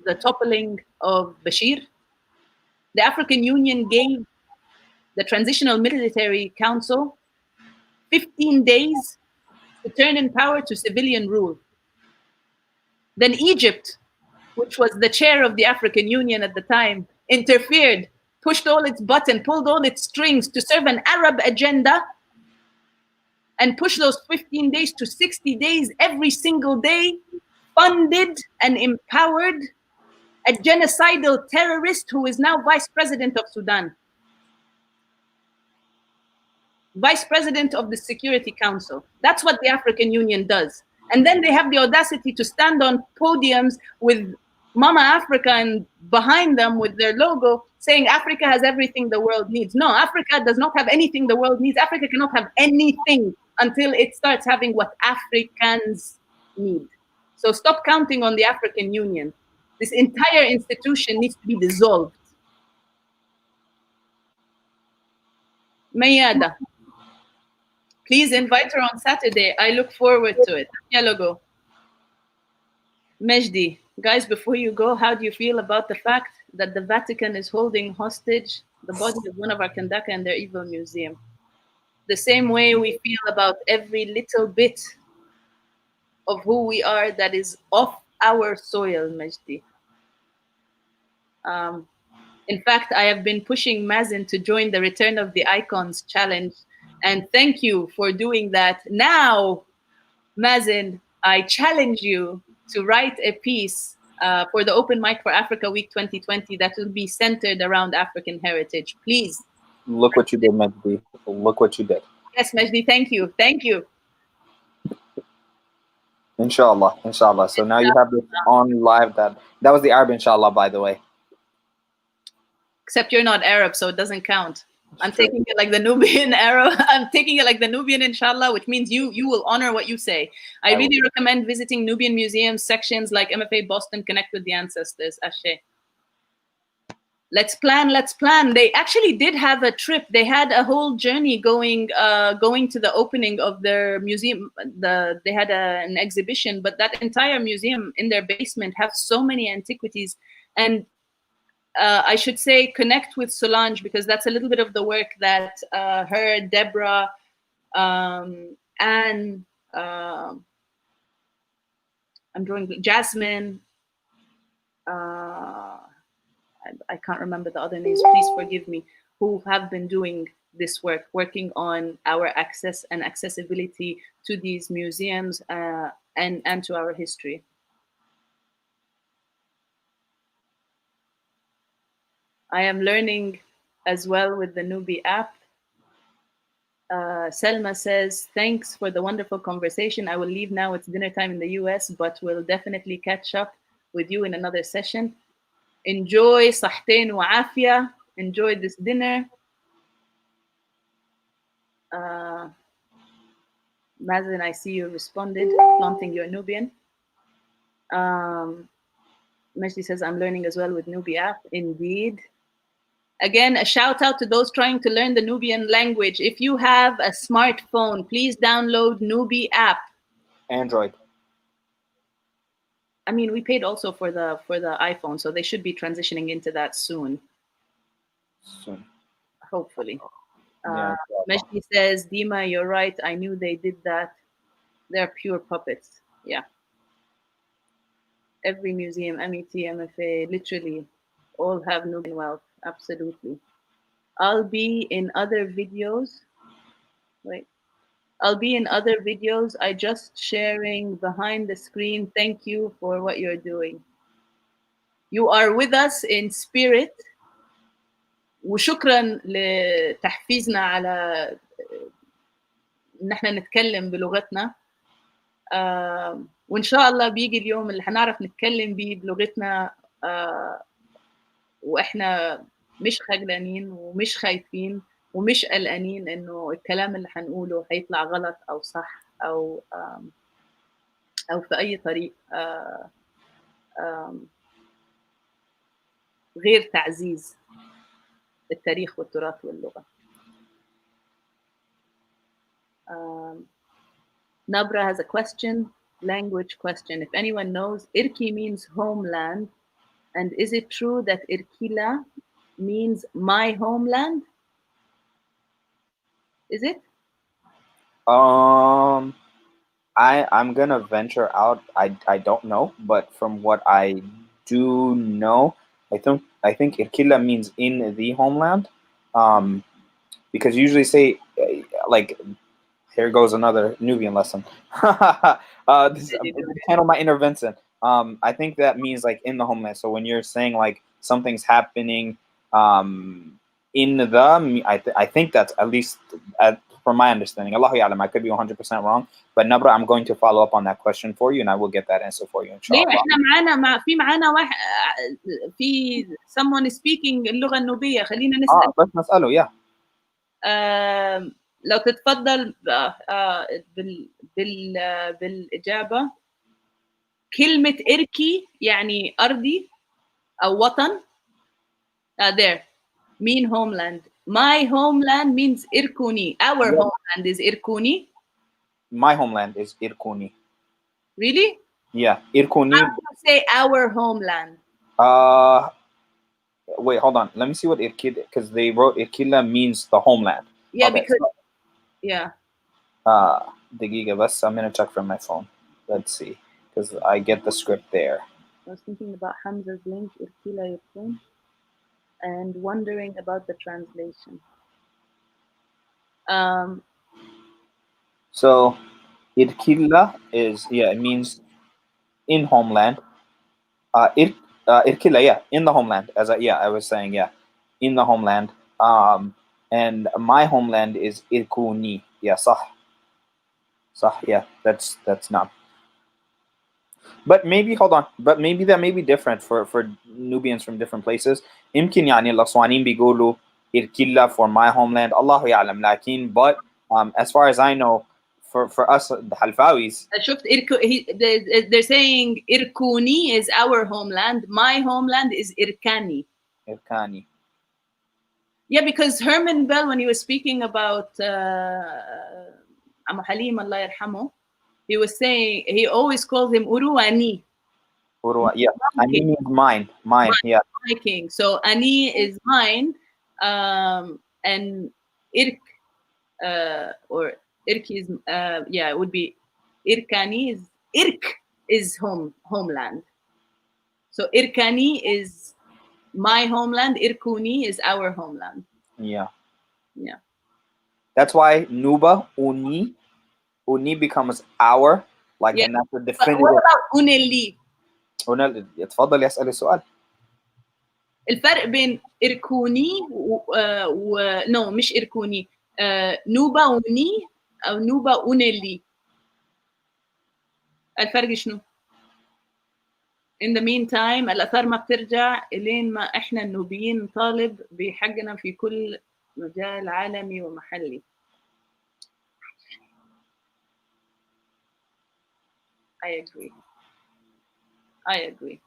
the toppling of Bashir, the African Union gave the Transitional Military Council 15 days to turn in power to civilian rule. Then Egypt, which was the chair of the African Union at the time, interfered, pushed all its buttons, pulled all its strings to serve an Arab agenda and pushed those 15 days to 60 days every single day, funded and empowered a genocidal terrorist who is now vice president of Sudan, vice president of the Security Council. That's what the African Union does. And then they have the audacity to stand on podiums with Mama Africa and behind them with their logo saying Africa has everything the world needs. No, Africa does not have anything the world needs. Africa cannot have anything until it starts having what Africans need. So stop counting on the African Union. This entire institution needs to be dissolved. Mayada, please invite her on Saturday. I look forward to it. Dialogo. Mejdi, guys, before you go, how do you feel about the fact that the Vatican is holding hostage the body of one of our Kandaka in their evil museum? The same way we feel about every little bit of who we are that is off our soil, Mejdi. In fact, I have been pushing Mazen to join the Return of the Icons challenge, and thank you for doing that. Now, Mazen, I challenge you to write a piece for the Open Mic for Africa Week 2020 that will be centered around African heritage. Please. Look what you did, Majdi. Look what you did. Yes, Majdi, thank you. Thank you. Inshallah, inshallah. So now you have this on live. That was the Arab, inshallah, by the way. Except you're not Arab, so it doesn't count. I'm taking it like the Nubian Arab. I'm taking it like the Nubian, inshallah, which means you will honor what you say. I really recommend visiting Nubian museums sections like MFA Boston, Connect with the Ancestors, Ashe. let's plan. They actually did have a trip. They had a whole journey going to the opening of their museum. They had an exhibition, but that entire museum in their basement have so many antiquities. And I should say connect with Solange, because that's a little bit of the work that her, Deborah, and I'm drawing Jasmine. I can't remember the other names. Please forgive me. Who have been doing this work, working on our access and accessibility to these museums and to our history. I am learning as well with the Nubi app. Selma says, thanks for the wonderful conversation. I will leave now. It's dinner time in the US, but we'll definitely catch up with you in another session. Enjoy صحتين وعافية. Enjoy this dinner. Mazen, I see you responded, flaunting your Nubian. Meshdi says, I'm learning as well with Nubi app. Indeed. Again, a shout out to those trying to learn the Nubian language. If you have a smartphone, please download Nubi app. Android. I mean, we paid also for the iPhone, so they should be transitioning into that soon. Soon. Hopefully. Yeah. Meshdi says, Dima, you're right. I knew they did that. They're pure puppets. Yeah. Every museum, MET, MFA, literally all have Nubian wealth. Absolutely. I'll be in other videos. Wait. I'll be in other videos. I just sharing behind the screen. Thank you for what you're doing. You are with us in spirit. وشكرا لتحفيزنا على ان احنا نتكلم بلغتنا. وان شاء الله بيجي اليوم اللي هنعرف نتكلم بيه بلغتنا واحنا مش خجلانين ومش خايفين ومش قلقانين انه الكلام اللي هنقوله هيطلع غلط او صح او في اي طريق غير تعزيز التاريخ والتراث واللغة. Nabra has a question, language question. If anyone knows, Irki means homeland. And is it true that Irkila means my homeland? Is it? I'm gonna venture out. I don't know, but from what I do know, I think Irkila means in the homeland. Because you usually say like, here goes another Nubian lesson. Handle my intervention. I think that means like in the homeland. So when you're saying like something's happening in the, I think that's at least from my understanding. Allahu Ya'lam, I could be 100% wrong. But Nabra, I'm going to follow up on that question for you, and I will get that answer for you, inshallah. ليه احنا معانا واحد في someone speaking اللغة النوبية، خلينا نسأل. بس نسأله يا. لو تتفضل بالإجابة. كلمة إركي يعني أرضي أو وطن. There. Mean homeland. My homeland means Irkuni. Our homeland is Irkuni. My homeland is Irkuni. Really? Yeah, Irkuni. How do you say our homeland? Wait, hold on. Let me see what Irkila, because they wrote Irkila means the homeland. Yeah, okay, because so, yeah. Dagiga, I'm gonna check from my phone. Let's see, because I get the script there. I was thinking about Hamza's link, Irkila Yirkun, and wondering about the translation. So Irkila is, it means in homeland. Irkila, in the homeland, I was saying, in the homeland. And my homeland is Irkuni. Yeah, sah. Sah, yeah, that's not. But maybe, hold on, but maybe that may be different for Nubians from different places. يمكن يعني الأسوانيين بيقولوا Irkila for my homeland. Allahu ya'lam. Lakin, but as far as I know, for us, the Halfawis, they're saying Irkuni is our homeland. My homeland is Irkani. Irkani. Yeah, because Herman Bell, when he was speaking about Amu Halim, Allah yarhamu, he was saying, he always called him Uruani. Yeah, Ani means mine. Yeah. My king. So Ani is mine, and Irk, or Irki is, yeah, it would be Irkani is, Irk is homeland. So Irkani is my homeland, Irkuni is our homeland. Yeah. Yeah. That's why Nuba, Uni becomes our, like, Yeah. and that's the But definitive. what about Uneli? اتفضل اسأل السؤال. الفرق بين إركوني نو مش إركوني، نوبا وني أو نوبا ونلي، الفرق شنو؟ In the meantime الآثار ما بترجع إلين ما إحنا النوبيين نطالب بحقنا في كل مجال عالمي ومحلي. I agree.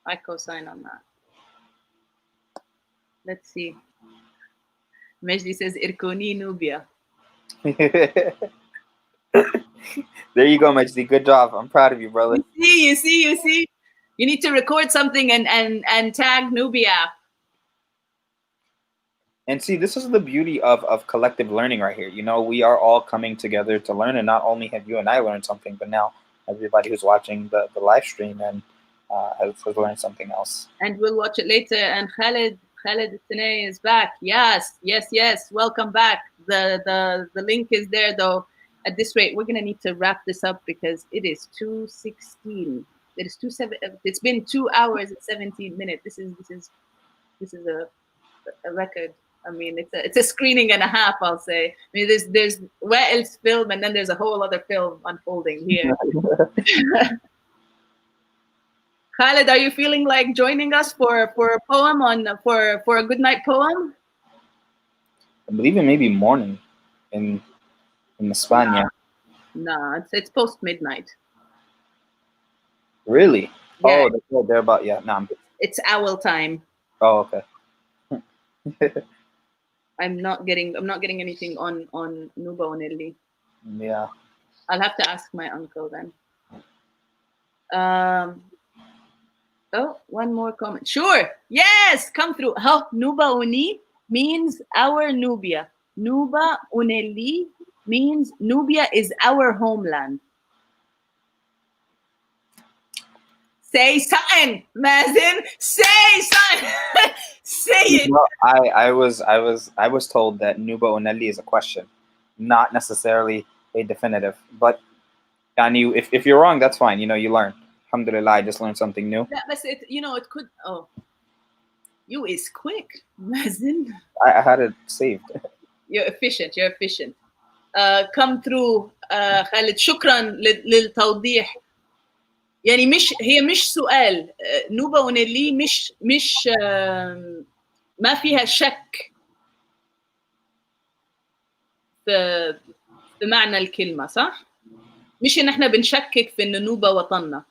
I co-sign on that. Let's see. Majdi says Irkoni Nubia. There you go, Majdi. Good job. I'm proud of you, brother. You see. You need to record something and tag Nubia. And see, this is the beauty of collective learning right here. You know, we are all coming together to learn, and not only have you and I learned something, but now everybody who's watching the live stream and has learned something else. And we'll watch it later. And Khaled Tanay is back. Yes. Welcome back. The link is there though. At this rate, we're gonna need to wrap this up because it is 2:16. It is 2:07. It's been 2 hours and 17 minutes. This is a record. I mean, it's a screening and a half, I'll say. I mean, there's Wael's film, and then there's a whole other film unfolding here. Khaled, are you feeling like joining us for a poem for a good night poem? I believe it may be morning in España. No, it's post midnight. Really? Yeah. Oh, they're about, yeah. No, it's owl time. Oh, okay. I'm not getting anything on Nuba Onelli. Yeah. I'll have to ask my uncle then. Oh, one more comment. Sure. Yes, come through. How Nuba Uni means our Nubia. Nuba Uneli means Nubia is our homeland. Say something, Mazen. Say something. Say it. Well, I was told that Nuba Uneli is a question, not necessarily a definitive. But if you're wrong, that's fine. You know, you learn. Alhamdulillah, I just learned something new. Yeah, but it could. Oh, you is quick, Mazen. I had it saved. You're efficient. Come through, Khalid. شكرا للتوضيح. يعني مش سؤال. نوبا ونيلي مش ما فيها شك في معنى الكلمة، صح؟ مش إن إحنا بنشكك في إن نوبا وطننا.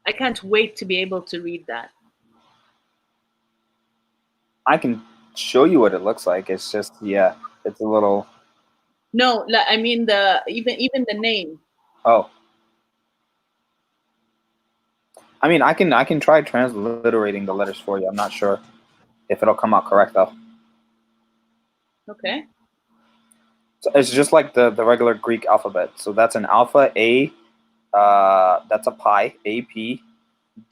I can't wait to be able to read that. I can show you what it looks like. It's just, yeah, it's a little. No, I mean even the name. Oh. I mean, I can try transliterating the letters for you. I'm not sure if it'll come out correct though. Okay. So it's just like the regular Greek alphabet. So that's an alpha, A. That's a pi, A P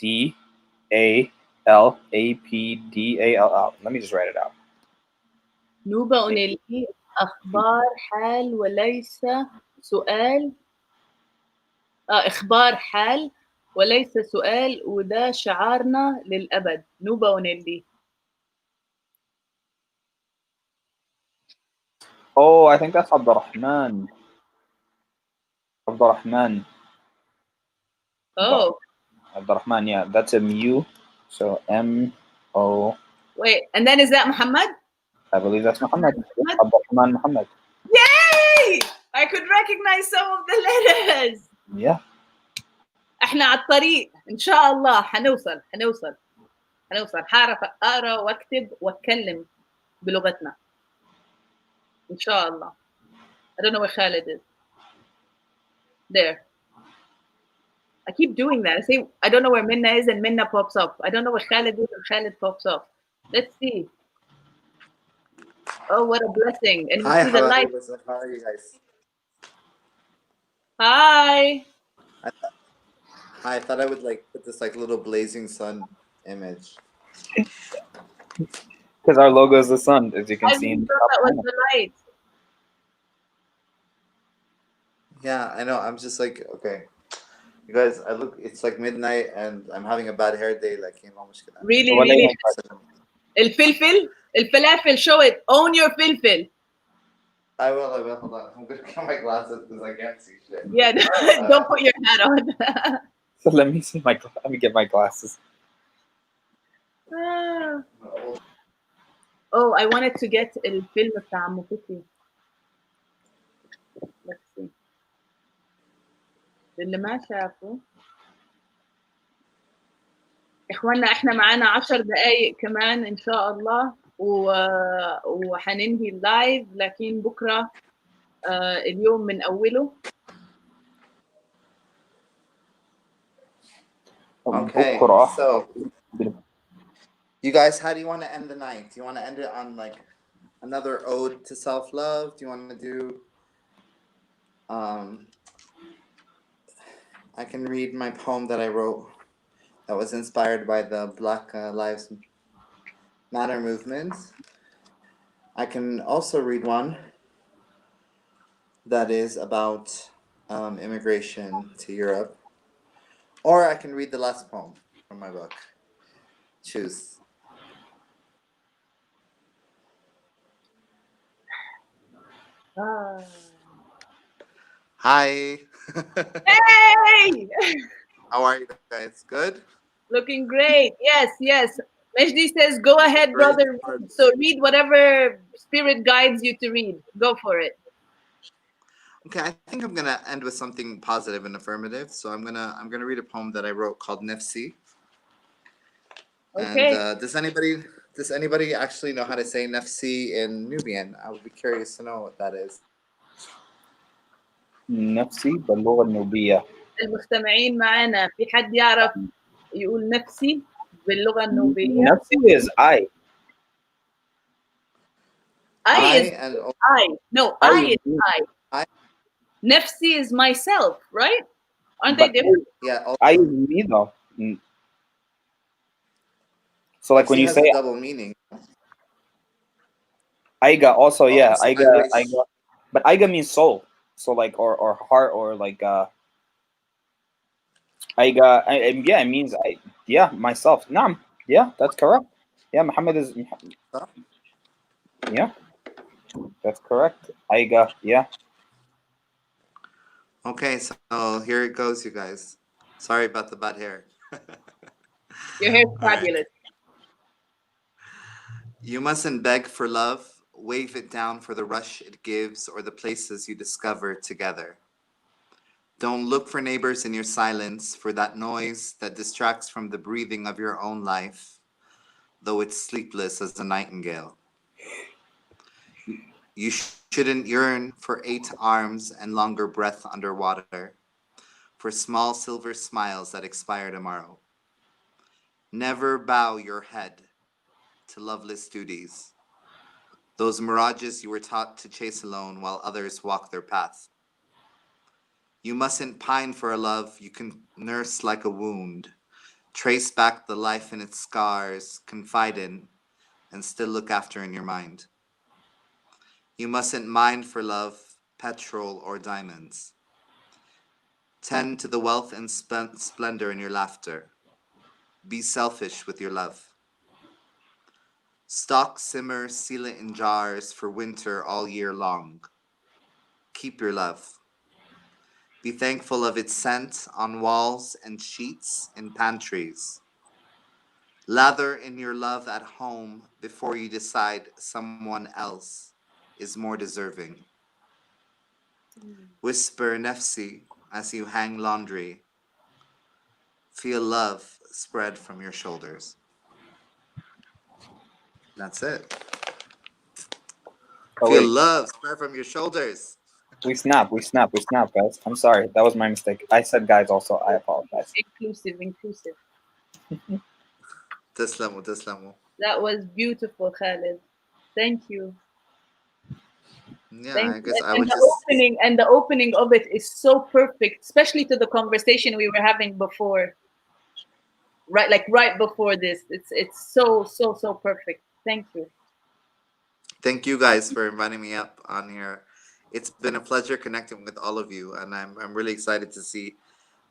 D A L A P D A L. Let me just write it out. نوبة أونيلي أخبار حال وليس سؤال. إخبار حال وليس سؤال، وده شعارنا للأبد. نوبة أونيلي. Oh, I think that's Abdurrahman. Abdurrahman. Oh, Abdurrahman, yeah, that's a mu. So M-O. wait. And then is that Muhammad? I believe that's Muhammad. Muhammad? Abdurrahman Muhammad. Yay! I could recognize some of the letters. Yeah. احنا على الطريق ان شاء الله حنوصل حعرف اقرا واكتب واتكلم بلغتنا ان شاء الله. I don't know where Khalid is. There. I keep doing that. I say I don't know where Minna is and Minna pops up. I don't know where Khalid is and Khalid pops up. Let's see. Oh, what a blessing. And we Hi, see the light. how are you guys? Hi. Hi, I thought I would like put this like little blazing sun image. Because our logo is the sun, as you can I see. didn't know that was the light. Yeah, I know. I'm just like, okay. You guys, I look, it's like midnight and I'm having a bad hair day. Like, Really, really. الفلافل, show it. Own your filfil. I will. Hold on. I'm going to get my glasses because I can't see shit. Yeah, don't put your hat on. So let me get my glasses. Oh, I wanted to get الفيلم بتاع عمو فتحي. Let's see. اللي ما شافه اخوانا احنا معانا 10 دقايق كمان ان شاء الله وحننهي اللايف، لكن بكره اليوم من اوله. Okay, so you guys, how do you want to end the night? Do you want to end it on like another ode to self-love? Do you want to do I can read my poem that I wrote that was inspired by the Black Lives Matter movement. I can also read one that is about immigration to Europe. Or I can read the last poem from my book. Choose. Hi. Hey! How are you guys? Good? Looking great. Yes. Mejdi says, go ahead, brother. So read whatever spirit guides you to read. Go for it. Okay, I think I'm gonna end with something positive and affirmative. So I'm gonna read a poem that I wrote called Nefsi. Okay. And does anybody actually know how to say Nefsi in Nubian? I would be curious to know what that is. نفسي باللغة النوبية. المستمعين معنا في حد يعرف يقول نفسي باللغة النوبية؟ نفسي is I. I is I. No, I is I. Nefsi is myself, right? Aren't they different? Yeah. I is me though. So like when you say double meaning. Aiga also, yeah, Aiga, but Aiga means soul. So like or heart or like Aiga, yeah, it means myself. Naam, yeah, that's correct. Yeah, Muhammad is. Yeah, that's correct. Aiga, yeah. Okay, so here it goes, you guys. Sorry about the bad hair. Your hair's fabulous. You mustn't beg for love, wave it down for the rush it gives or the places you discover together. Don't look for neighbors in your silence, for that noise that distracts from the breathing of your own life, though it's sleepless as a nightingale. You shouldn't yearn for 8 arms and longer breath underwater, for small silver smiles that expire tomorrow. Never bow your head to loveless duties, those mirages you were taught to chase alone while others walk their path. You mustn't pine for a love you can nurse like a wound, trace back the life in its scars, confide in, and still look after in your mind. You mustn't mine for love, petrol, or diamonds. Tend to the wealth and splendor in your laughter. Be selfish with your love. Stock, simmer, seal it in jars for winter all year long. Keep your love. Be thankful of its scent on walls and sheets in pantries. Lather in your love at home before you decide someone else is more deserving. Whisper nafsi as you hang laundry. Feel love spread from your shoulders. That's it. Oh, Feel wait. love spread from your shoulders. We snap, guys. I'm sorry. That was my mistake. I said guys also. I apologize. Inclusive. Teslamu, teslamu. That was beautiful, Khalid. Thank you. Yeah, Thank I you. guess I And would the just. opening of it is so perfect, especially to the conversation we were having before. Right before this. It's so perfect. Thank you. Thank you guys for inviting me up on here. It's been a pleasure connecting with all of you, and I'm really excited to see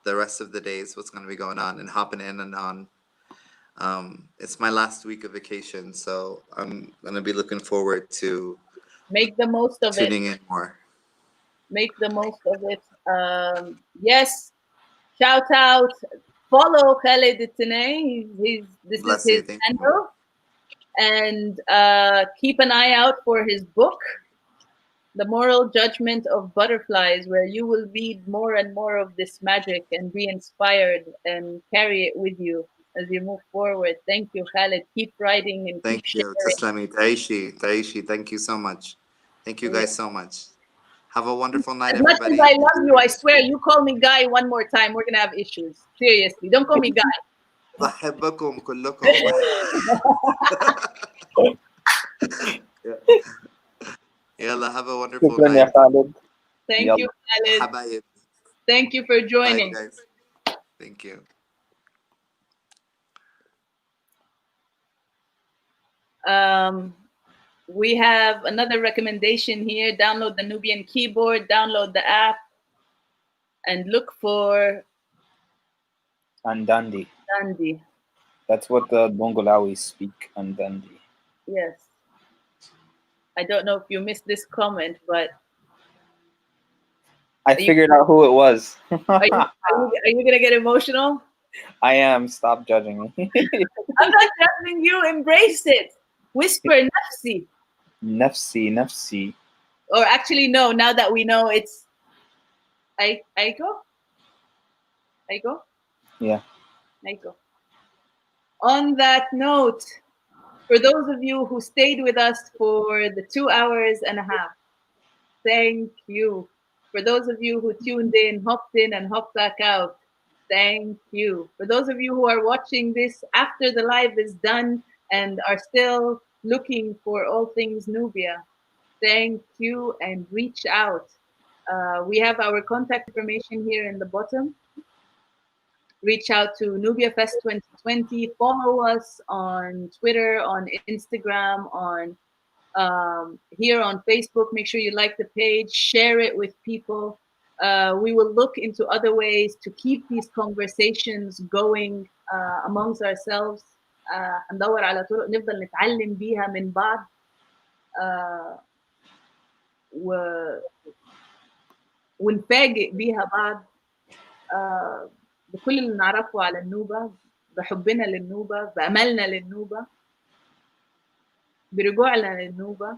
the rest of the days, what's going to be going on, and hopping in and on. It's my last week of vacation, so I'm going to be looking forward to Make the most of it. tuning in more. Make the most of it. Yes, shout out, follow Khalid Itane. This Bless is you. his Thank you. handle, and keep an eye out for his book, The Moral Judgment of Butterflies, where you will read more and more of this magic and be inspired and carry it with you as you move forward. Thank you, Khalid. Keep writing and Thank keep you. sharing. Taslami, Taishi, thank you so much. Thank you guys so much. Have a wonderful night, As much as everybody. I love you, I swear, you call me Guy one more time, we're gonna have issues. Seriously, don't call me Guy. بحبكم كلكم. يلا, have a wonderful شكرا يا night. خالد. Thank يلا. you, Khalid. حبايب. Thank you for Bye, joining. guys. Thank you. We have another recommendation here. Download the Nubian keyboard, download the app, and look for Andandi. Dandi. That's what the Bongolawis speak, Andandi. Yes. I don't know if you missed this comment, but I figured out who it was. are you gonna get emotional? I am. Stop judging me. I'm not judging you. Embrace it. Whisper nafsi. Nafsi. Or actually, no. Now that we know, it's Aiko. Yeah. Aiko. On that note, for those of you who stayed with us for the 2 hours and a half, thank you. For those of you who tuned in, hopped in, and hopped back out, thank you. For those of you who are watching this after the live is done and are still looking for all things Nubia, thank you and reach out. We have our contact information here in the bottom. Reach out to Nubia Fest 2020. Follow us on Twitter, on Instagram, on here on Facebook. Make sure you like the page, share it with people. We will look into other ways to keep these conversations going amongst ourselves. ندور على طرق نفضل نتعلم بيها من بعض ونفاجئ بيها بعض بكل اللي نعرفه على النوبة، بحبنا للنوبة، بأملنا للنوبة، برجوعنا للنوبة،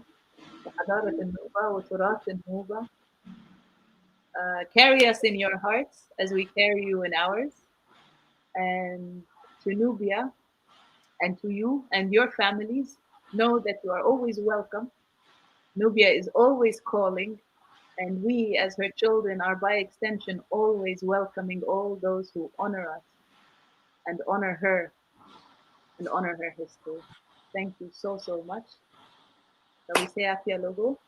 بحضارة النوبة وتراث النوبة. Carry us in your hearts as we carry you in ours. And to Nubia and to you and your families, know that you are always welcome. Nubia is always calling, and we as her children are by extension always welcoming all those who honor us and honor her and honor her history. Thank you so much. Shall we say Afia Logo?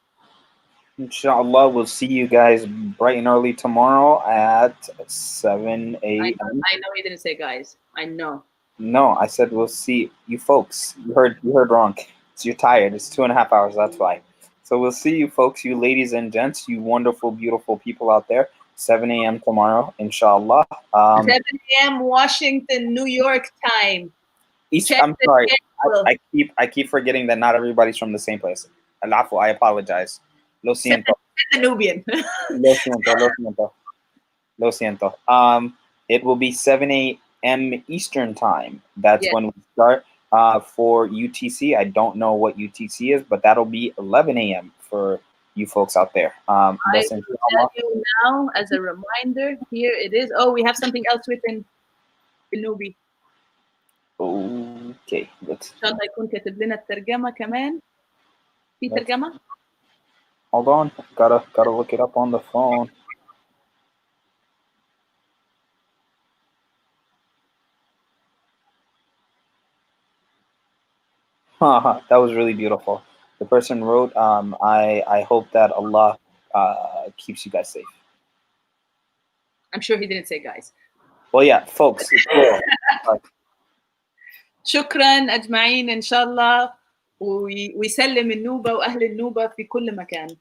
Inshallah, we'll see you guys bright and early tomorrow at 7 a.m. I know you didn't say guys. I know. No, I said we'll see you folks. You heard wrong. So you're tired. It's 2.5 hours. That's why. So we'll see you folks, you ladies and gents, you wonderful, beautiful people out there. 7 a.m. tomorrow, inshallah. 7 a.m. Washington, New York time. I'm sorry. I keep forgetting that not everybody's from the same place. Alafu, I apologize. Lo siento. The Nubian. Lo siento. Lo siento. It will be 7 a.m. Eastern time. That's Yes. when we start. For UTC, I don't know what UTC is, but that'll be 11 a.m. for you folks out there. I Listen, will tell you now as a reminder. Here it is. Oh, we have something else written in Nubi. okay, let's إن شاء الله يكون كاتب لنا الترجمة كمان. في ترجمة؟ hold on. Gotta look it up on the phone. That was really beautiful. The person wrote, I hope that Allah keeps you guys safe. I'm sure he didn't say guys. Well, yeah, folks. شكرا أجمعين إن شاء الله ويسلم النوبة وأهل النوبة في كل مكان.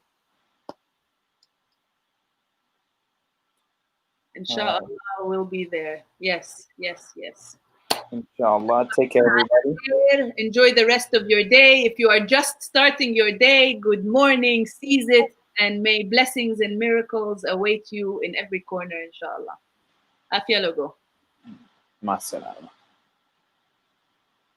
إن شاء الله we'll be there. Yes, yes, yes. Inshallah. Take care, everybody. Enjoy the rest of your day. If you are just starting your day, good morning, seize it, and may blessings and miracles await you in every corner, inshallah. Afia logo. Ma salama.